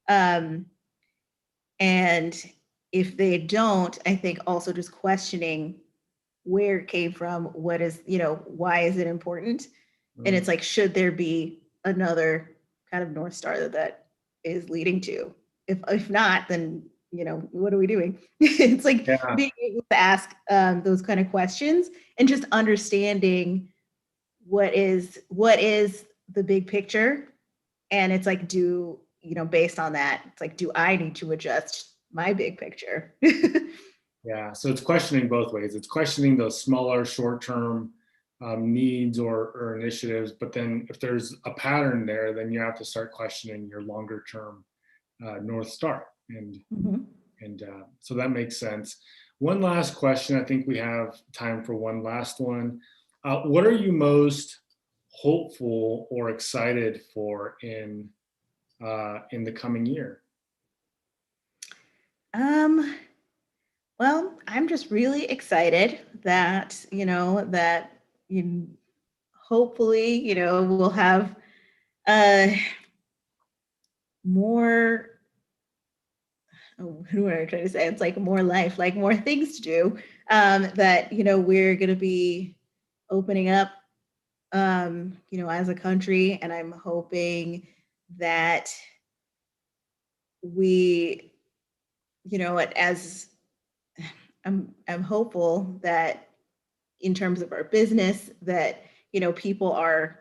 And if they don't, I think also just questioning where it came from, what is, why is it important? And it's like, should there be another kind of North Star that is leading to? If not, then, what are we doing? It's like being able to ask those kind of questions and just understanding what is the big picture. And it's like, based on that, it's like, do I need to adjust my big picture? Yeah, so it's questioning both ways. It's questioning those smaller short-term needs or initiatives, but then if there's a pattern there, then you have to start questioning your longer-term North Star. And so that makes sense. One last question. I think we have time for one last one. What are you most hopeful or excited for in the coming year? Well, I'm just really excited that, hopefully, we'll have more, what am I trying to say? It's like more life, like more things to do, that, we're going to be opening up, as a country. And I'm hoping that we, as I'm hopeful that in terms of our business, that, people are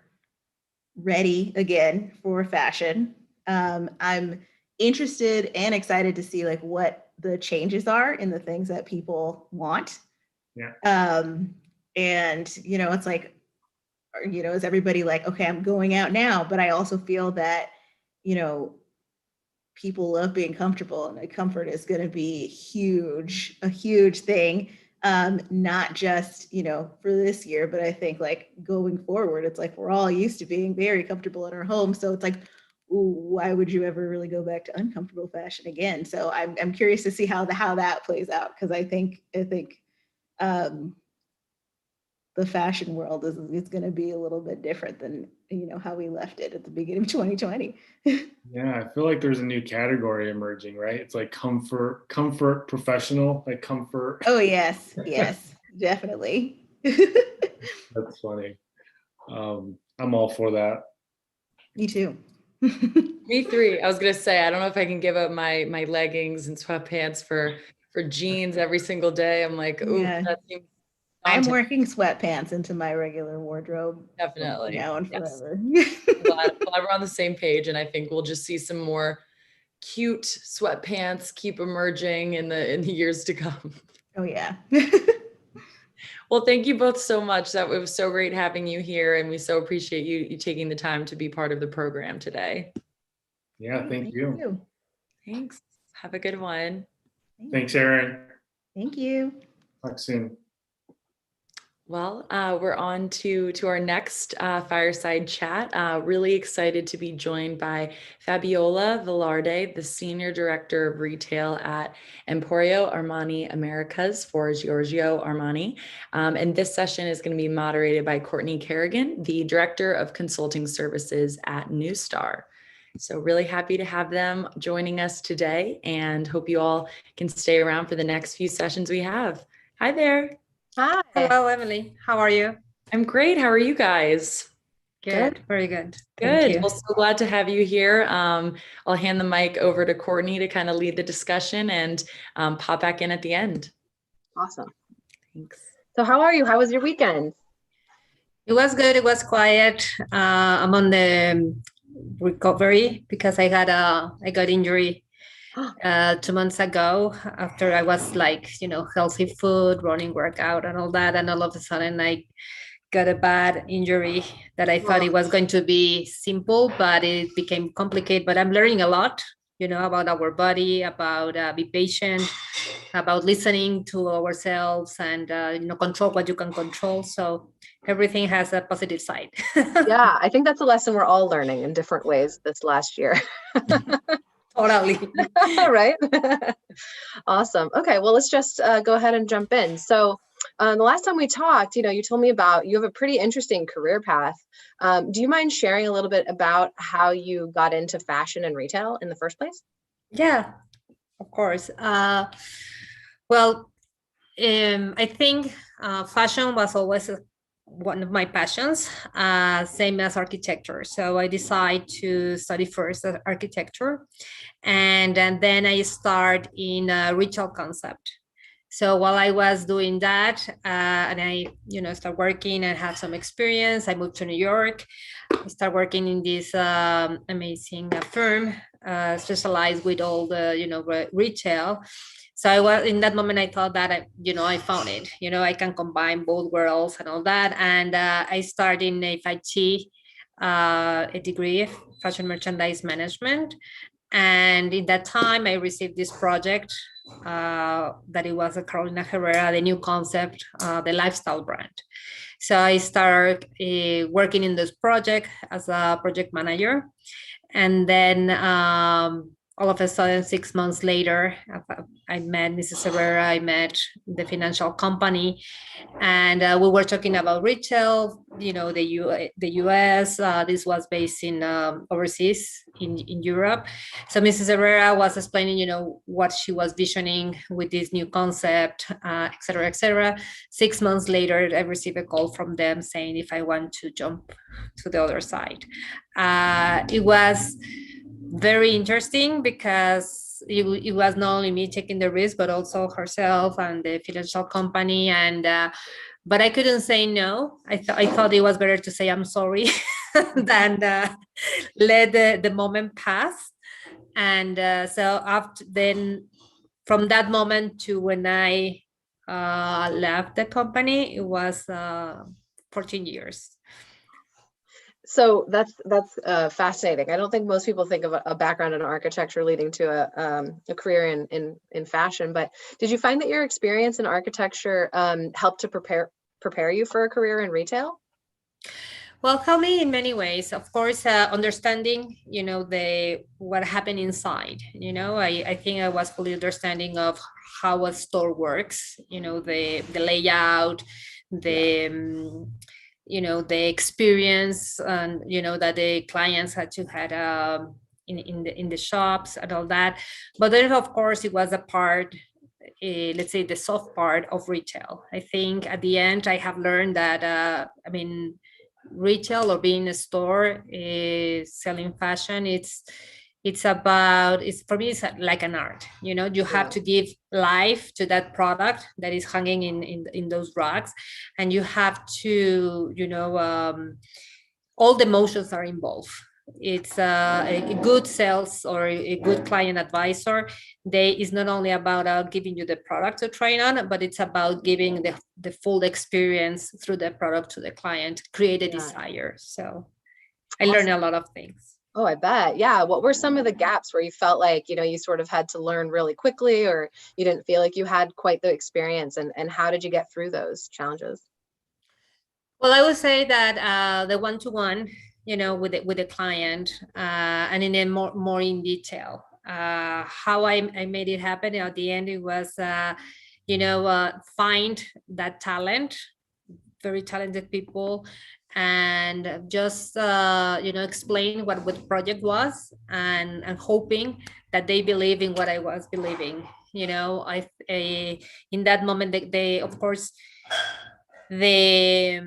ready again for fashion. I'm interested and excited to see like what the changes are in the things that people want. Yeah. And, it's like, is everybody like, okay, I'm going out now, but I also feel that, people love being comfortable, and like comfort is going to be a huge thing. Not just, for this year, but I think like going forward, it's like we're all used to being very comfortable in our home. So it's like, ooh, why would you ever really go back to uncomfortable fashion again? So I'm curious to see how that plays out, because I think the fashion world is going to be a little bit different than how we left it at the beginning of 2020. Yeah, I feel like there's a new category emerging, right? It's like comfort professional, like comfort. Oh yes, definitely. That's funny. I'm all for that. Me too. Me three. I was gonna say, I don't know if I can give up my leggings and sweatpants for jeans every single day. I'm like, ooh, Yeah. that seems I'm daunting. working sweatpants into my regular wardrobe. Definitely. Now and Yes. forever. glad we're on the same page, and I think we'll just see some more cute sweatpants keep emerging in the years to come. Oh yeah. Well, thank you both so much. It was so great having you here, and we so appreciate you taking the time to be part of the program today. Yeah, thank you. Thanks. Have a good one. Thanks, Erin. Thank you. Talk soon. Well, we're on to our next fireside chat. Really excited to be joined by Fabiola Velarde, the Senior Director of Retail at Emporio Armani Americas for Giorgio Armani. And this session is going to be moderated by Courtney Kerrigan, the Director of Consulting Services at New Star. So really happy to have them joining us today, and hope you all can stay around for the next few sessions we have. Hi there. Hi. Hello, Emily. How are you? I'm great. How are you guys? Good. Very good. Good. Thank you. Well, so glad to have you here. I'll hand the mic over to Courtney to kind of lead the discussion and pop back in at the end. Awesome. Thanks. So how are you? How was your weekend? It was good. It was quiet. I'm on the recovery because I got injury 2 months ago after I was like, healthy food, running, workout and all that. And all of a sudden I got a bad injury that I thought it was going to be simple, but it became complicated. But I'm learning a lot, about our body, about be patient, about listening to ourselves and, control what you can control. So everything has a positive side. Yeah, I think that's a lesson we're all learning in different ways this last year. Totally. Right. Awesome. Okay, well, let's just go ahead and jump in. So the last time we talked, you told me about you have a pretty interesting career path. Do you mind sharing a little bit about how you got into fashion and retail in the first place? Yeah, of course. I think fashion was always one of my passions, same as architecture. So I decided to study first architecture, and then I start in a retail concept. So while I was doing that, and I, start working and have some experience, I moved to New York. I started working in this amazing firm, specialized with all the, retail. So I was in that moment, I thought that I found it, I can combine both worlds and all that. And I started in FIT, a degree of fashion merchandise management. And in that time, I received this project that it was a Carolina Herrera, the new concept, the lifestyle brand. So I started working in this project as a project manager. And then all of a sudden, 6 months later, I met Mrs. Herrera, I met the financial company, and we were talking about retail, the US, this was based in overseas in Europe. So Mrs. Herrera was explaining, what she was visioning with this new concept, et cetera, et cetera. 6 months later, I received a call from them saying if I want to jump to the other side. It was very interesting because it was not only me taking the risk, but also herself and the financial company. And but I couldn't say no. I thought it was better to say I'm sorry than let the moment pass. And so after then, from that moment to when I left the company, it was 14 years. So that's fascinating. I don't think most people think of a background in architecture leading to a career in fashion. But did you find that your experience in architecture helped to prepare you for a career in retail? Well, help me in many ways. Of course, understanding, what happened inside. I think I was fully understanding of how a store works. The layout, the the experience, and that the clients had to had in the shops and all that. But then, of course, it was a part. Let's say the soft part of retail. I think at the end, I have learned that retail or being a store is selling fashion. For me, it's like an art. You have to give life to that product that is hanging in those racks, and you have to all the emotions are involved. It's a good sales or a good client advisor. Is not only about giving you the product to try on, but it's about giving the full experience through the product to the client, create a desire. So I learned a lot of things. Oh, I bet. Yeah. What were some of the gaps where you felt like, you sort of had to learn really quickly, or you didn't feel like you had quite the experience, and how did you get through those challenges? Well, I would say that the one-to-one, with the client, and in a more in detail, how I made it happen at the end, it was, find that talent, very talented people, and just, explain what the project was, and hoping that they believe in what I was believing. In that moment, they of course, the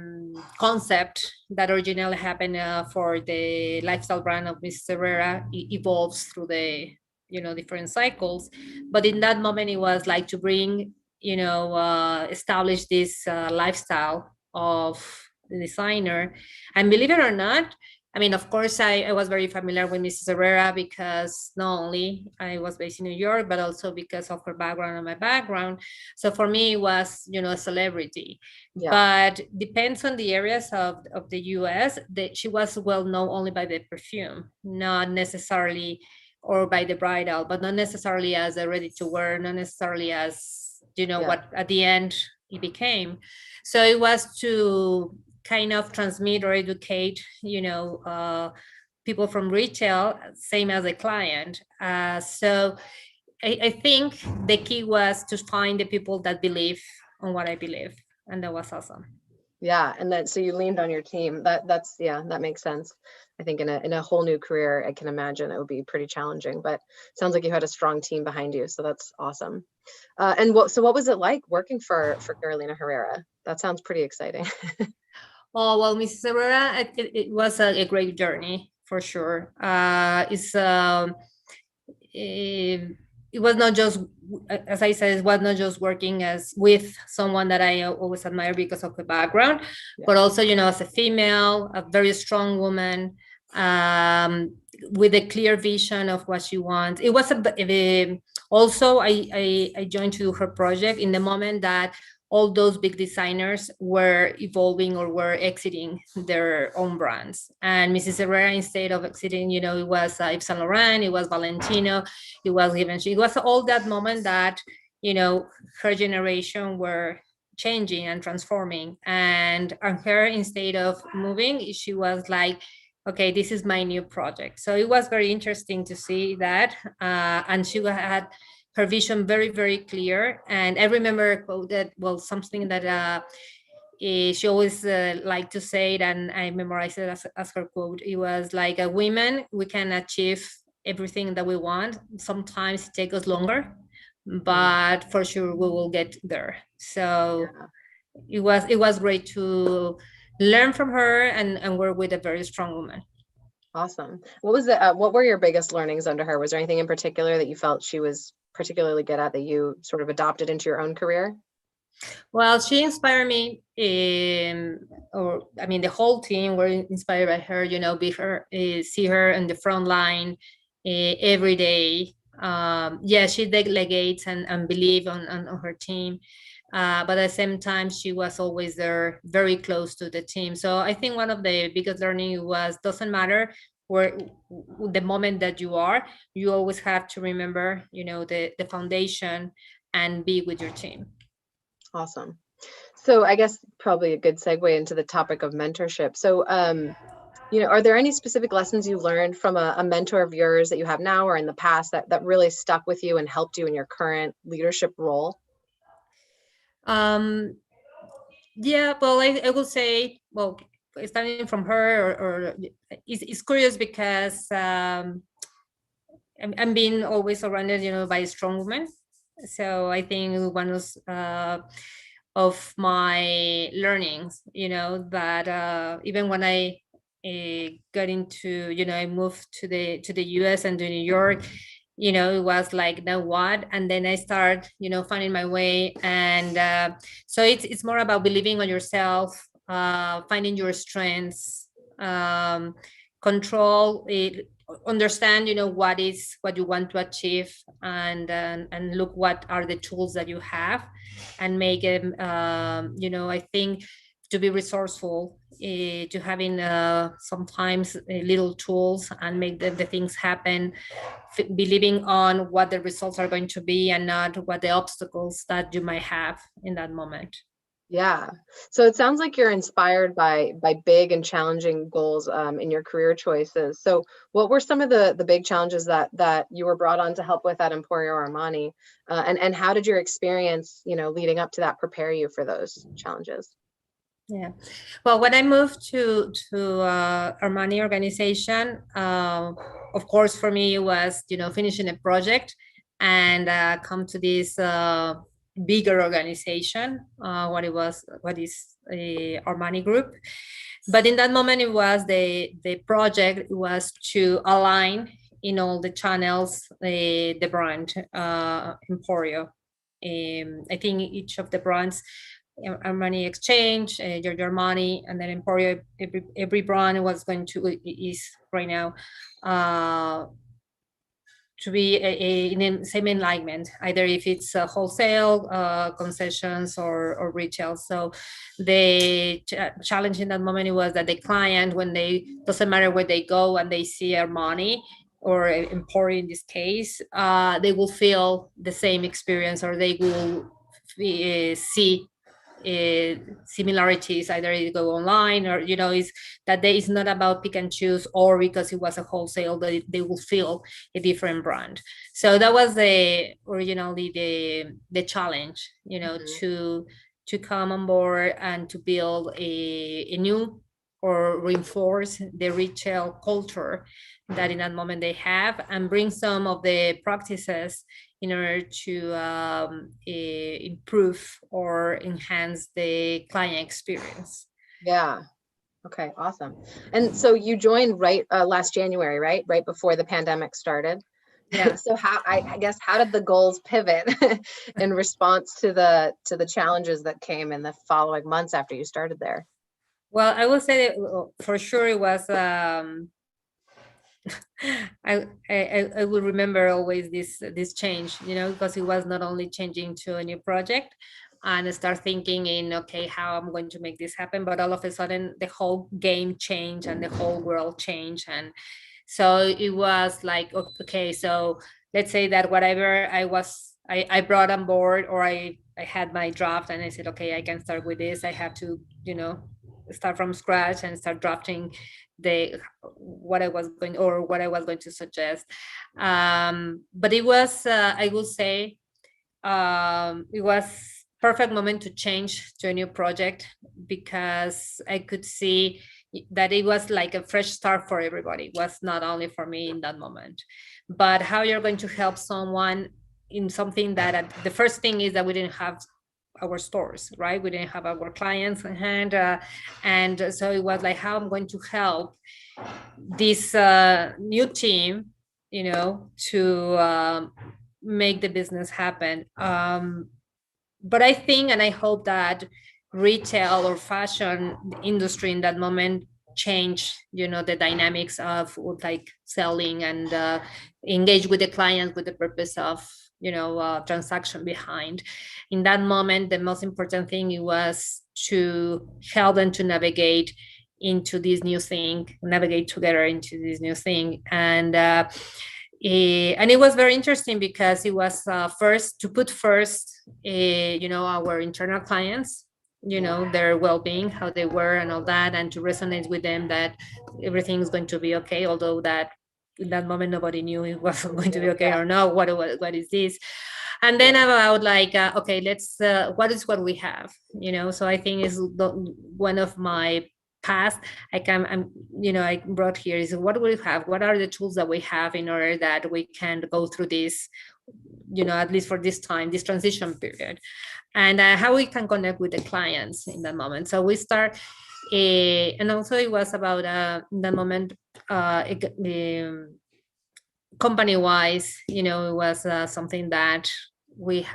concept that originally happened for the lifestyle brand of Mrs. Herrera evolves through the different cycles, but in that moment it was like to bring establish this lifestyle of the designer. And believe it or not, of course, I was very familiar with Mrs. Herrera because not only I was based in New York, but also because of her background and my background. So for me, it was, a celebrity. Yeah. But depends on the areas of the US, that she was well known only by the perfume, not necessarily, or by the bridal, but not necessarily as a ready to wear, not necessarily as, what at the end it became. So it was to kind of transmit or educate, people from retail, same as a client. So I think the key was to find the people that believe on what I believe, and that was awesome. Yeah, and then so you leaned on your team. That makes sense. I think in a whole new career, I can imagine it would be pretty challenging, but it sounds like you had a strong team behind you, so that's awesome. And what was it like working for Carolina Herrera? That sounds pretty exciting. Oh, well, Mrs. Herrera, it was a great journey for sure. It was not just, as I said, it was not just working as with someone that I always admire because of the background, but also, as a female, a very strong woman, with a clear vision of what she wants. It was also, I joined to her project in the moment that all those big designers were evolving or were exiting their own brands. And Mrs. Herrera, instead of exiting, it was Yves Saint Laurent, it was Valentino, it was Givenchy. It was all that moment that, her generation were changing and transforming. And her, instead of moving, she was like, okay, this is my new project. So it was very interesting to see that. And she had her vision very, very clear. And I remember a quote that, well, something that she always liked to say it, and I memorized it as her quote. It was like, women, we can achieve everything that we want. Sometimes it takes us longer, but for sure we will get there. So it was great to learn from her and work with a very strong woman. Awesome. What were your biggest learnings under her? Was there anything in particular that you felt she was particularly good at that you sort of adopted into your own career? Well, she inspired me the whole team were inspired by her, see her in the front line every day. Yeah, she delegates and believe on her team. But at the same time, she was always there, very close to the team. So I think one of the biggest learning was, doesn't matter where the moment that you are, you always have to remember, the foundation and be with your team. Awesome. So I guess probably a good segue into the topic of mentorship. So, are there any specific lessons you learned from a mentor of yours that you have now or in the past that really stuck with you and helped you in your current leadership role? Yeah, well, I will say, well, starting from her, or it's curious because I'm being always surrounded, by strong women. So I think one of my learnings, that even when I got into, I moved to the US and to New York, it was like, now what? And then I start, finding my way. And so it's more about believing on yourself, finding your strengths, control it, understand, what you want to achieve, and look what are the tools that you have, and make them, I think, to be resourceful, to having sometimes little tools and make the things happen, believing on what the results are going to be and not what the obstacles that you might have in that moment. Yeah. So it sounds like you're inspired by big and challenging goals in your career choices. So what were some of the big challenges that you were brought on to help with at Emporio Armani? And how did your experience, leading up to that prepare you for those challenges? Yeah. Well, when I moved to Armani organization, of course, for me, it was, finishing a project and come to this bigger organization, what is a Armani group. But in that moment, it was the project was to align in all the channels, the brand Emporio. I think each of the brands, Armani Exchange, Giorgio Armani, and then Emporio, every brand was going to, is right now, to be in the same alignment, either if it's wholesale, concessions, or retail. So the challenge in that moment was that the client, when doesn't matter where they go and they see Armani or Emporio in this case, they will feel the same experience, or they will see similarities, either you go online or, is that there is not about pick and choose, or because it was a wholesale that they will feel a different brand. So that was originally the challenge, to come on board and to build a new, or reinforce the retail culture that in that moment they have, and bring some of the practices in order to improve or enhance the client experience. Yeah. Okay, awesome. And so you joined last January, right? Right before the pandemic started. Yeah. So I guess how did the goals pivot in response to the challenges that came in the following months after you started there? Well, I will say that for sure it was. I will remember always this change, because it was not only changing to a new project and start thinking in, okay, how I'm going to make this happen, but all of a sudden the whole game changed and the whole world changed. And so it was like, okay, so let's say that whatever I brought on board, or I had my draft and I said, okay, I can start with this. I have to, start from scratch and start drafting what I was going to suggest. But it was, I will say, it was perfect moment to change to a new project, because I could see that it was like a fresh start for everybody. It was not only for me in that moment, but how you're going to help someone in something that the first thing is that we didn't have our stores, right? We didn't have our clients in hand. And so it was like, how I'm going to help this new team, to make the business happen. but I think and I hope that retail or fashion industry in that moment change, the dynamics of like selling and engage with the clients with the purpose of, transaction behind. In that moment, the most important thing was to help them to navigate into this new thing, navigate together into this new thing. And it was very interesting because it was first to put first, our internal clients, their well-being, how they were and all that, and to resonate with them that everything is going to be okay, although that in that moment nobody knew it was going to be okay or not. What is this? And then about like, okay, let's what we have, so I think is one of my past I brought here is what do we have, what are the tools that we have in order that we can go through this, at least for this time, this transition period, and how we can connect with the clients in that moment. So we start and also it was about the moment company wise, it was something that we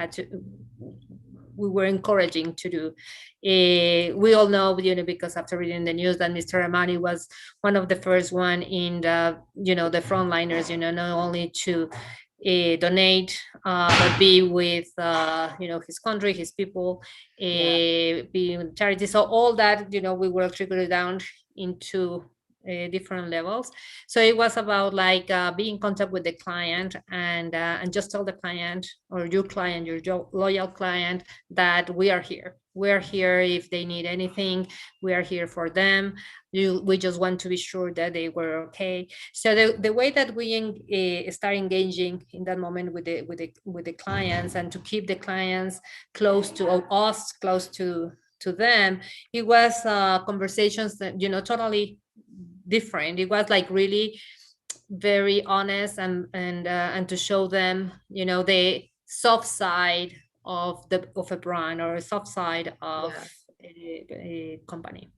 were encouraging to do. We all know, because after reading the news that Mr. Amani was one of the first one in the, the frontliners, not only to donate, but be with, his country, his people, be in charity. So all that, we were trickled down into different levels. So it was about like being in contact with the client and just tell the client or your client, your loyal client, that we are here. We're here if they need anything. We are here for them. We just want to be sure that they were okay. So the way that we start engaging in that moment with the clients and to keep the clients close to us, close to them, it was conversations that totally different. It was like really very honest and to show them the soft side of a brand or a soft side of a company.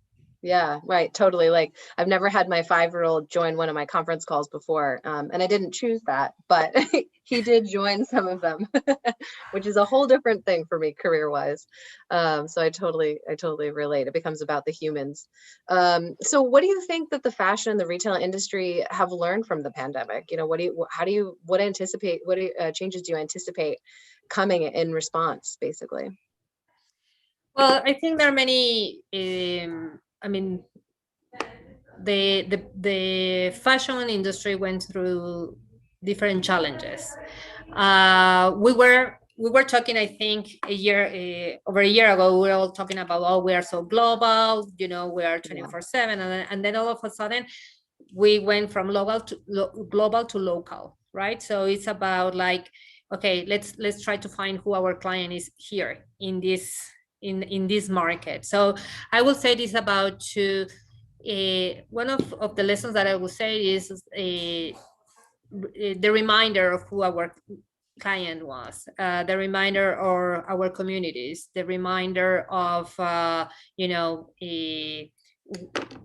Yeah, right. Totally. Like I've never had my 5-year-old join one of my conference calls before. And I didn't choose that, but he did join some of them, which is a whole different thing for me career wise. So I totally relate. It becomes about the humans. So what do you think that the fashion and the retail industry have learned from the pandemic? What changes do you anticipate coming in response, basically? Well, I think there are many, the fashion industry went through different challenges. We were talking, I think, over a year ago, we were all talking about, we are so global, we are 24/7, and then all of a sudden we went from global to local, right? So it's about like, okay, let's try to find who our client is here in this market. So I will say this about one of the lessons that I will say is the reminder of who our client was, the reminder of our communities, the reminder of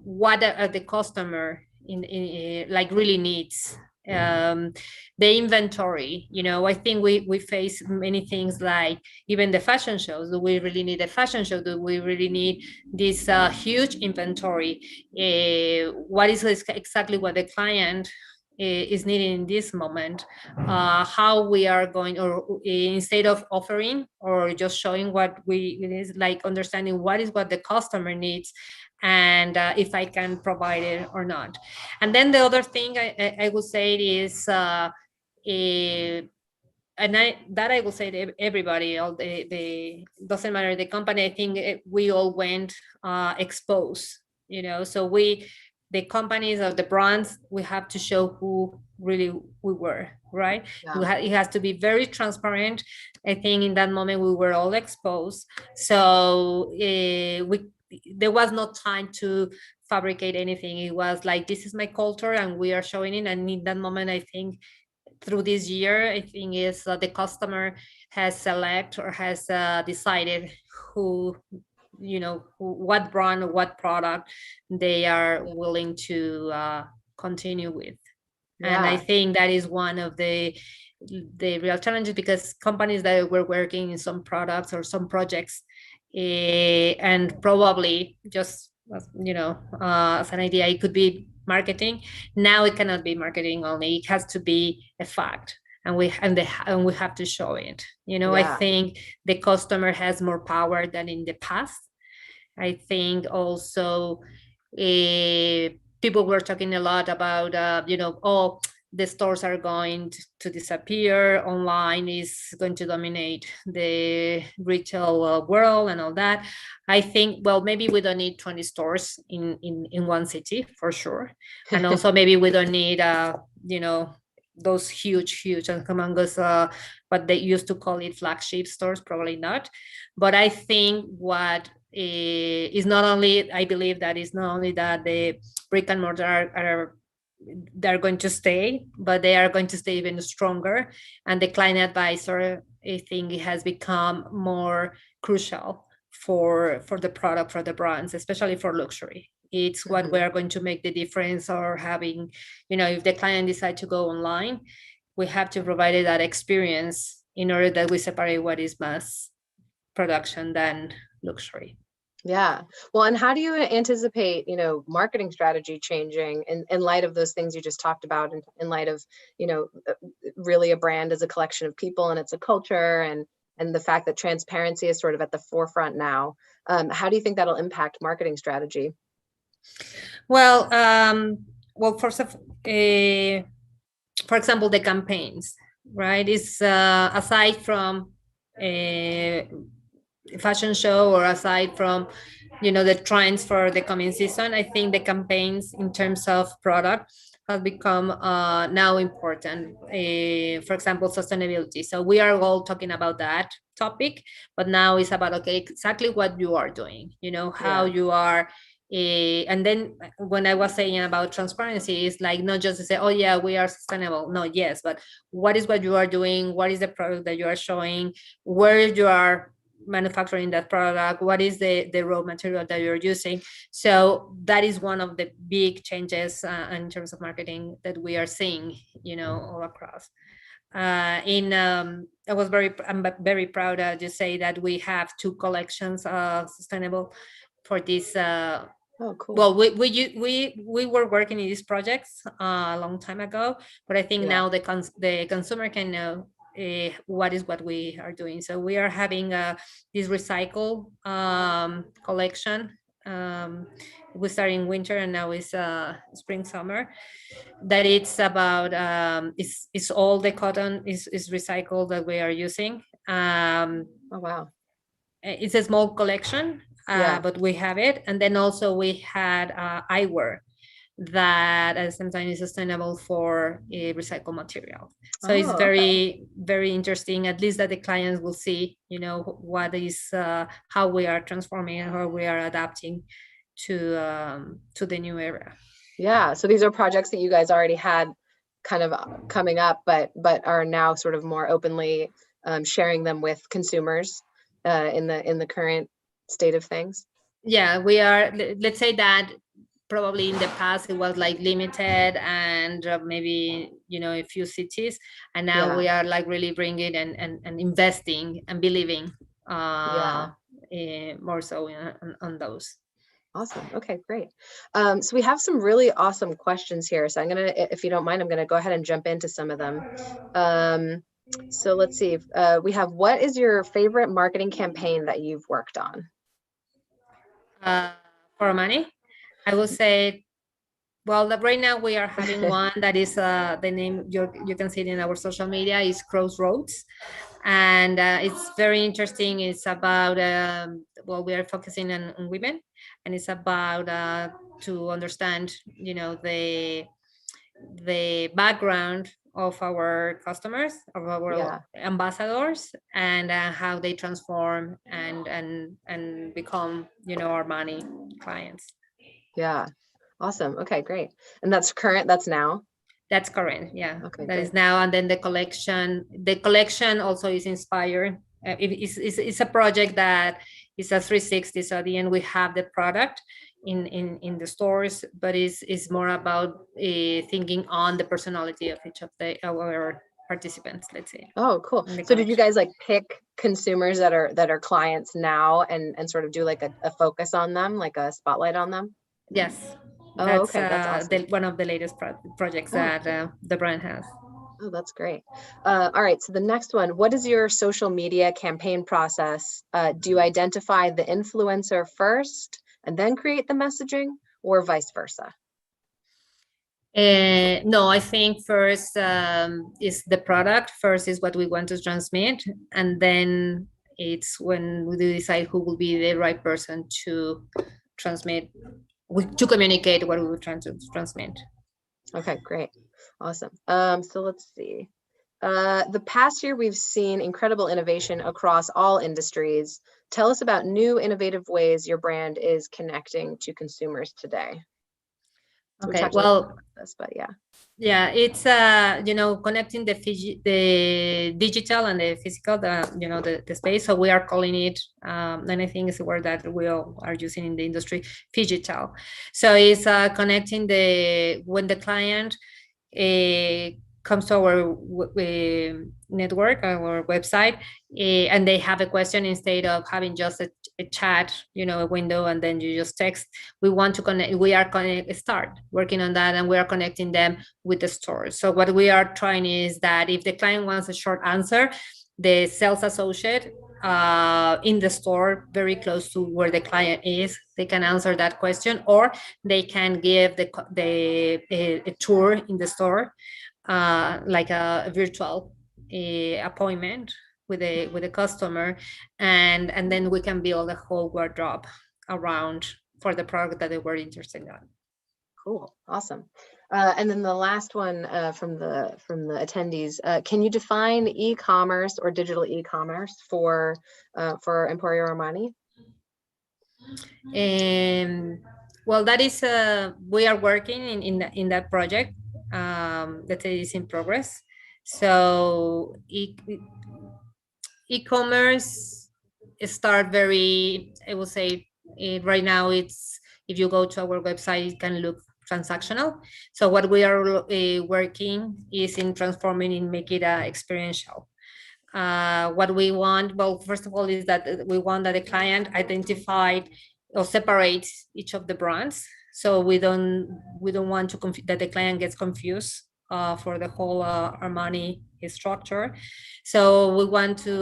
what the customer like really needs. The inventory, I think we face many things, like even the fashion shows. Do we really need a fashion show? Do we really need this huge inventory? What is exactly what the client is needing in this moment? How we are going, or instead of offering or just showing what it is, like understanding what the customer needs, and if I can provide it or not. And then the other thing I would say is, and I will say to everybody, all the doesn't matter the company, I think we all went exposed, so the companies or the brands, we have to show who really we were, right? It has to be very transparent. I think in that moment we were all exposed, so there was no time to fabricate anything. It was like, this is my culture and we are showing it. And in that moment, I think through this year, I think is the customer has select or has decided what brand or what product they are willing to continue with. And I Yeah. think that is one of the real challenges, because companies that were working in some products or some projects, and probably just, as an idea, it could be marketing. Now it cannot be marketing only. It has to be a fact, and we have to show it. I Yeah. think the customer has more power than in the past. I think also people were talking a lot about, the stores are going to disappear. Online is going to dominate the retail world and all that. I think, well, maybe we don't need 20 stores in one city for sure. And also maybe we don't need, those huge and humongous, what they used to call it, flagship stores, probably not. But I think what is not only, I believe that it's not only that the brick and mortar they're going to stay, but they are going to stay even stronger. And the client advisor, I think it has become more crucial for the product, for the brands, especially for luxury. It's what we are going to make the difference, or having, if the client decides to go online, we have to provide that experience in order that we separate what is mass production than luxury. Yeah. Well, and how do you anticipate, marketing strategy changing in light of those things you just talked about, in light of, really a brand is a collection of people and it's a culture, and the fact that transparency is sort of at the forefront now. How do you think that'll impact marketing strategy? Well, first of, for example, the campaigns, right? Is aside from a fashion show, or aside from, the trends for the coming season, I think the campaigns in terms of product have become now important. For example, sustainability. So we are all talking about that topic, but now it's about, okay, exactly what you are doing, how you are. And then when I was saying about transparency, it's like not just to say, oh yeah, we are sustainable. No, yes, but what is what you are doing? What is the product that you are showing? Where you are manufacturing that product? What is the raw material that you're using? So that is one of the big changes in terms of marketing that we are seeing, all across. I'm very proud to say that we have 2 collections of sustainable for this. Oh, cool. Well, we were working in these projects a long time ago, but I think now the consumer can know what we are doing. So we are having this recycle collection. We started in winter and now it's spring, summer. That it's about it's all the cotton is recycled that we are using. Oh wow! It's a small collection. But we have it. And then also we had eyewear that sometimes is sustainable for a recycled material. So it's very, very interesting, at least that the clients will see, what is, how we are transforming and how we are adapting to the new era. Yeah. So these are projects that you guys already had kind of coming up, but are now sort of more openly sharing them with consumers in the current state of things. Yeah, we are, let's say that probably in the past it was like limited and maybe a few cities, and now we are like really bringing and investing and believing more so on those. Awesome. Okay, great. So we have some really awesome questions here, so I'm gonna, if you don't mind, I'm gonna go ahead and jump into some of them. So let's see. We have, what is your favorite marketing campaign that you've worked on? For money, I will say, well, right now we are having one that is the name, you can see it in our social media, is Crossroads. And it's very interesting. It's about, we are focusing on women, and it's about to understand, the background of our customers, of our ambassadors, and how they transform and become, our money clients. Yeah. Awesome. Okay, great. And that's current, that's now? That's current. Yeah. Okay, that is now. And then the collection also is inspired. It's a project that is a 360. So at the end we have the product. in the stores, but it's more about thinking on the personality of each of our participants, let's say. Oh, cool. So did you guys like pick consumers that are clients now and sort of do like a focus on them, like a spotlight on them? Yes. Oh, That's, okay. That's awesome. one of the latest projects that the brand has. Oh, that's great. All right. So the next one, what is your social media campaign process? Do you identify the influencer first and then create the messaging, or vice versa? No, I think first is the product. First is what we want to transmit, and then it's when we decide who will be the right person to transmit, to communicate what we were trying to transmit. Okay, great. Awesome. So let's see. The past year, we've seen incredible innovation across all industries. Tell us about new innovative ways your brand is connecting to consumers today. Okay, well, this, but yeah. Yeah, it's connecting the digital and the physical, the space. So we are calling it, and I think it's a word that we all are using in the industry, phygital. So it's connecting when the client comes to our network, our website, and they have a question, instead of having just a chat, a window, and then you just text. We want to connect. We are start working on that, and we are connecting them with the stores. So what we are trying is that if the client wants a short answer, the sales associate in the store, very close to where the client is, they can answer that question, or they can give a tour in the store, like a virtual appointment with a customer, and then we can build a whole wardrobe around for the product that they were interested in. Cool, awesome. And then the last one from the attendees, can you define e-commerce or digital e-commerce for Emporio Armani? Well, that is we are working in that project that is in progress. So e-commerce start very, I will say, right now it's, if you go to our website, it can look transactional. So what we are working is in transforming and make it experiential. What we want, well, first of all, is that we want that the client identified or separates each of the brands. So we don't want to that the client gets confused for the whole Armani structure. So we want to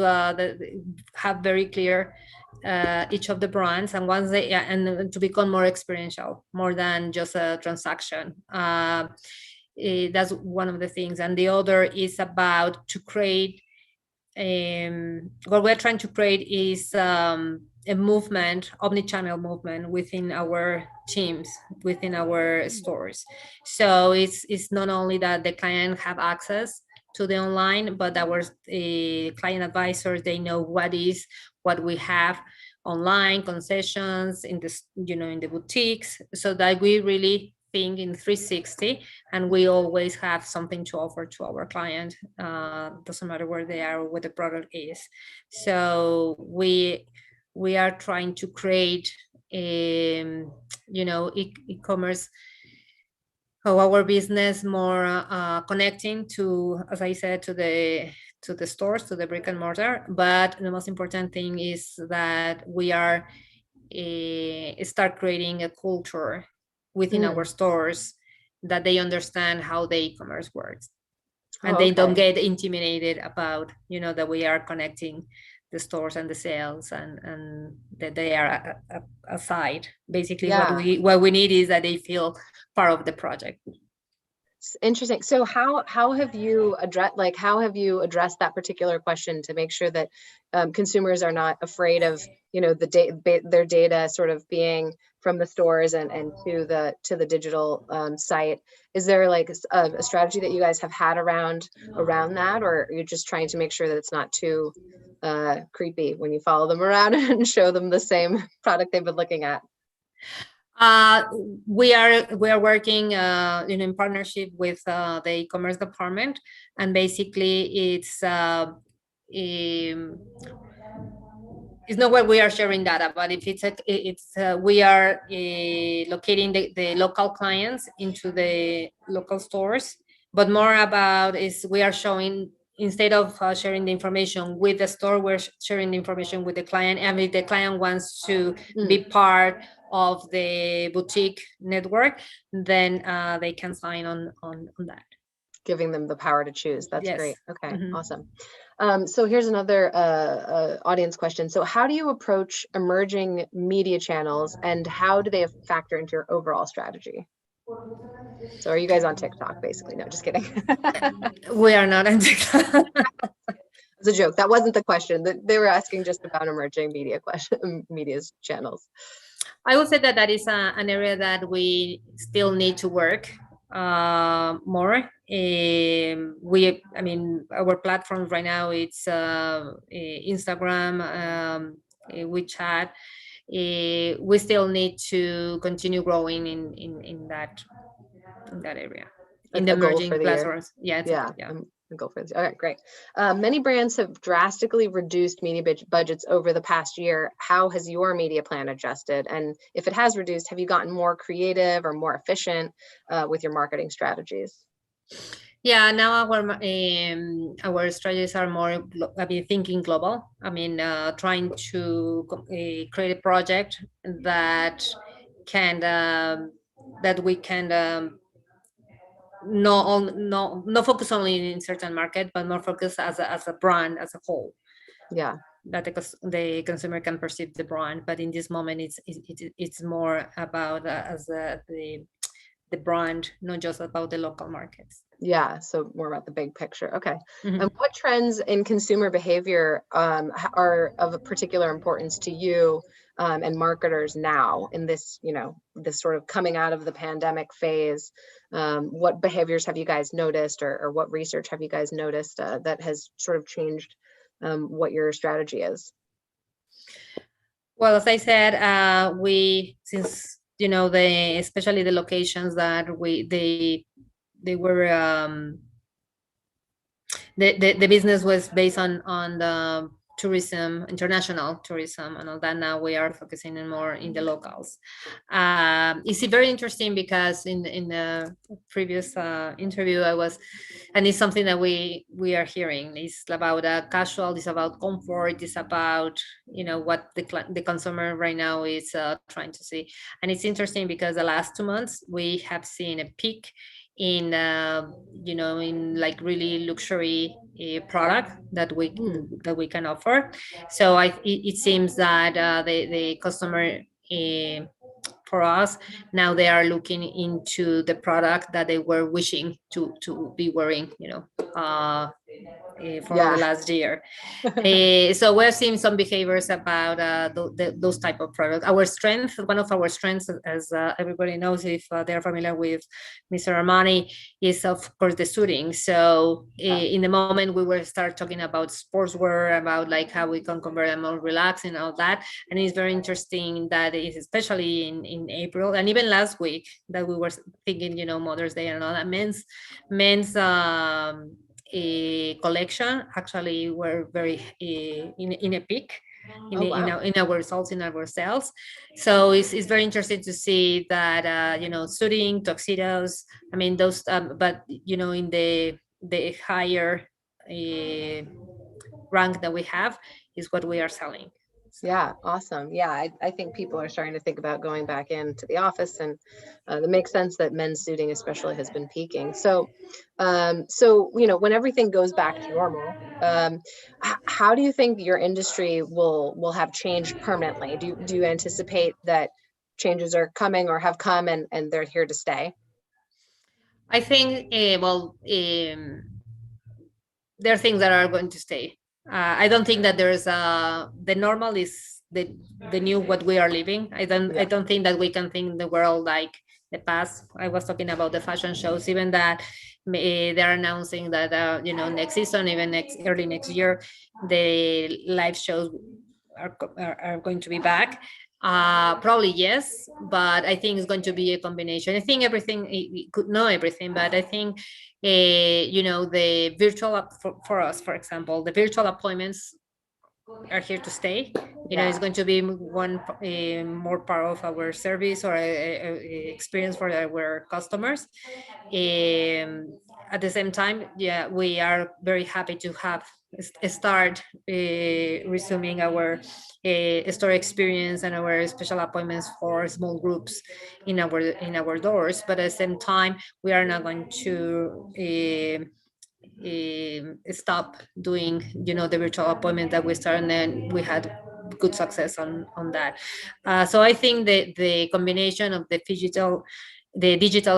have very clear each of the brands, and once they and to become more experiential, more than just a transaction. That's one of the things, and the other is about to create. What we're trying to create is a movement, omni-channel movement within our teams, within our stores. So it's not only that the client have access to the online, but our client advisors, they know what we have online, concessions, in the in the boutiques, so that we really think in 360, and we always have something to offer to our client. Doesn't matter where they are or what the product is. So we are trying to create e-commerce, our business more connecting to, as I said, to the stores, to the brick and mortar. But the most important thing is that we are start creating a culture within our stores, that they understand how the e-commerce works, and they don't get intimidated about, that we are connecting the stores and the sales, and that they are aside. Basically, what we need is that they feel part of the project. It's interesting. So how have you addressed that particular question to make sure that consumers are not afraid of their data sort of being from the stores and to the digital site? Is there like a strategy that you guys have had around that, or you're just trying to make sure that it's not too creepy when you follow them around and show them the same product they've been looking at? We are working in partnership with the e-commerce department, and basically it's it's not where we are sharing data, but if we are locating the local clients into the local stores, but more about is we are showing, instead of sharing the information with the store, we're sharing the information with the client. And if the client wants to be part of the boutique network, then they can sign on that. Giving them the power to choose. That's Yes. great. Okay, awesome. So here's another audience question. So how do you approach emerging media channels, and how do they factor into your overall strategy? So are you guys on TikTok, basically? No, just kidding. We are not on TikTok. It's a joke. That wasn't the question. They were asking just about emerging media channels. I would say that is an area that we still need to work more. Our platform right now, it's Instagram, WeChat. We still need to continue growing in that area, in the emerging platforms. Yeah. A goal for this. Okay, great. Many brands have drastically reduced media budgets over the past year. How has your media plan adjusted? And if it has reduced, have you gotten more creative or more efficient with your marketing strategies? Yeah, now our strategies are more, thinking global. Trying to create a project that we can not focus only in certain market, but more focus as a brand as a whole. Yeah, that the consumer can perceive the brand, but in this moment it's more about as the brand, not just about the local markets. Yeah, so more about the big picture. Okay. And what trends in consumer behavior are of a particular importance to you and marketers now in this, this sort of coming out of the pandemic phase? What behaviors have you guys noticed, or what research have you guys noticed that has sort of changed what your strategy is? Well, as I said, since especially the locations that they were the business was based on the tourism, international tourism and all that. Now we are focusing more in the locals. It's very interesting because in the previous interview and it's something that we are hearing. It's about casual, it's about comfort, it's about what the consumer right now is trying to see. And it's interesting because the last 2 months we have seen a peak in in like really luxury product that we can offer. So it seems that the customer for us now, they are looking into the product that they were wishing to be wearing for the last year. So we're seeing some behaviors about those type of products. One of our strengths, as everybody knows, if they're familiar with Mr. Armani, is of course the suiting. So in the moment we will start talking about sportswear, about like how we can convert them more relaxed and all that. And it's very interesting that is especially in April and even last week that we were thinking, Mother's Day and all that, men's collection actually were very in a peak in our results, in our sales. So it's very interesting to see that suiting, tuxedos, those but in the higher rank that we have is what we are selling. Yeah, awesome. Yeah, I think people are starting to think about going back into the office, and it makes sense that men's suiting especially has been peaking. So when everything goes back to normal, how do you think your industry will have changed permanently? Do you anticipate that changes are coming or have come and they're here to stay? I think there are things that are going to stay. I don't think that there's the normal is the new what we are living. I don't think that we can think the world like the past. I was talking about the fashion shows, even that they're announcing that next season, even early next year, the live shows are going to be back. Probably yes, but I think it's going to be a combination. I think we could know everything, but I think the virtual for us, for example, the virtual appointments are here to stay. You know, it's going to be one more part of our service or experience for our customers. At the same time, yeah, we are very happy to have start resuming our store experience and our special appointments for small groups in our doors. But at the same time, we are not going to stop doing, you know, the virtual appointment that we started, and then we had good success on that. So I think that the combination of the digital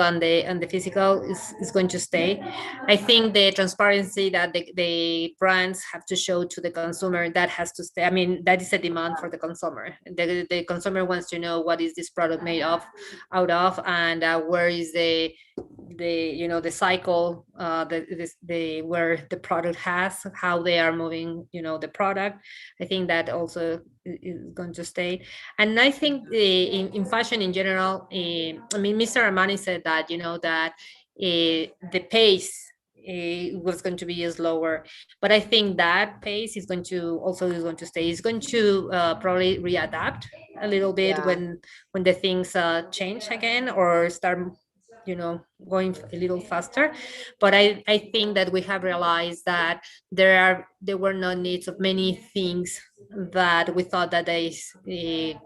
and the physical is going to stay. I think the transparency that the brands have to show to the consumer, that has to stay. I mean, that is a demand for the consumer. The consumer wants to know what is this product made of, out of, and where is the you know, the cycle, the where the product has, how they are moving, you know, the product. I think that also is going to stay. And I think in fashion in general, I mean, Mr. Armani said that, you know, that the pace was going to be slower, but I think that pace is going to stay. It's going to probably readapt a little bit when the things change again or start, you know, going a little faster. But I think that we have realized that there were no needs of many things that we thought that they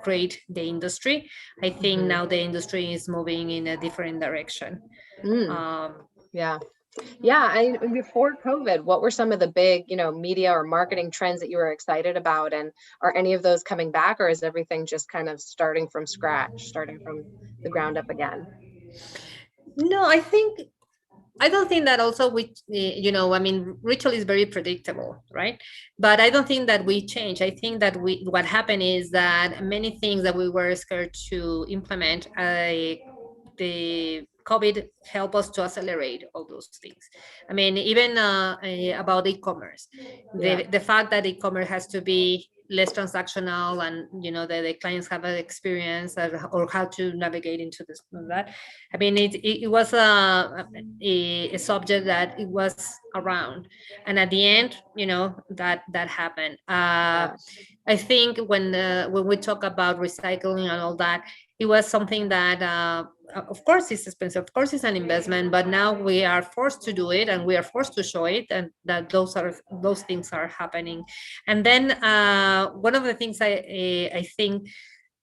create the industry. I think now the industry is moving in a different direction. Yeah, before COVID, what were some of the big, you know, media or marketing trends that you were excited about? And are any of those coming back, or is everything just kind of starting from scratch, starting from the ground up again? No, I don't think that also we, you know, I mean, ritual is very predictable, right? But I don't think that we change. I think that what happened is that many things that we were scared to implement, the COVID helped us to accelerate all those things. I mean, even about e-commerce, the fact that e-commerce has to be less transactional, and you know, the clients have an experience or how to navigate into this and that. I mean, it was a subject that it was around, and at the end, you know, that happened. I think when we talk about recycling and all that, it was something that of course it's expensive, of course it's an investment, but now we are forced to do it and we are forced to show it, and that those things are happening. And then one of the things I think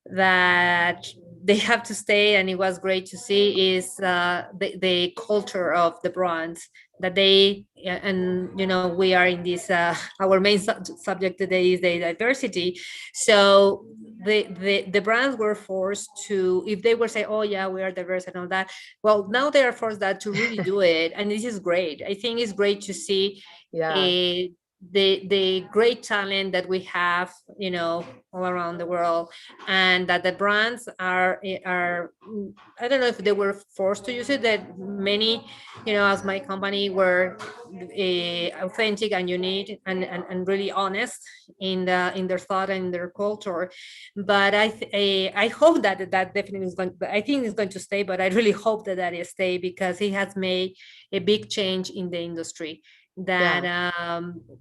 that they have to stay, and it was great to see, is the culture of the brands, that they, and you know, we are in this our main subject today is the diversity. So the brands were forced to, if they were say, oh yeah, we are diverse and all that, well, now they are forced that to really do it, and this is great. I think it's great to see the great talent that we have, you know, all around the world, and that the brands are I don't know if they were forced to use it, that many, you know, as my company, were authentic and unique and really honest in their thought and their culture. But I hope that definitely is going, I think it's going to stay, but I really hope that it stay, because it has made a big change in the industry. That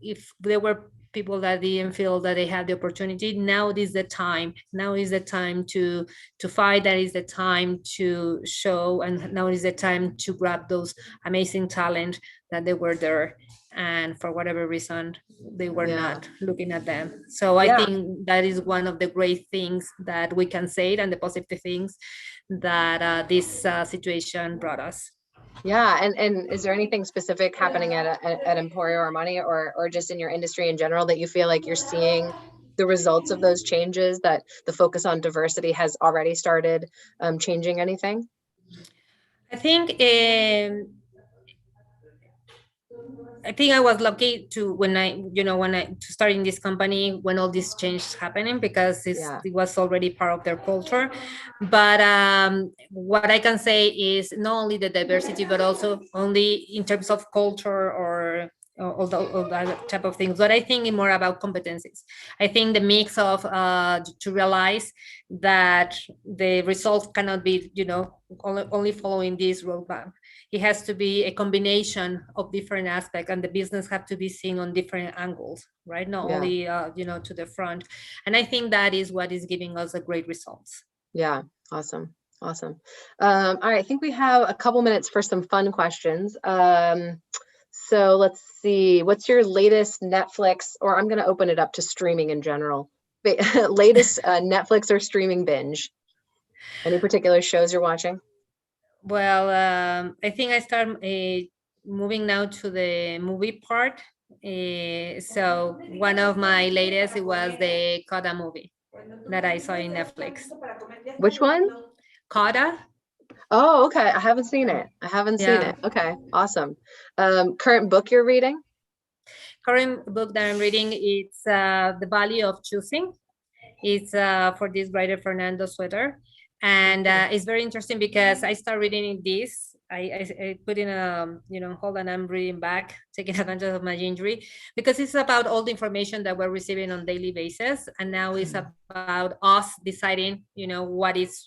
if there were people that didn't feel that they had the opportunity, now is the time. Now is the time to fight. That is the time to show, and now is the time to grab those amazing talent that they were there, and for whatever reason they were not looking at them. So I think that is one of the great things that we can say, and the positive things that this situation brought us. Yeah, and is there anything specific happening at Emporio Armani or just in your industry in general that you feel like you're seeing the results of those changes, that the focus on diversity has already started changing anything? I think I was lucky to when I to start in this company when all these changes happening, because it was already part of their culture. But what I can say is not only the diversity, but also only in terms of culture or all that type of things. But I think more about competencies. I think the mix of to realize that the results cannot be, only following this roadmap. It has to be a combination of different aspects, and the business have to be seen on different angles, right? Not only to the front. And I think that is what is giving us a great results. Yeah, awesome. All right, I think we have a couple minutes for some fun questions. So let's see, what's your latest Netflix, or I'm going to open it up to streaming in general, latest Netflix or streaming binge? Any particular shows you're watching? Well, I think I start moving now to the movie part. So one of my latest, it was the Coda movie that I saw in Netflix. Which one? Coda. Oh, okay. I haven't seen it. Okay, awesome. Current book you're reading? Current book that I'm reading, it's The Value of Choosing. It's for this writer, Fernando Sweater. And it's very interesting because I started reading this. I put in a, hold on, I'm reading back, taking advantage of my injury, because it's about all the information that we're receiving on a daily basis. And now it's about us deciding, what is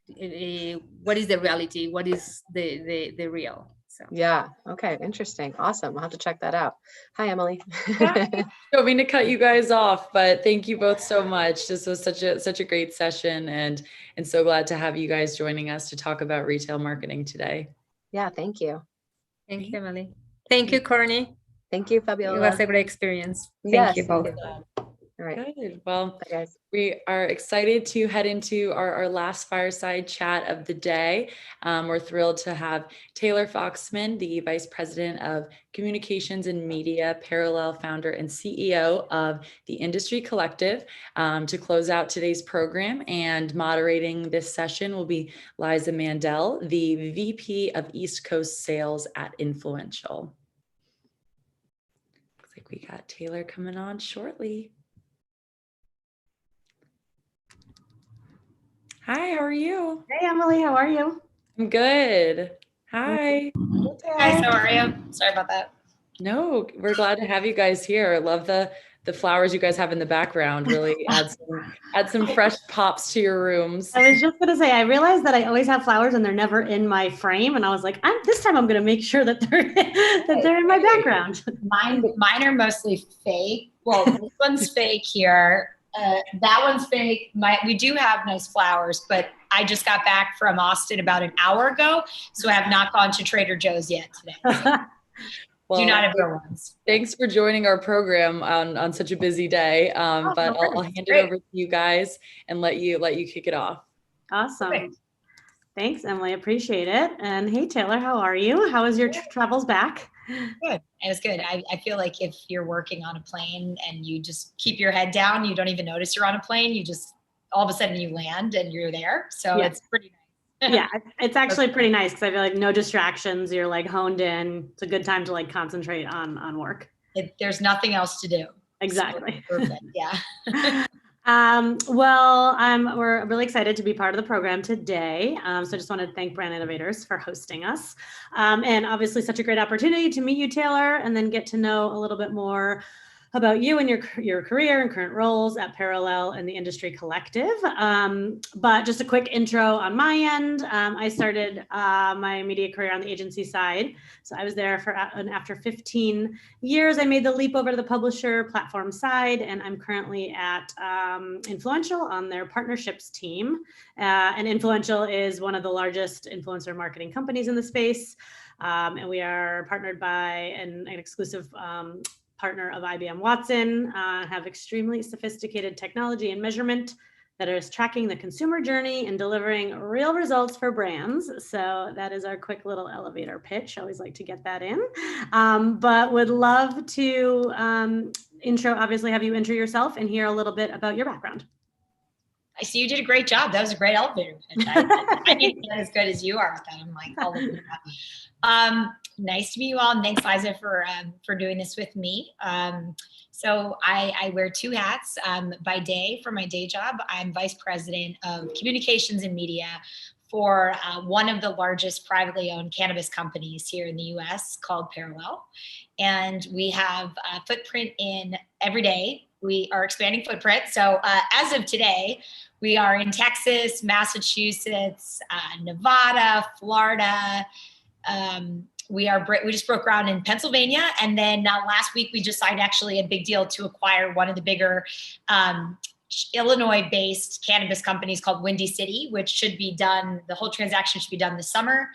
the reality, what is the real. So yeah, okay, interesting, awesome. I'll have to check that out. Hi, Emily. Don't mean to cut you guys off, but thank you both so much. This was such a great session, and so glad to have you guys joining us to talk about retail marketing today. Yeah, thank you. Thank you, Emily. Thank you, Courtney. Thank you, Fabiola. It was a great experience. Yes, thank you both. All right. Good. Well, we are excited to head into our last fireside chat of the day. We're thrilled to have Taylor Foxman, the Vice President of Communications and Media, Parallel founder and CEO of the Industry Collective, to close out today's program. And moderating this session will be Liza Mandel, the VP of East Coast Sales at Influential. Looks like we got Taylor coming on shortly. Hi, how are you? Hey, Emily, how are you? I'm good. Hi. Guys, how are you? Sorry about that. No, we're glad to have you guys here. I love the flowers you guys have in the background. Really add some fresh pops to your rooms. I was just gonna say, I realized that I always have flowers and they're never in my frame, and I was like, this time I'm gonna make sure that they're in my background. Mine are mostly fake. Well, this one's fake here. That one's fake. We do have nice flowers, but I just got back from Austin about an hour ago, so I have not gone to Trader Joe's yet today. So well, do not have real ones. Thanks for joining our program on such a busy day. But I'll hand it over to you guys and let you kick it off. Awesome. Perfect. Thanks, Emily. Appreciate it. And hey, Taylor, how are you? How was your travels back? Good. It was good. I feel like if you're working on a plane and you just keep your head down, you don't even notice you're on a plane. You just, all of a sudden you land and you're there. So it's pretty nice. Yeah, it's actually pretty nice because I feel like no distractions. You're like honed in. It's a good time to like concentrate on work. There's nothing else to do. Exactly. So perfect. Yeah. Well, we're really excited to be part of the program today. So I just want to thank Brand Innovators for hosting us. And obviously such a great opportunity to meet you, Taylor, and then get to know a little bit more about you and your career and current roles at Parallel and the Industry Collective. But just a quick intro on my end. I started my media career on the agency side. So I was there after 15 years, I made the leap over to the publisher platform side, and I'm currently at Influential on their partnerships team. And Influential is one of the largest influencer marketing companies in the space. And we are partnered by an exclusive partner of IBM Watson, have extremely sophisticated technology and measurement that is tracking the consumer journey and delivering real results for brands. So that is our quick little elevator pitch. I always like to get that in, but would love to obviously have you intro yourself and hear a little bit about your background. I see you did a great job. That was a great elevator pitch. I need to get as good as you are with that. I'm like, all over that. Nice to meet you all. And thanks, Liza, for doing this with me. So I wear two hats. By day, for my day job, I'm Vice President of Communications and Media for one of the largest privately owned cannabis companies here in the US called Parallel. And we have a footprint in every day. We are expanding footprint. So as of today, we are in Texas, Massachusetts, Nevada, Florida. We just broke ground in Pennsylvania. And then last week, we just signed actually a big deal to acquire one of the bigger Illinois-based cannabis companies called Windy City, which should be done, the whole transaction should be done this summer.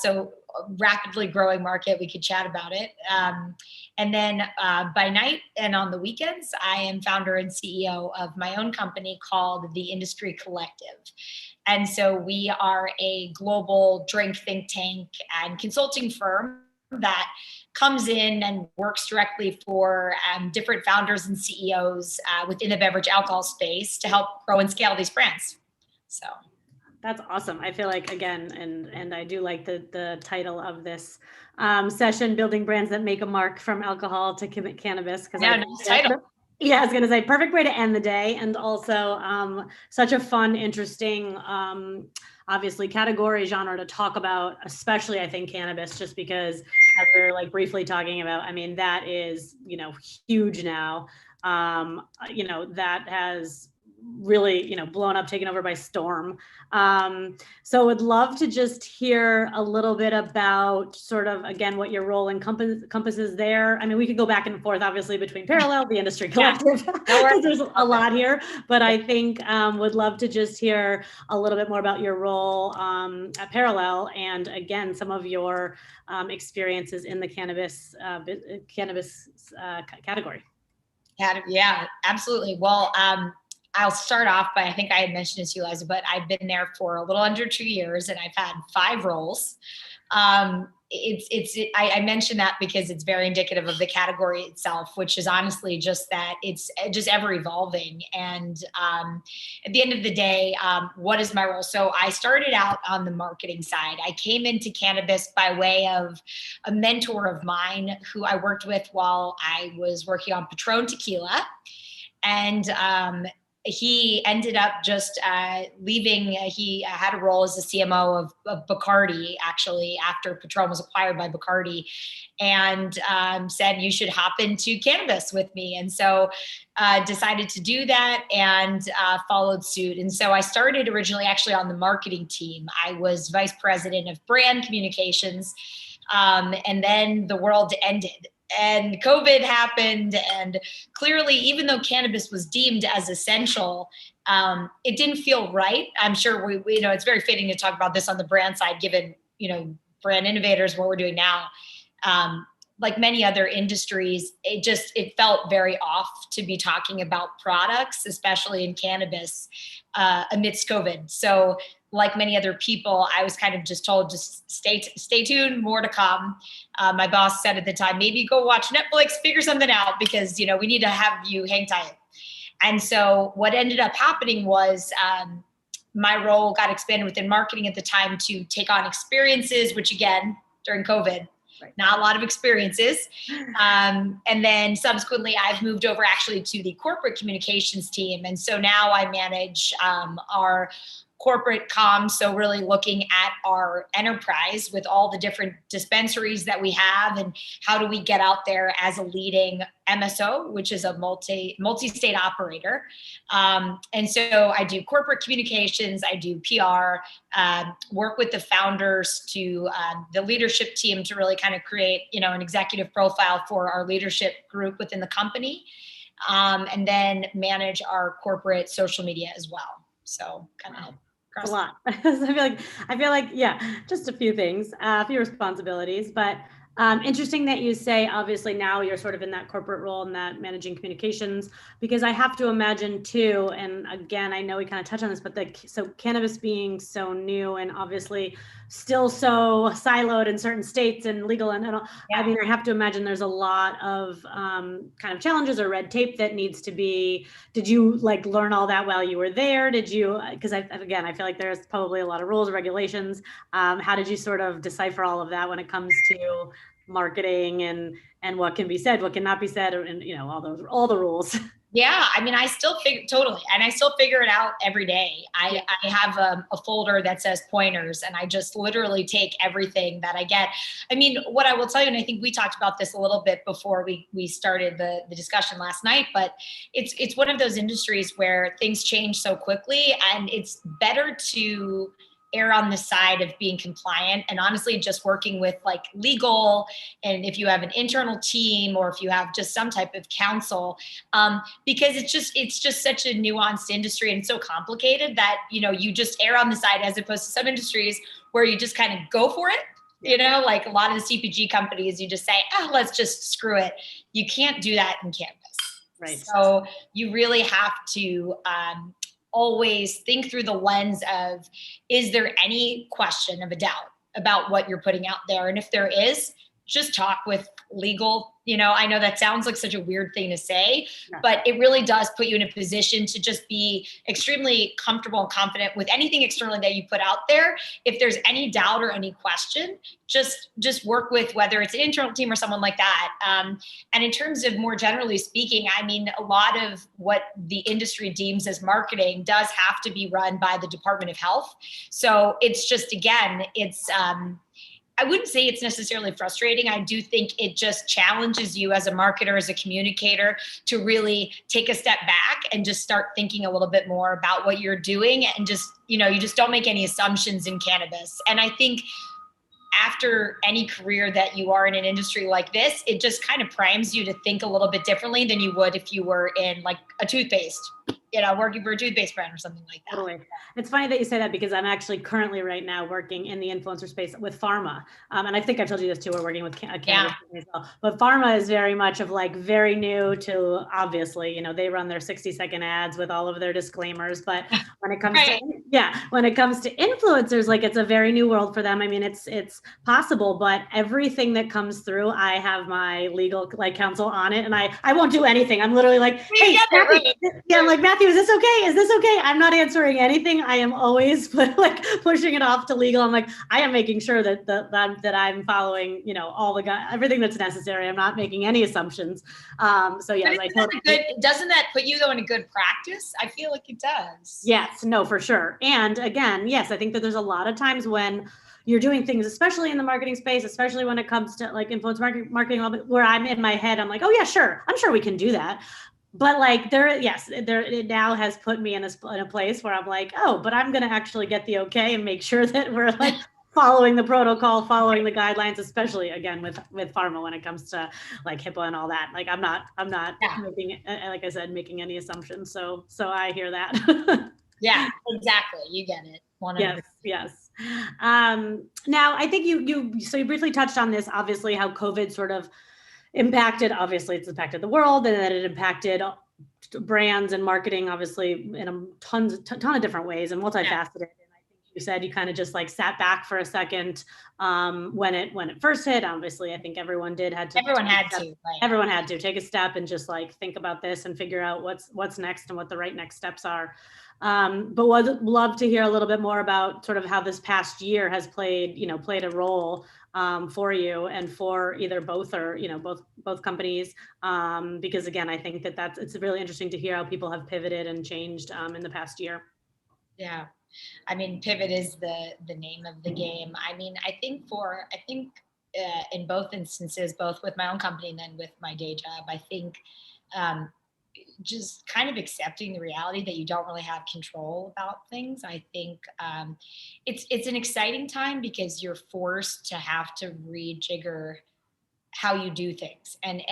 So a rapidly growing market, we could chat about it. And then by night and on the weekends, I am founder and CEO of my own company called the Industry Collective. And so we are a global drink think tank and consulting firm that comes in and works directly for different founders and CEOs within the beverage alcohol space to help grow and scale these brands. So that's awesome. I feel like, again, and I do like the title of this session, Building Brands That Make a Mark from Alcohol to Cannabis. Yeah, nice title. Yeah, I was going to say, perfect way to end the day. And also such a fun, interesting, obviously category genre to talk about, especially I think cannabis, just because as we were like briefly talking about, I mean, that is, huge now, that has really, blown up, taken over by storm. So would love to just hear a little bit about sort of, again, what your role encompasses there. I mean, we could go back and forth, obviously, between Parallel, the Industry Collective, because there's a lot here, but I think would love to just hear a little bit more about your role at Parallel, and again, some of your experiences in the cannabis category. Yeah, absolutely. Well, I'll start off by, I think I had mentioned this to you, Liza, but I've been there for a little under 2 years and I've had 5 roles. I mentioned that because it's very indicative of the category itself, which is honestly just that it's just ever evolving. And at the end of the day, what is my role? So I started out on the marketing side. I came into cannabis by way of a mentor of mine who I worked with while I was working on Patron tequila. And he ended up just leaving. He had a role as the CMO of Bacardi, actually, after Patron was acquired by Bacardi, and said, you should hop into cannabis with me. And so decided to do that and followed suit. And so I started originally actually on the marketing team. I was vice president of brand communications. And then the world ended. And COVID happened, and clearly, even though cannabis was deemed as essential, it didn't feel right. I'm sure we it's very fitting to talk about this on the brand side, given brand innovators, what we're doing now. Like many other industries, it felt very off to be talking about products, especially in cannabis, amidst COVID. So, like many other people, I was kind of just told, just stay tuned, more to come. My boss said at the time, maybe go watch Netflix, figure something out, because we need to have you hang tight. And so what ended up happening was my role got expanded within marketing at the time to take on experiences, which again, during COVID, not a lot of experiences. And then subsequently, I've moved over actually to the corporate communications team. And so now I manage our corporate comms, so really looking at our enterprise with all the different dispensaries that we have, and how do we get out there as a leading MSO, which is a multi-state operator. And so I do corporate communications, I do PR, work with the founders to the leadership team to really kind of create, an executive profile for our leadership group within the company, and then manage our corporate social media as well. So kind of a lot. I feel like, yeah, just a few things, a few responsibilities, but interesting that you say, obviously now you're sort of in that corporate role and that managing communications, because I have to imagine too, and again, I know we kind of touched on this, but so cannabis being so new and obviously still so siloed in certain states and legal and all, I mean, I have to imagine there's a lot of kind of challenges or red tape that needs to be, did you learn all that while you were there? Did you, because I feel like there's probably a lot of rules, regulations. How did you sort of decipher all of that when it comes to marketing and what can be said, what cannot be said, and all the rules? Yeah, I mean, I still figure totally, and I still figure it out every day. I have a folder that says pointers, and I just literally take everything that I get. I mean, what I will tell you, and I think we talked about this a little bit before we started the discussion last night, but it's one of those industries where things change so quickly, and it's better to err on the side of being compliant and honestly just working with like legal, and if you have an internal team or if you have just some type of counsel, because it's just such a nuanced industry and so complicated that, you know, you just err on the side as opposed to some industries where you just kind of go for it. You know, like a lot of the CPG companies, you just say, oh, let's just screw it. You can't do that in cannabis. Right. So you really have to always think through the lens of, is there any question of a doubt about what you're putting out there? And if there is, just talk with legal. You know, I know that sounds like such a weird thing to say, but it really does put you in a position to just be extremely comfortable and confident with anything externally that you put out there. If there's any doubt or any question, just work with whether it's an internal team or someone like that. And in terms of more generally speaking, I mean, a lot of what the industry deems as marketing does have to be run by the Department of Health. So it's just, again, it's, I wouldn't say it's necessarily frustrating. I do think it just challenges you as a marketer, as a communicator, to really take a step back and just start thinking a little bit more about what you're doing, and just, you know, you just don't make any assumptions in cannabis. And I think after any career that you are in an industry like this, it just kind of primes you to think a little bit differently than you would if you were in like a toothpaste, you know, working for a toothpaste brand or something like that. Totally. It's funny that you say that, because I'm actually currently right now working in the influencer space with pharma. And I think I've told you this too, we're working with cannabis as well. But pharma is very much of like very new to, obviously, you know, they run their 60-second ads with all of their disclaimers. But when it comes to, when it comes to influencers, like it's a very new world for them. I mean, it's possible, but everything that comes through, I have my legal like counsel on it, and I won't do anything. I'm literally like, hey, Matthew, I'm like, Matthew, is this okay? Is this okay? I'm not answering anything. I am always like pushing it off to legal. I'm like, I am making sure that that I'm following, you know, all the everything that's necessary. I'm not making any assumptions. So yes, doesn't that put you though in a good practice? I feel like it does. Yes, no, for sure. And again, yes, I think that there's a lot of times when you're doing things, especially in the marketing space, especially when it comes to like influence marketing, where I'm in my head, I'm like, oh yeah, sure. I'm sure we can do that. But like it now has put me in a place where I'm like, oh, but I'm going to actually get the okay and make sure that we're like following the protocol, following the guidelines, especially again with pharma when it comes to like HIPAA and all that. Like I'm not making, like I said, making any assumptions. So I hear that. Yeah, exactly. You get it. Yes. Now I think you briefly touched on this, obviously how COVID sort of obviously it's impacted the world, and then it impacted brands and marketing, obviously in a ton of different ways and multifaceted. And I think you said you kind of just like sat back for a second when it first hit. Obviously, I think everyone had to take a step and just like think about this and figure out what's next and what the right next steps are. But would love to hear a little bit more about sort of how this past year has played a role for you and for either both or, you know, both companies. Because again, I think it's really interesting to hear how people have pivoted and changed in the past year. Yeah. I mean, pivot is the name of the game. I mean, I think in both instances, both with my own company and then with my day job, I think, just kind of accepting the reality that you don't really have control about things. I think it's an exciting time because you're forced to have to rejigger how you do things. And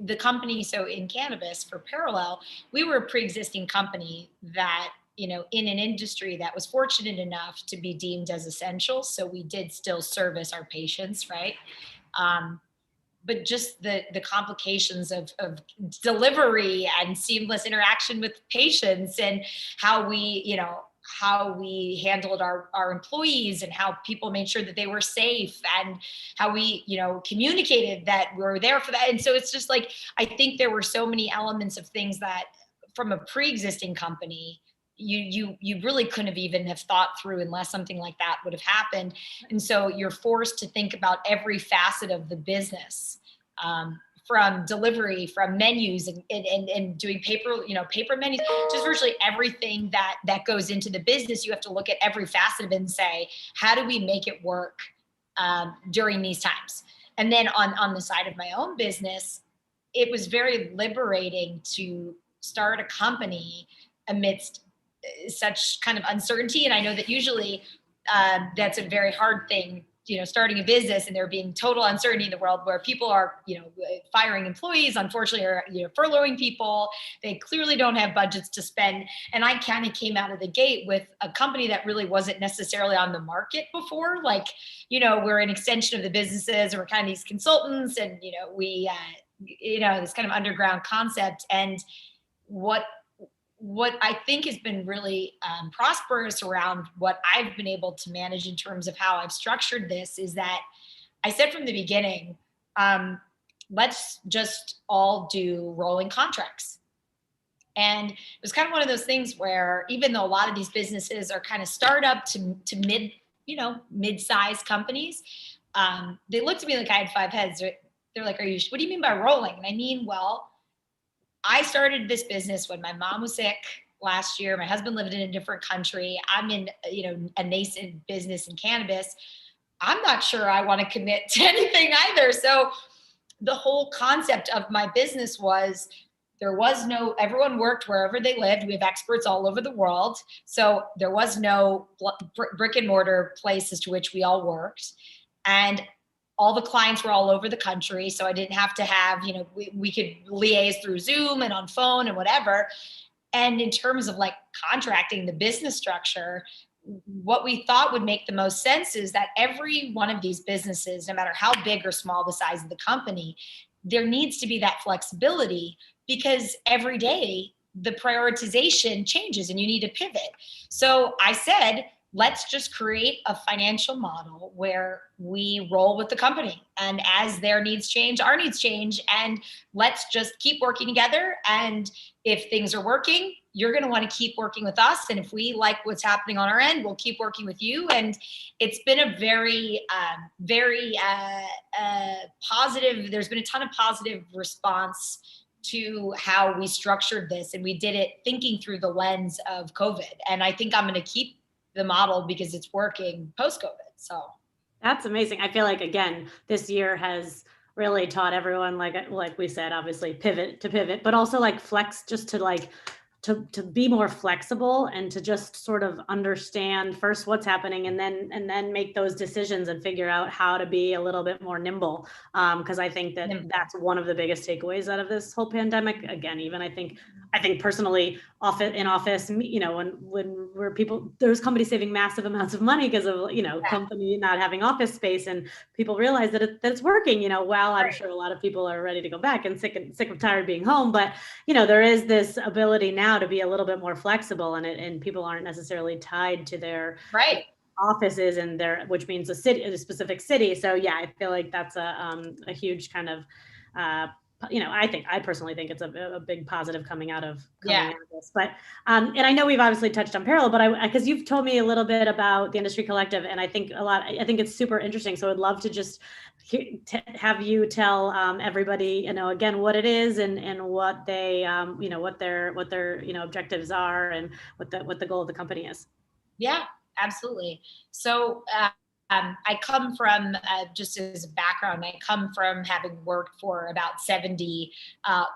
the company, so in cannabis for Parallel, we were a pre-existing company that, you know, in an industry that was fortunate enough to be deemed as essential. So we did still service our patients, right? But just the complications of delivery and seamless interaction with patients, and how we handled our employees, and how people made sure that they were safe, and how we, you know, communicated that we were there for that. And so it's just like, I think there were so many elements of things that from a pre-existing company, you really couldn't have even have thought through unless something like that would have happened. And so you're forced to think about every facet of the business from delivery, from menus and doing paper menus, just virtually everything that goes into the business. You have to look at every facet of it and say, how do we make it work during these times? And then on the side of my own business, it was very liberating to start a company amidst such kind of uncertainty. And I know that usually that's a very hard thing, starting a business and there being total uncertainty in the world where people are, firing employees, unfortunately, or, furloughing people. They clearly don't have budgets to spend. And I kind of came out of the gate with a company that really wasn't necessarily on the market before. Like, we're an extension of the businesses and we're kind of these consultants and, we, this kind of underground concept. And what I think has been really prosperous around what I've been able to manage in terms of how I've structured this is that I said from the beginning, let's just all do rolling contracts. And it was kind of one of those things where even though a lot of these businesses are kind of startup to mid-sized companies, they looked at me like I had 5 heads. They're like, what do you mean by rolling? And I mean, well, I started this business when my mom was sick last year. My husband lived in a different country. I'm in, a nascent business in cannabis. I'm not sure I want to commit to anything either. So the whole concept of my business was everyone worked wherever they lived. We have experts all over the world. So there was no brick and mortar places to which we all worked. And all the clients were all over the country. So I didn't have to have, we could liaise through Zoom and on phone and whatever. And in terms of like contracting the business structure, what we thought would make the most sense is that every one of these businesses, no matter how big or small the size of the company, there needs to be that flexibility because every day the prioritization changes and you need to pivot. So I said, let's just create a financial model where we roll with the company. And as their needs change, our needs change. And let's just keep working together. And if things are working, you're going to want to keep working with us. And if we like what's happening on our end, we'll keep working with you. And it's been a very positive, there's been a ton of positive response to how we structured this. And we did it thinking through the lens of COVID. And I think I'm going to keep the model because it's working post-COVID. So that's amazing. I feel like, again, this year has really taught everyone, like we said, obviously pivot, but also like flex, just to like, to be more flexible and to just sort of understand first what's happening and then make those decisions and figure out how to be a little bit more nimble. Because I think that's one of the biggest takeaways out of this whole pandemic. Again, even I think personally, in office, when there's companies saving massive amounts of money because of company not having office space, and people realize that it's working. While I'm sure a lot of people are ready to go back and sick and tired of being home, but there is this ability now to be a little bit more flexible, and people aren't necessarily tied to their offices and which means a specific city. So yeah, I feel like that's a huge kind of I personally think it's a big positive coming out of this. But and I know we've obviously touched on Parallel, but because you've told me a little bit about the Industry Collective, and I think it's super interesting. So I'd love to just have you tell everybody, again, what it is and what they, what their objectives are and what the goal of the company is. Yeah, absolutely. So I come from, just as a background, I come from having worked for about 70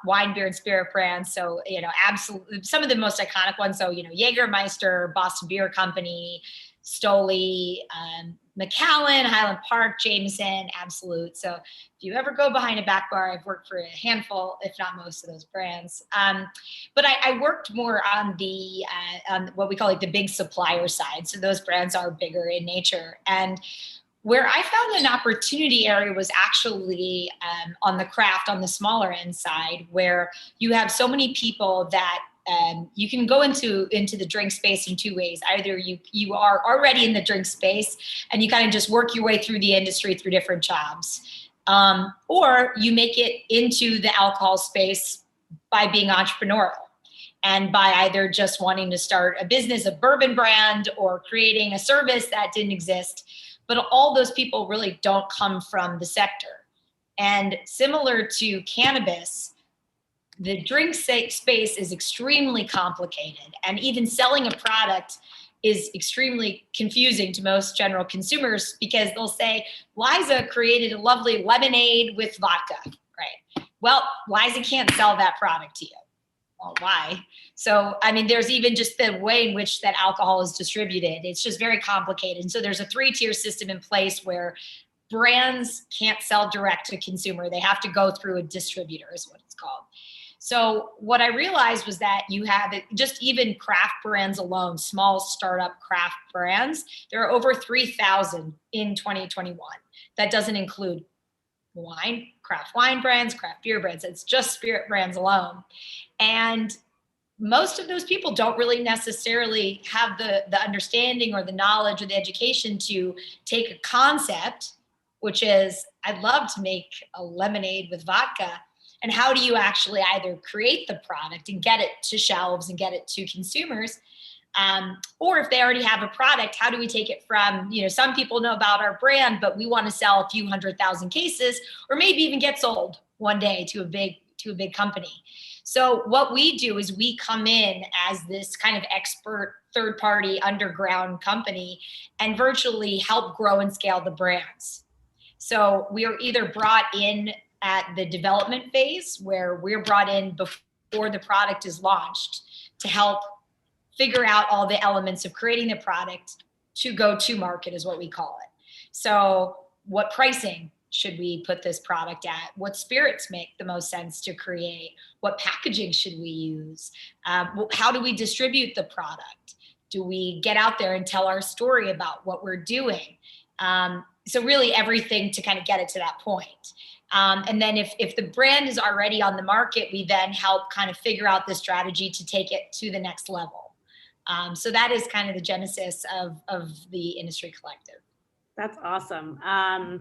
wine, beer, and spirit brands. So, absolutely some of the most iconic ones. So, Jägermeister, Boston Beer Company, Stoli, Macallan, Highland Park, Jameson, Absolute. So if you ever go behind a back bar, I've worked for a handful, if not most of those brands. But I worked more on the on what we call like the big supplier side. So those brands are bigger in nature. And where I found an opportunity area was actually on the craft, on the smaller end side, where you have so many people that you can go into the drink space in two ways. Either you are already in the drink space and you kind of just work your way through the industry through different jobs, or you make it into the alcohol space by being entrepreneurial and by either just wanting to start a business, a bourbon brand, or creating a service that didn't exist. But all those people really don't come from the sector. And similar to cannabis, the drink space is extremely complicated, and even selling a product is extremely confusing to most general consumers, because they'll say, Liza created a lovely lemonade with vodka, right? Well, Liza can't sell that product to you. Well, why? So, I mean, there's even just the way in which that alcohol is distributed. It's just very complicated. And so there's a 3-tier system in place where brands can't sell direct to consumer. They have to go through a distributor, is what it's called. So what I realized was that you have just even craft brands alone, small startup craft brands, there are over 3,000 in 2021. That doesn't include wine, craft wine brands, craft beer brands. It's just spirit brands alone. And most of those people don't really necessarily have the understanding or the knowledge or the education to take a concept, which is, I'd love to make a lemonade with vodka. And how do you actually either create the product and get it to shelves and get it to consumers? Or if they already have a product, how do we take it from, some people know about our brand, but we want to sell a few 100,000 cases, or maybe even get sold one day to a big company. So what we do is we come in as this kind of expert third-party underground company and virtually help grow and scale the brands. So we are either brought in at the development phase, where we're brought in before the product is launched to help figure out all the elements of creating the product to go to market, is what we call it. So what pricing should we put this product at? What spirits make the most sense to create? What packaging should we use? How do we distribute the product? Do we get out there and tell our story about what we're doing? So really everything to kind of get it to that point. And then if the brand is already on the market, we then help kind of figure out the strategy to take it to the next level. So that is kind of the genesis of the industry collective. That's awesome. I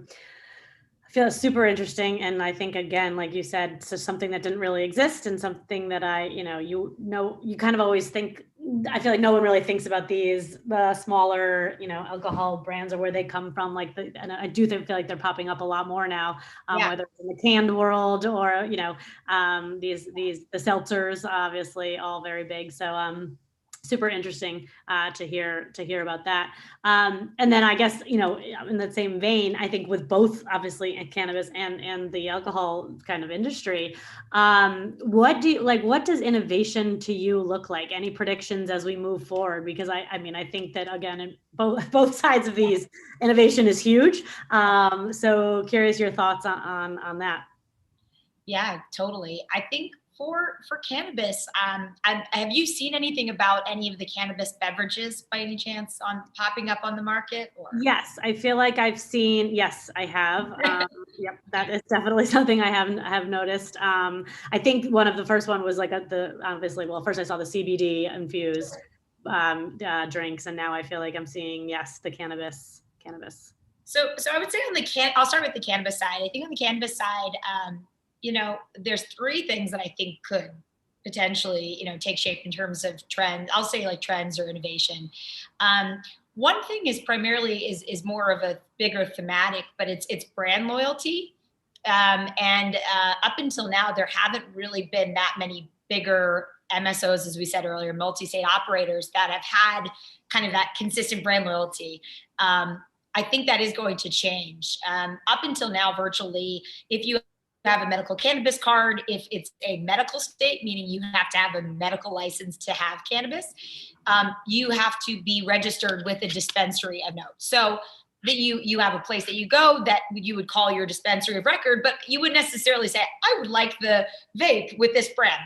feel it's super interesting. And I think, again, like you said, it's just something that didn't really exist, and something that you kind of always think, I feel like no one really thinks about the smaller, alcohol brands or where they come from. And I do feel like they're popping up a lot more now, whether it's in the canned world or, the seltzers, obviously all very big. So, super interesting to hear about that. And then I guess, in the same vein, I think with both obviously cannabis and the alcohol kind of industry, what does innovation to you look like? Any predictions as we move forward? Because I think that, again, in both sides of these, innovation is huge. So curious your thoughts on that. Yeah, totally. I think for cannabis, have you seen anything about any of the cannabis beverages by any chance popping up on the market? Or? Yes, I feel like I've seen. Yes, I have. Yep, that is definitely something I have noticed. I think one of the first one was first I saw the CBD infused drinks, and now I feel like I'm seeing the cannabis. So I would say I'll start with the cannabis side. I think on the cannabis side, there's 3 things that I think could potentially, take shape in terms of trends. I'll say like trends or innovation. One thing is primarily is more of a bigger thematic, but it's brand loyalty. And up until now, there haven't really been that many bigger MSOs, as we said earlier, multi-state operators that have had kind of that consistent brand loyalty. I think that is going to change. Up until now, virtually, if you have a medical cannabis card, if it's a medical state, meaning you have to have a medical license to have cannabis, you have to be registered with a dispensary of note. So that you have a place that you go that you would call your dispensary of record, but you wouldn't necessarily say, I would like the vape with this brand.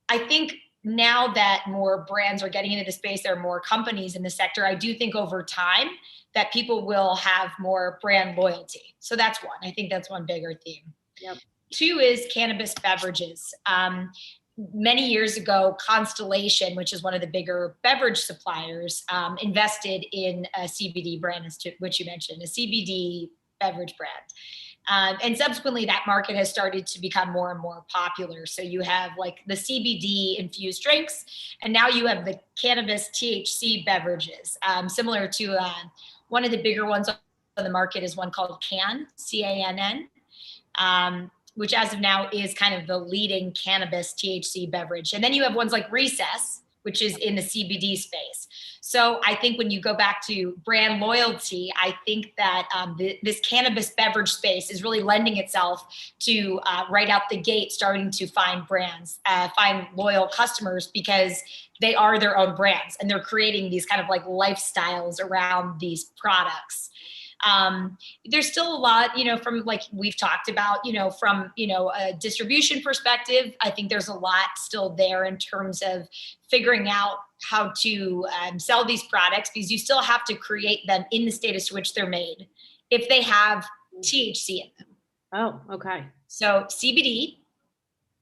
I think now that more brands are getting into the space, there are more companies in the sector. I do think over time that people will have more brand loyalty. So that's one. I think that's one bigger theme. Yep. 2 is cannabis beverages. Many years ago, Constellation, which is one of the bigger beverage suppliers, invested in a CBD brand, which you mentioned, a CBD beverage brand. And subsequently, that market has started to become more and more popular. So you have like the CBD infused drinks, and now you have the cannabis THC beverages, similar to one of the bigger ones on the market is one called CANN, C-A-N-N. which as of now is kind of the leading cannabis THC beverage. And then you have ones like Recess, which is in the CBD space. So I think when you go back to brand loyalty, I think that this cannabis beverage space is really lending itself to right out the gate, starting to find brands, find loyal customers, because they are their own brands and they're creating these kind of like lifestyles around these products. There's still a lot, from like we've talked about, from, a distribution perspective, I think there's a lot still there in terms of figuring out how to sell these products, because you still have to create them in the status to which they're made if they have THC in them. Oh, okay. So CBD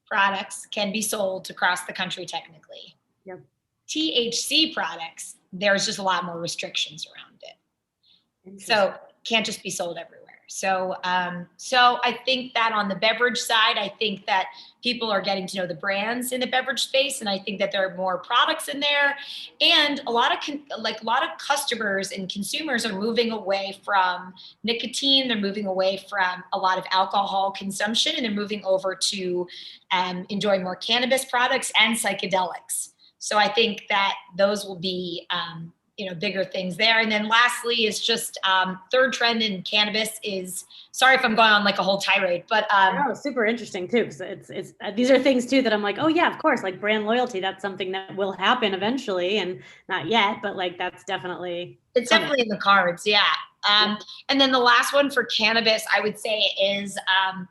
products can be sold across the country technically. Yep. THC products, there's just a lot more restrictions around it. So can't just be sold everywhere. So I think that on the beverage side, I think that people are getting to know the brands in the beverage space, and I think that there are more products in there, and a lot of customers and consumers are moving away from nicotine. They're moving away from a lot of alcohol consumption, and they're moving over to enjoying more cannabis products and psychedelics. So I think that those will be bigger things there. And then lastly is just third trend in cannabis is, sorry if I'm going on like a whole tirade, but super interesting too, because it's these are things too that I'm like, oh yeah, of course, like brand loyalty, that's something that will happen eventually, and not yet, but like that's definitely definitely in the cards. Yeah. And then the last one for cannabis, I would say, is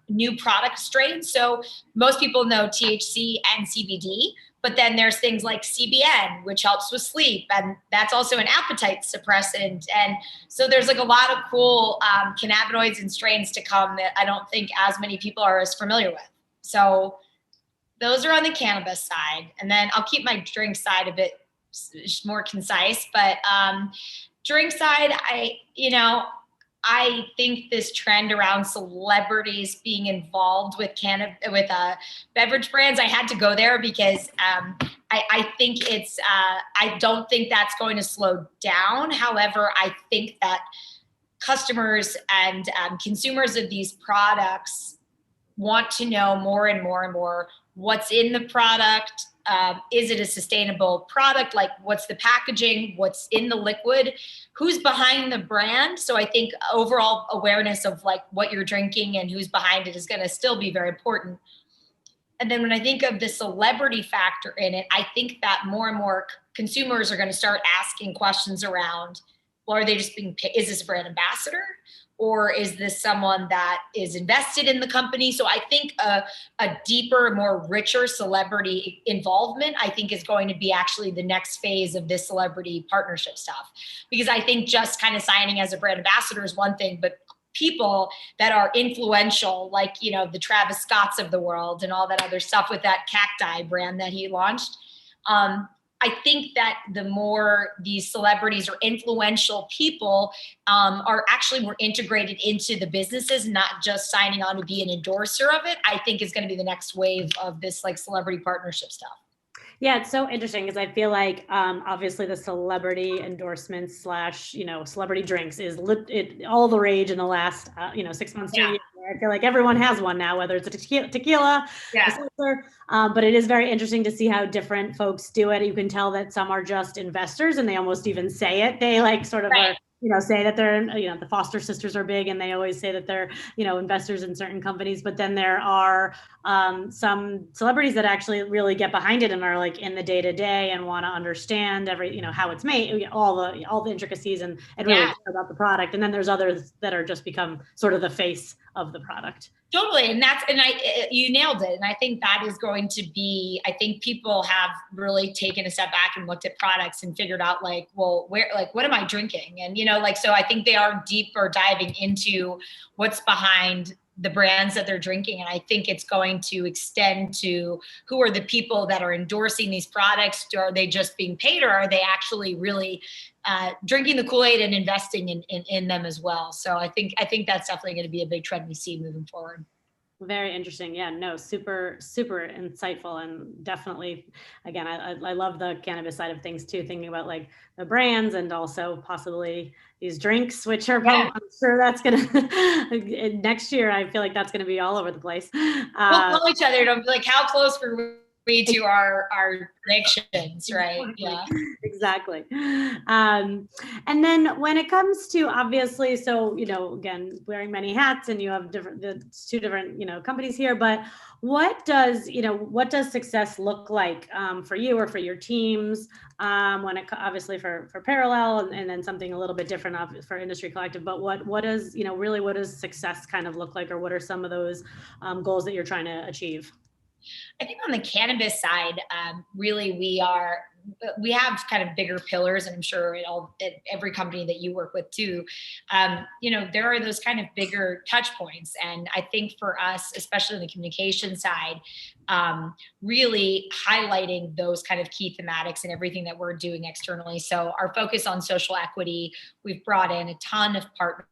new product strains. So most people know THC and CBD, but then there's things like CBN, which helps with sleep, and that's also an appetite suppressant. And so there's like a lot of cool cannabinoids and strains to come that I don't think as many people are as familiar with. So those are on the cannabis side. And then I'll keep my drink side a bit more concise, but drink side, I think this trend around celebrities being involved with beverage brands, I had to go there because I think I don't think that's going to slow down. However, I think that customers and consumers of these products want to know more and more and more what's in the product. Is it a sustainable product? Like, what's the packaging? What's in the liquid? Who's behind the brand? So I think overall awareness of like what you're drinking and who's behind it is going to still be very important. And then when I think of the celebrity factor in it, I think that more and more consumers are going to start asking questions around, well, are they just being paid? Is this a brand ambassador? Or is this someone that is invested in the company? So I think a deeper, more richer celebrity involvement, I think, is going to be actually the next phase of this celebrity partnership stuff. Because I think just kind of signing as a brand ambassador is one thing, but people that are influential, like, the Travis Scotts of the world and all that other stuff with that cacti brand that he launched, I think that the more these celebrities or influential people are actually more integrated into the businesses, not just signing on to be an endorser of it, I think is going to be the next wave of this like celebrity partnership stuff. Yeah, it's so interesting because I feel like obviously the celebrity endorsements / celebrity drinks is all the rage in the last 6 months to a year. I feel like everyone has one now, whether it's a tequila, a seltzer, but it is very interesting to see how different folks do it. You can tell that some are just investors and they almost even say it. They like sort of are, say that they're, the Foster sisters are big and they always say that they're, investors in certain companies. But then there are some celebrities that actually really get behind it and are like in the day to day and want to understand how it's made, all the intricacies and really care about the product. And then there's others that are just become sort of the face of the product. Totally. And you nailed it. And I think that is going to be, I think people have really taken a step back and looked at products and figured out like, well, what am I drinking? And, so I think they are deeper diving into what's behind the brands that they're drinking. And I think it's going to extend to who are the people that are endorsing these products. Are they just being paid, or are they actually really drinking the Kool-Aid and investing in them as well? So I think that's definitely going to be a big trend we see moving forward. Very interesting. Yeah, no, super, super insightful, and definitely, again, I love the cannabis side of things too, thinking about like the brands and also possibly these drinks, which are, I'm sure that's going to, next year, I feel like that's going to be all over the place. We'll call each other to be like, how close were we to our predictions, right? Yeah, exactly. And then when it comes to, obviously, so, you know, again, wearing many hats, and you have the two different, you know, companies here, but what does success look like for you or for your teams when it obviously for Parallel, and then something a little bit different for Industry Collective, but what does, you know, really what does success kind of look like, or what are some of those goals that you're trying to achieve? I think on the cannabis side, really we have kind of bigger pillars, and I'm sure at every company that you work with too, you know, there are those kind of bigger touch points. And I think for us, especially on the communication side, really highlighting those kind of key thematics and everything that we're doing externally. So our focus on social equity, we've brought in a ton of partners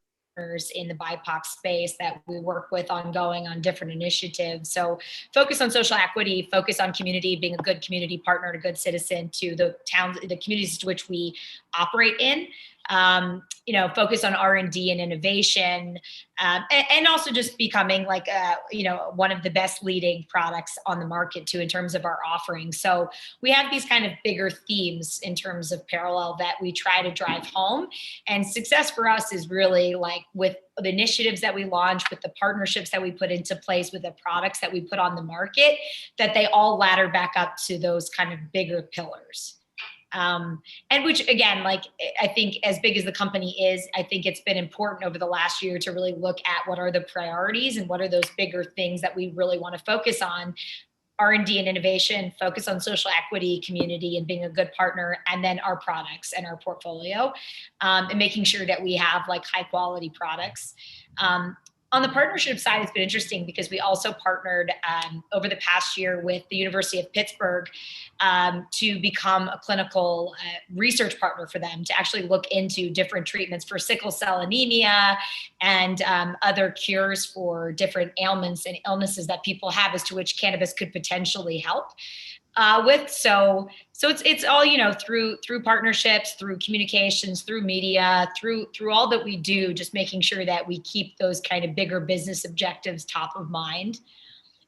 in the BIPOC space that we work with ongoing on different initiatives. So focus on social equity, focus on community, being a good community partner and a good citizen to the towns, the communities to which we operate in. You know, focus on R&D and innovation, and also just becoming like, you know, one of the best leading products on the market too, in terms of our offering. So we have these kind of bigger themes in terms of Parallel that we try to drive home. And success for us is really like with the initiatives that we launch, with the partnerships that we put into place, with the products that we put on the market, that they all ladder back up to those kind of bigger pillars. And which, again, like, I think as big as the company is, I think it's been important over the last year to really look at what are the priorities and what are those bigger things that we really want to focus on. R&D and innovation, focus on social equity, community, and being a good partner, and then our products and our portfolio, and making sure that we have like high quality products. On the partnership side, it's been interesting because we also partnered over the past year with the University of Pittsburgh to become a clinical research partner for them, to actually look into different treatments for sickle cell anemia and other cures for different ailments and illnesses that people have, as to which cannabis could potentially help with. So it's all, you know, through partnerships, through communications, through media, through all that we do, just making sure that we keep those kind of bigger business objectives top of mind.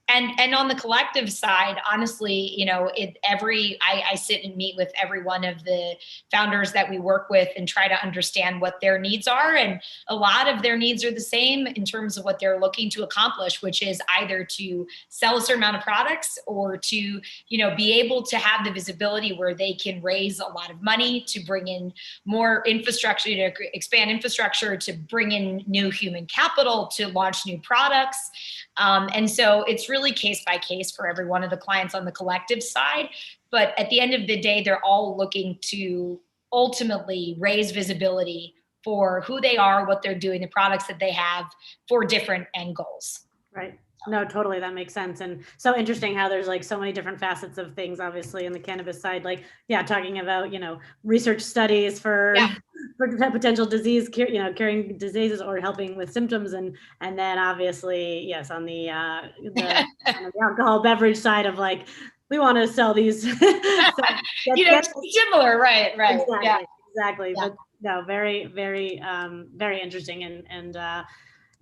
And on the collective side, honestly, you know, I sit and meet with every one of the founders that we work with and try to understand what their needs are. And a lot of their needs are the same in terms of what they're looking to accomplish, which is either to sell a certain amount of products or to, you know, be able to have the visibility where they can raise a lot of money to bring in more infrastructure, to expand infrastructure, to bring in new human capital, to launch new products. And so it's really case by case for every one of the clients on the collective side. But at the end of the day, they're all looking to ultimately raise visibility for who they are, what they're doing, the products that they have, for different end goals. Right. No, totally. That makes sense. And so interesting how there's like so many different facets of things, obviously, in the cannabis side, like, yeah, talking about, you know, research studies for potential disease, you know, curing diseases or helping with symptoms. And then obviously, yes, on the alcohol beverage side of like, we want to sell these, you know, similar, right. Exactly. Yeah. Exactly. Yeah. But no, very, very, very interesting. And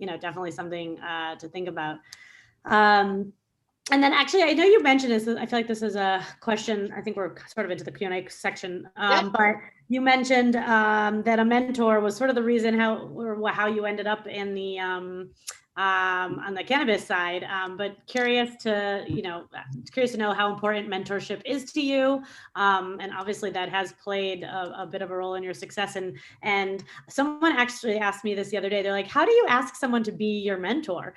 you know, definitely something to think about. And then actually, I know you mentioned this, I feel like this is a question, I think we're sort of into the Q&A section, but you mentioned that a mentor was sort of the reason how you ended up in the on the cannabis side, but curious to know how important mentorship is to you, and obviously that has played a bit of a role in your success. And someone actually asked me this the other day. They're like, how do you ask someone to be your mentor?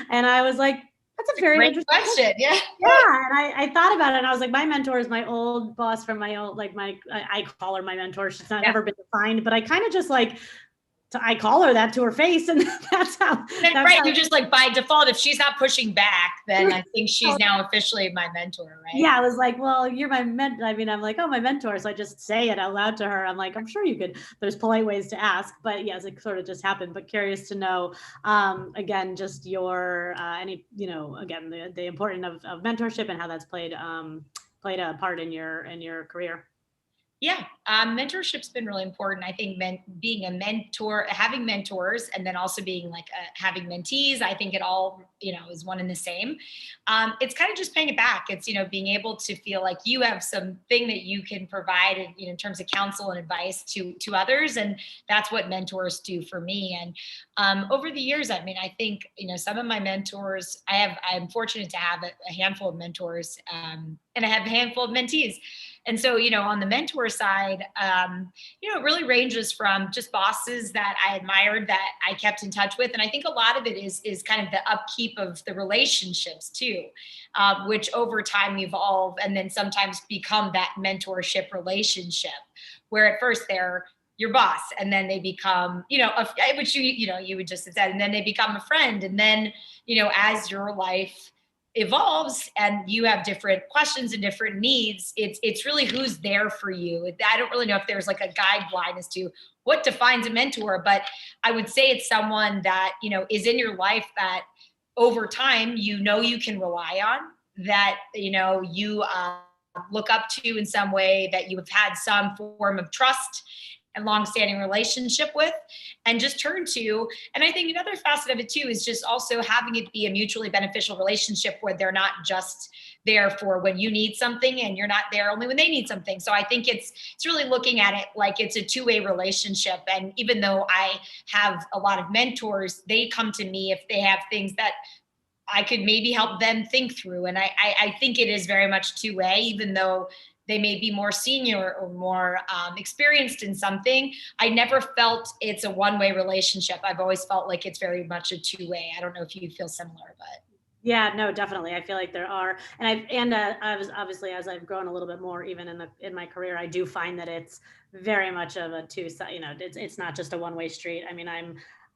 And I was like, that's a very great interesting question. Yeah. And I thought about it, and I was like, my mentor is my old boss from my old, I call her my mentor. She's not ever been defined, but I kind of just like I call her that to her face, and that's how. You just like by default, if she's not pushing back, then I think she's now officially my mentor, right? Yeah, I was like, well, you're my mentor. I mean, I'm like, oh, my mentor. So I just say it out loud to her. I'm like, I'm sure you could. There's polite ways to ask, but yes, it sort of just happened. But curious to know, again, just your again, the importance of mentorship and how that's played a part in your career. Yeah, mentorship's been really important. I think being a mentor, having mentors, and then also being like having mentees, I think it all, is one and the same. It's kind of just paying it back. It's, being able to feel like you have something that you can provide in terms of counsel and advice to others. And that's what mentors do for me. And over the years, I mean, I think, some of my mentors, I'm fortunate to have a handful of mentors, and I have a handful of mentees. And so, on the mentor side, it really ranges from just bosses that I admired that I kept in touch with. And I think a lot of it is kind of the upkeep of the relationships too, which over time evolve and then sometimes become that mentorship relationship where at first they're your boss and then they become, which you would just have said, and then they become a friend. And then, as your life evolves and you have different questions and different needs, it's really who's there for you. I don't really know if there's like a guideline as to what defines a mentor, but I would say it's someone that, is in your life that over time, you can rely on, that, you look up to in some way, that you have had some form of trust and longstanding relationship with, and just turn to. And I think another facet of it too is just also having it be a mutually beneficial relationship where they're not just there for when you need something and you're not there only when they need something. So I think it's really looking at it like it's a two-way relationship. And even though I have a lot of mentors, they come to me if they have things that I could maybe help them think through. And I think it is very much two-way, even though they may be more senior or more experienced in something. I never felt it's a one-way relationship. I've always felt like it's very much a two-way. I don't know if you feel similar, but. Yeah, no, definitely. I feel like there are, and I was obviously, as I've grown a little bit more, even in my career, I do find that it's very much of a two-side. It's not just a one-way street. I mean,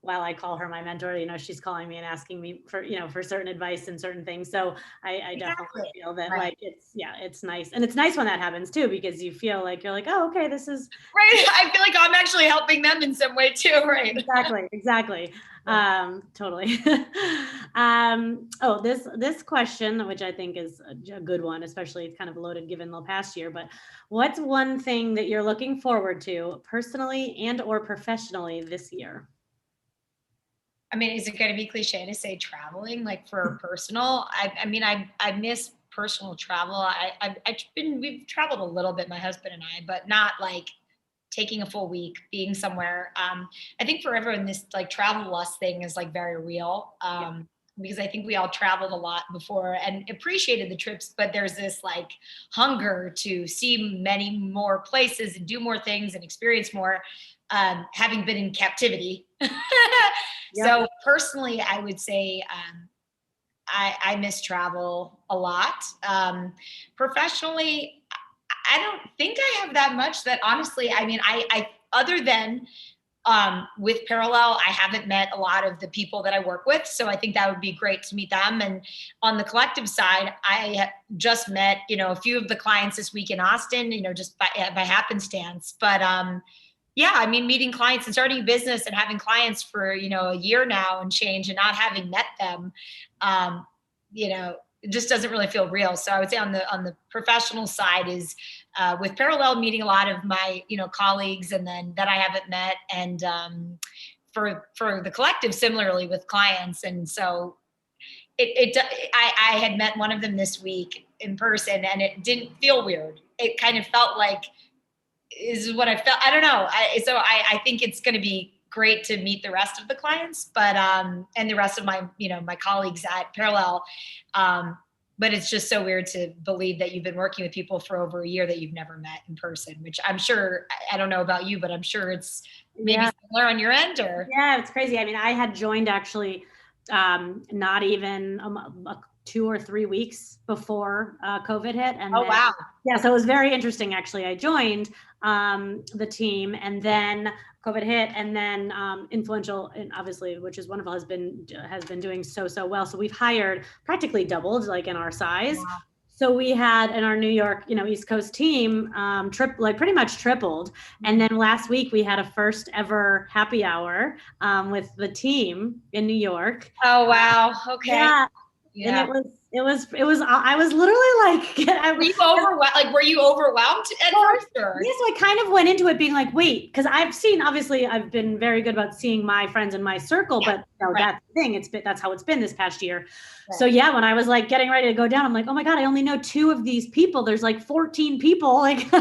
while I call her my mentor, she's calling me and asking me for, for certain advice and certain things. So I definitely feel that like, it's nice. And it's nice when that happens too, because you feel like, you're like, oh, okay, this is. Right. I feel like I'm actually helping them in some way too. Right. Exactly. Totally. This question, which I think is a good one, especially it's kind of loaded given the past year, but what's one thing that you're looking forward to personally and or professionally this year? I mean, is it going to be cliche to say traveling, like for personal? I miss personal travel. We've traveled a little bit, my husband and I, but not like taking a full week, being somewhere. I think for everyone, this like travel lust thing is like very real. Because I think we all traveled a lot before and appreciated the trips, but there's this like hunger to see many more places and do more things and experience more, having been in captivity. So personally, I would say I miss travel a lot. Professionally, I don't think I have that much that honestly, I mean, I other than with Parallel, I haven't met a lot of the people that I work with. So I think that would be great to meet them. And on the collective side, I just met, a few of the clients this week in Austin, just by happenstance. But yeah, I mean, meeting clients and starting a business and having clients for, a year now and change and not having met them, it just doesn't really feel real. So I would say on the professional side is with Parallel, meeting a lot of my, colleagues and then that I haven't met. And for the collective, similarly with clients. And so I had met one of them this week in person and it didn't feel weird. It kind of felt like, is what I felt. I don't know. So I think it's going to be great to meet the rest of the clients, but, and the rest of my, my colleagues at Parallel. But it's just so weird to believe that you've been working with people for over a year that you've never met in person, which I'm sure, I don't know about you, but I'm sure it's maybe similar on your end or. Yeah, it's crazy. I mean, I had joined actually, not even 2 or 3 weeks before COVID hit. And Oh, then, wow. Yeah, so it was very interesting, actually. I joined the team, and then COVID hit, and then Influential, and obviously, which is wonderful, has been doing so well. So we've hired, practically doubled, like in our size. Wow. So we had in our New York, East Coast team, pretty much tripled. And then last week we had a first ever happy hour with the team in New York. Oh, wow. Okay. Yeah. Yeah. And it was, I was literally like, were you overwhelmed? Like, were you overwhelmed at first? Or? Yes, I kind of went into it being like, wait, because obviously I've been very good about seeing my friends in my circle, but that's the thing. That's how it's been this past year. Right. So yeah, when I was like getting ready to go down, I'm like, oh my God, I only know 2 of these people. There's like 14 people, like,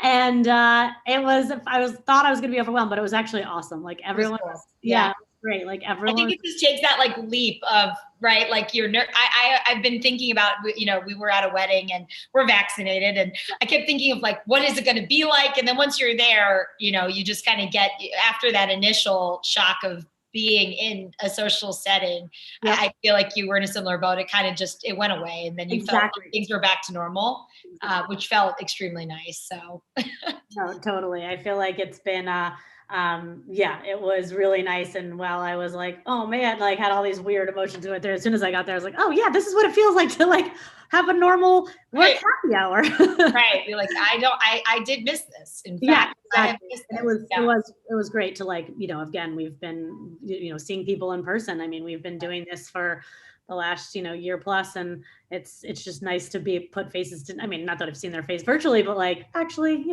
and thought I was going to be overwhelmed, but it was actually awesome. Like everyone was, yeah. Great. Like everyone. I think it just takes that like leap of, right. Like I've been thinking about, we were at a wedding and we're vaccinated, and I kept thinking of like, what is it going to be like? And then once you're there, you just kind of get, after that initial shock of being in a social setting, I feel like you were in a similar boat. It kind of it went away, and then you felt like things were back to normal, which felt extremely nice. So. No, totally. I feel like it's been, it was really nice. And while I was like, oh man, like had all these weird emotions to it there, as soon as I got there, I was like, oh yeah, this is what it feels like to like have a normal work happy hour. Right. You're like, I did miss this. In fact, exactly. It was great to like, again, we've been, seeing people in person. I mean, we've been doing this for the last, year plus, and it's just nice to put faces to, I mean, not that I've seen their face virtually, but like actually,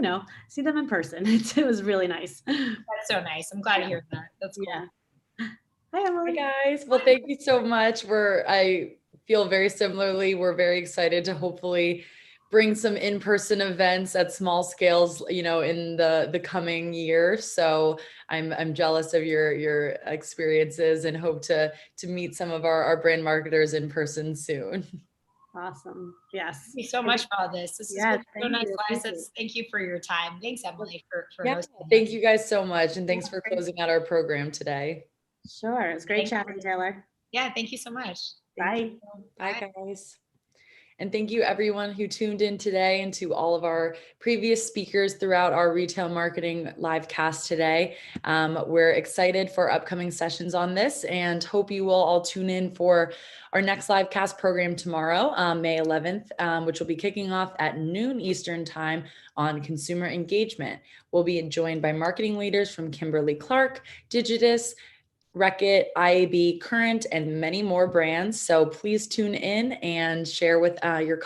see them in person. It was really nice. That's so nice. I'm glad to hear that. That's cool. Yeah. Hi, Emily. Hi guys. Well, thank you so much. I feel very similarly. We're very excited to hopefully bring some in-person events at small scales, in the coming year. So I'm jealous of your experiences and hope to meet some of our brand marketers in person soon. Awesome. Yes. Thank you so much for all this. This is so nice. Thank you for your time. Thanks, Emily, for hosting. Thank you guys so much. And thanks for closing out our program today. Sure. It was great chatting, Taylor. Yeah. Thank you so much. Bye. Bye, guys. And thank you everyone who tuned in today, and to all of our previous speakers throughout our retail marketing live cast today. We're excited for upcoming sessions on this, and hope you will all tune in for our next live cast program tomorrow, May 11th, which will be kicking off at noon Eastern time on consumer engagement. We'll be joined by marketing leaders from Kimberly-Clark, Digitus, Reckitt, IAB, Current, and many more brands. So please tune in and share with your